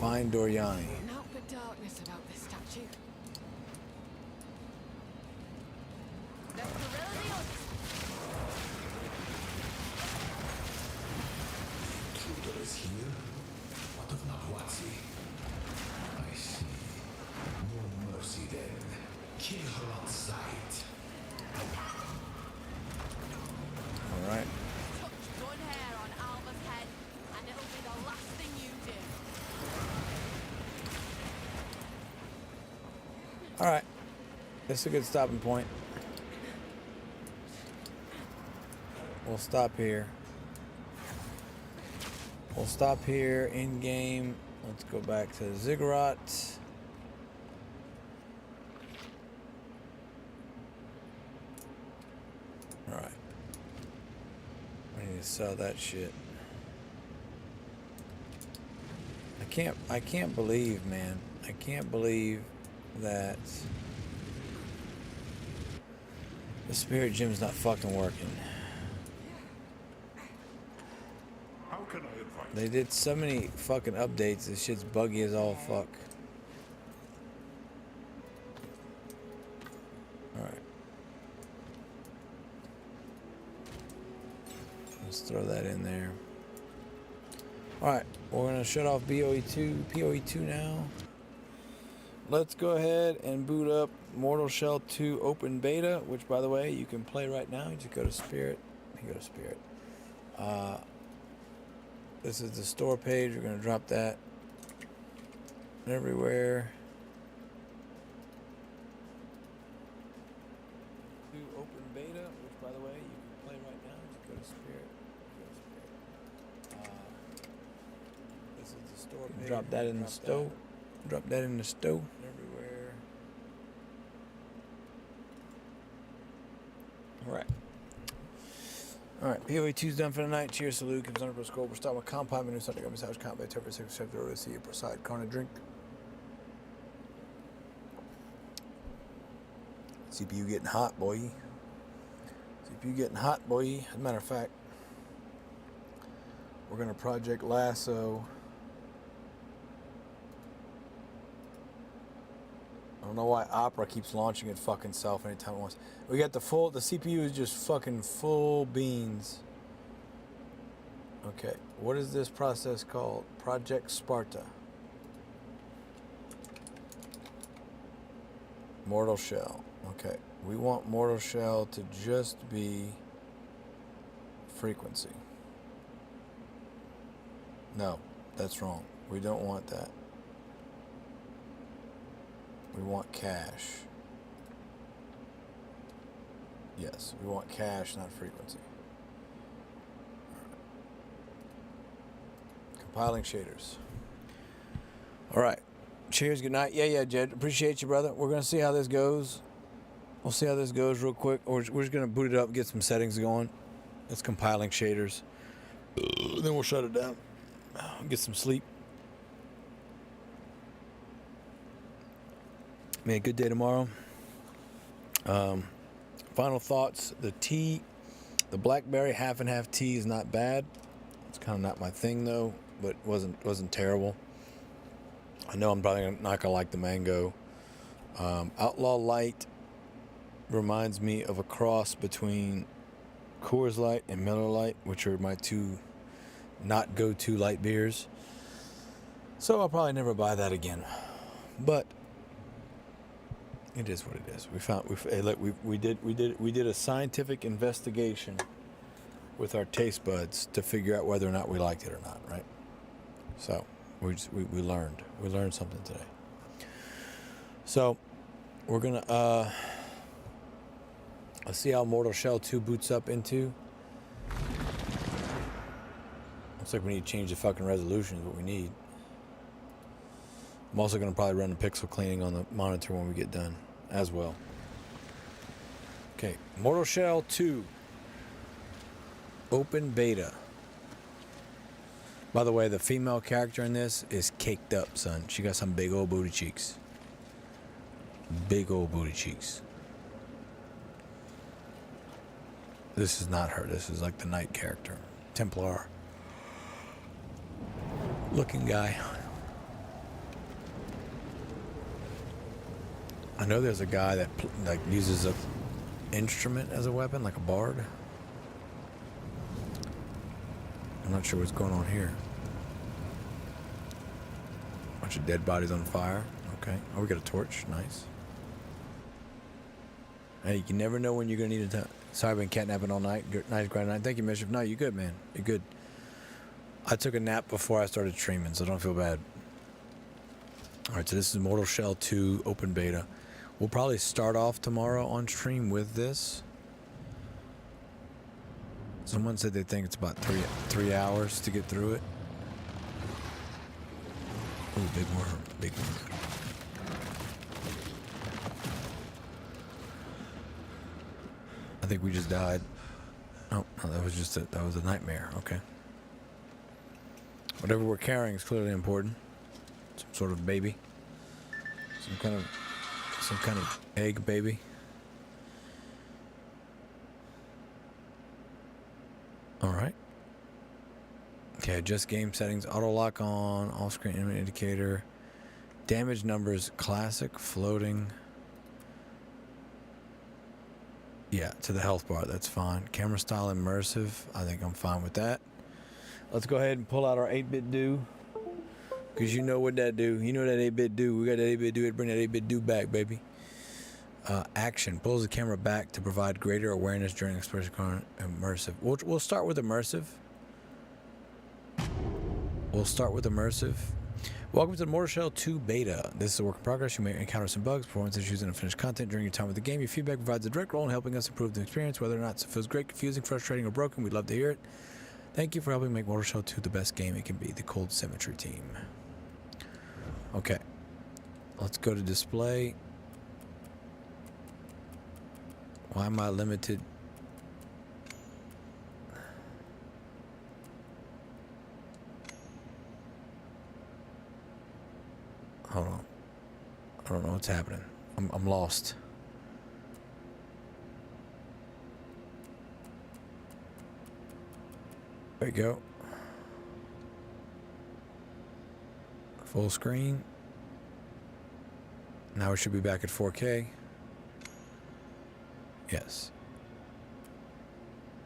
Find Doriani. Not the darkness about this statue. The Corellion. Tudor is here? Out of Nahuatl. I see. Alright. This is a good stopping point. We'll stop here. We'll stop here in game. Let's go back to Ziggurat. Alright. I need to sell that shit. I can't believe, man. I can't believe that the Spirit Gem's not fucking working. How can I advise? They did so many fucking updates. This shit's buggy as all fuck. Alright. Let's throw that in there. Alright, we're gonna shut off PoE2 now. Let's go ahead and boot up Mortal Shell 2 Open Beta, which by the way, you can play right now. You just go to Spirit. You go to Spirit. This is the store page. We're gonna drop that everywhere. To Open Beta, which by the way, you can play right now. Just go to Spirit. This is the store page. Drop that in the stove. Drop that in the stove. Everywhere. Alright. Alright, PoE2's done for the night. Cheers, salute, comes under score. We're starting with compound menu, starting to massage combat, temper 6 7 to see you preside. Corner drink. CPU getting hot, boy. CPU getting hot, boy. As a matter of fact, we're gonna Project Lasso. I don't know why Opera keeps launching it fucking self anytime it wants. We got the CPU is just fucking full beans. Okay, what is this process called? Project Sparta. Mortal Shell. Okay, we want Mortal Shell to just be frequency. No, that's wrong. We don't want that. We want cache. Yes, we want cache, not frequency. Compiling shaders. All right. Cheers. Good night. Yeah, Jed. Appreciate you, brother. We're going to see how this goes. We'll see how this goes real quick. We're just going to boot it up and get some settings going. It's compiling shaders. Then we'll shut it down. Get some sleep. Man, good day tomorrow. Final thoughts. The blackberry half and half tea is not bad. It's kind of not my thing though, but wasn't terrible. I know I'm probably not gonna like the mango. Outlaw Light reminds me of a cross between Coors Light and Miller Lite, which are my two not go-to light beers. So I'll probably never buy that again. But it is what it is. We did a scientific investigation with our taste buds to figure out whether or not we liked it or not, right? So we learned something today. So we're gonna let's see how Mortal Shell 2 boots up into. Looks like we need to change the fucking resolution is what we need. I'm also going to probably run the pixel cleaning on the monitor when we get done as well. Okay, Mortal Shell 2 Open Beta. By the way, the female character in this is caked up, son. She got some big old booty cheeks. Big old booty cheeks. This is not her. This is like the knight character. Templar looking guy. I know there's a guy that like uses a instrument as a weapon, like a bard. I'm not sure what's going on here. Bunch of dead bodies on fire. Okay. Oh, we got a torch. Nice. Hey, you can never know when you're gonna need a time. Sorry, I've been catnapping all night. Nice grind night. Thank you, Mischief. No, you're good, man. You're good. I took a nap before I started streaming, so don't feel bad. All right, so this is Mortal Shell 2 Open Beta. We'll probably start off tomorrow on stream with this. Someone said they think it's about three hours to get through it. Ooh, big worm, big worm. I think we just died. Oh, no, that was just that was a nightmare. Okay. Whatever we're carrying is clearly important. Some sort of baby. Some kind of egg baby. All right. Okay, just game settings. Auto lock on. Off-screen enemy indicator. Damage numbers. Classic. Floating. Yeah, to the health bar. That's fine. Camera style immersive. I think I'm fine with that. Let's go ahead and pull out our 8-bit do. Because you know what that do. You know that 8-bit do. We got that 8-bit do. Bring that 8-bit do back, baby. Action. Pulls the camera back to provide greater awareness during expression current. Immersive. We'll start with immersive. Welcome to the Mortal Shell 2 beta. This is a work in progress. You may encounter some bugs, performance issues, and unfinished content during your time with the game. Your feedback provides a direct role in helping us improve the experience. Whether or not it feels great, confusing, frustrating, or broken, we'd love to hear it. Thank you for helping make Mortal Shell 2 the best game it can be. The Cold Symmetry team. Okay. Let's go to display. Why am I limited? Hold on. I don't know what's happening. I'm lost. There you go. Full screen. Now we should be back at 4K. Yes.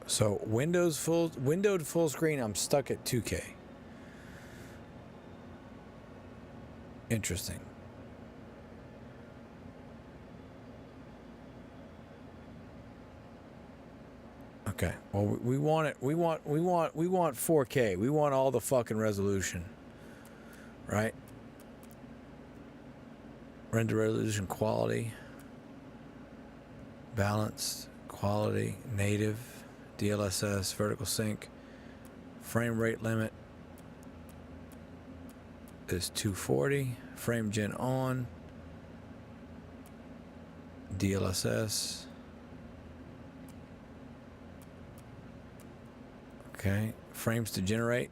So windowed full screen, I'm stuck at 2K. Interesting. Okay. Well, we want it. We want 4K. We want all the fucking resolution. Right? Render resolution quality. Balanced, quality, native, DLSS, vertical sync. Frame rate limit is 240. Frame gen on. DLSS. Okay. Frames to generate.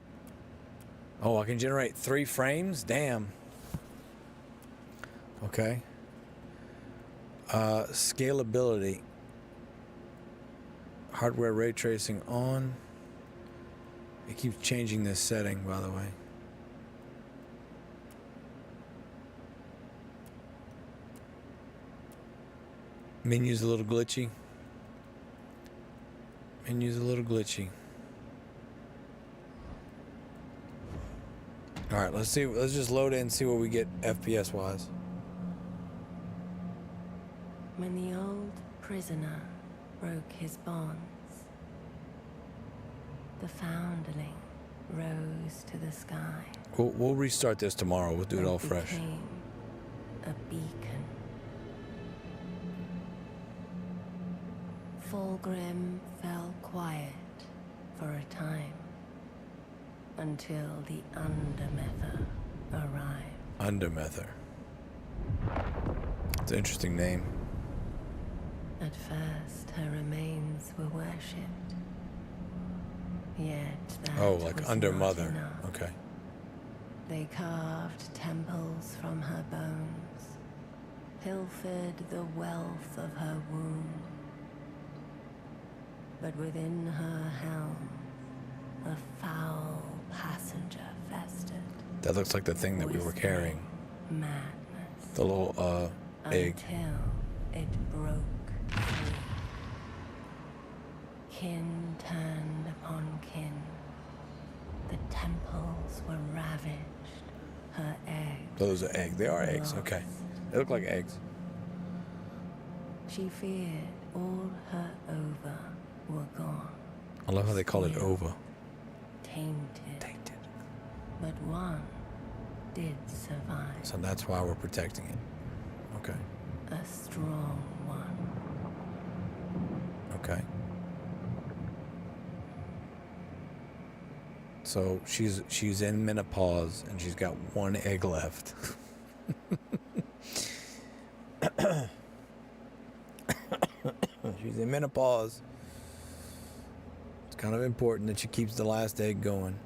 Oh, I can generate 3 frames? Damn. Okay. Scalability. Hardware ray tracing on. It keeps changing this setting, by the way. Menu's a little glitchy. Alright, let's see. Let's just load in and see what we get FPS wise. When the old prisoner broke his bonds, the foundling rose to the sky. We'll restart this tomorrow. We'll do it all fresh. Became a beacon. Fulgrim fell quiet for a time until the Undermether arrived. Undermether. It's an interesting name. At first, her remains were worshipped. Yet that like was under not mother. enough. Okay. They carved temples from her bones, pilfered the wealth of her womb. But within her helm, a foul passenger festered. That looks like the thing that we were carrying. Madness. The little egg. Until it broke free. Kin turned upon kin. The temples were ravaged. Her eggs. Those are eggs. They are eggs. lost. Okay. They look like eggs. She feared all her ova were gone. I love how they call it ova. Tainted. But one did survive. So that's why we're protecting it. Okay. a strong one. Okay. So she's in menopause and she's got one egg left. She's in menopause. It's kind of important that she keeps the last egg going.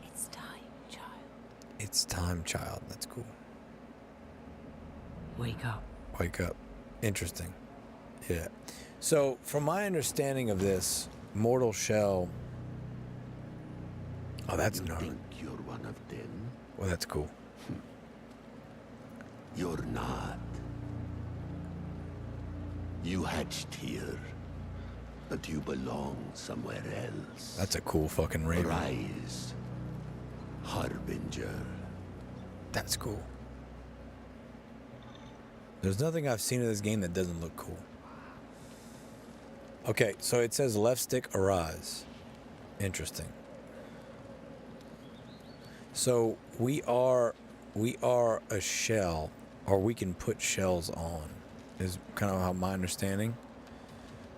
It's time, child. It's time, child. That's cool. Wake up. Wake up. Interesting. Yeah. So, from my understanding of this, Mortal Shell. Oh, that's You gnarly. think you're one of them? Well, that's cool. You're not. You hatched here, but you belong somewhere else. That's a cool fucking raven. Rise, Harbinger. That's cool. There's nothing I've seen in this game that doesn't look cool. Okay, so it says left stick arise. Interesting. So we are a shell, or we can put shells on, is kind of how my understanding.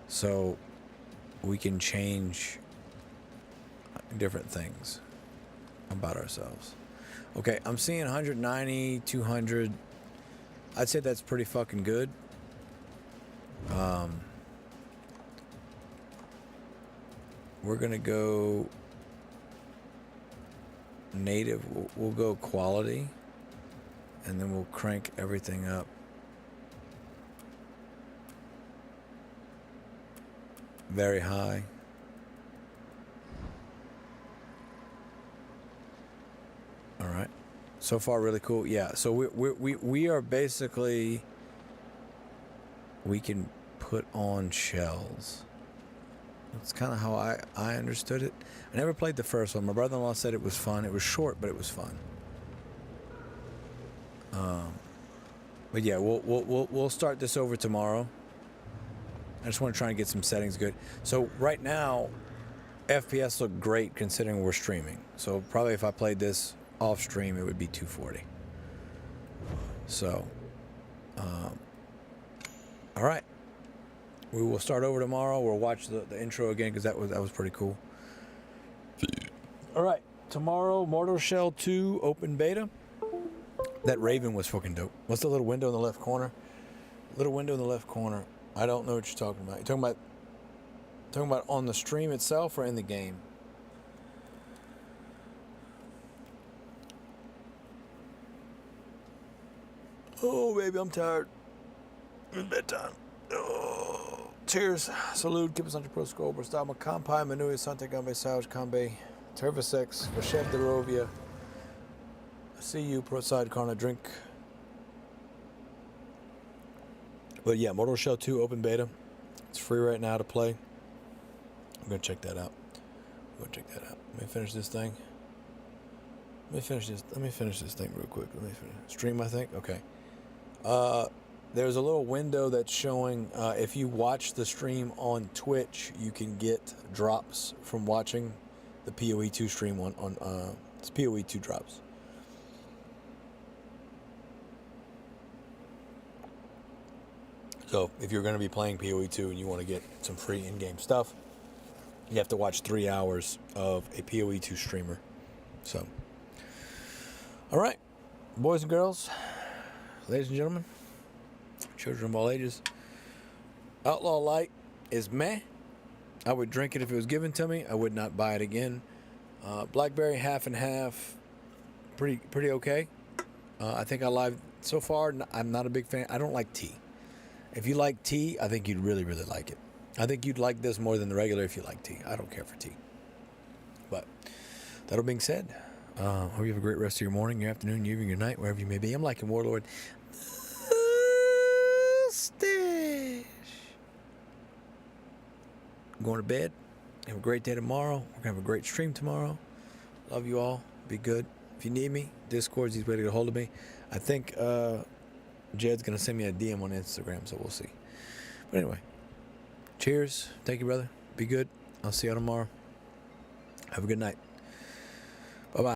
So we can change different things about ourselves. Okay, I'm seeing 190, 200. I'd say that's pretty fucking good. We're gonna go native. We'll go quality, and then we'll crank everything up. Very high. All right. So far, really cool. Yeah. So we are basically, we can put on shells. That's kind of how I understood it. I never played the first one. My brother-in-law said it was fun. It was short, but it was fun. But yeah, we'll start this over tomorrow. I just want to try and get some settings good. So right now, FPS look great considering we're streaming. So probably if I played this off stream, it would be 240. So, all right. We will start over tomorrow. We'll watch the intro again because that was pretty cool. All right, tomorrow, Mortal Shell 2 open beta. That Raven was fucking dope. What's the little window in the left corner? Little window in the left corner. I don't know what you're talking about. You're talking about on the stream itself or in the game? Oh, baby, I'm tired. It's bedtime. Oh. Cheers. Salud. Keep us on your pro scroll. Brastama. Kampai. Manui. Sante Gambe. Sauj. Kambe. Tervisex. Vashev Derovia. See you. Pro side. Karna. Drink. But yeah, Mortal Shell 2 open beta. It's free right now to play. I'm going to check that out. Let me finish this thing. Let me finish this thing real quick. Stream, I think. Okay. There's a little window that's showing if you watch the stream on Twitch, you can get drops from watching the PoE 2 stream on it's PoE 2 drops. So if you're going to be playing PoE 2 and you want to get some free in-game stuff, you have to watch 3 hours of a PoE 2 streamer. So, all right, boys and girls, ladies and gentlemen, children of all ages, Outlaw Light is meh. I would drink it if it was given to me. I would not buy it again. Blackberry half and half, pretty okay. I think I live so far. I'm not a big fan. I don't like tea. If you like tea, I think you'd really, really like it. I think you'd like this more than the regular if you like tea. I don't care for tea. But that all being said, hope you have a great rest of your morning, your afternoon, your evening, your night, wherever you may be. I'm liking Warlord. Stash. I'm going to bed. Have a great day tomorrow. We're going to have a great stream tomorrow. Love you all. Be good. If you need me, Discord's the easy way to get a hold of me. I think Jed's going to send me a DM on Instagram, so we'll see. But anyway, cheers. Thank you, brother. Be good. I'll see you tomorrow. Have a good night.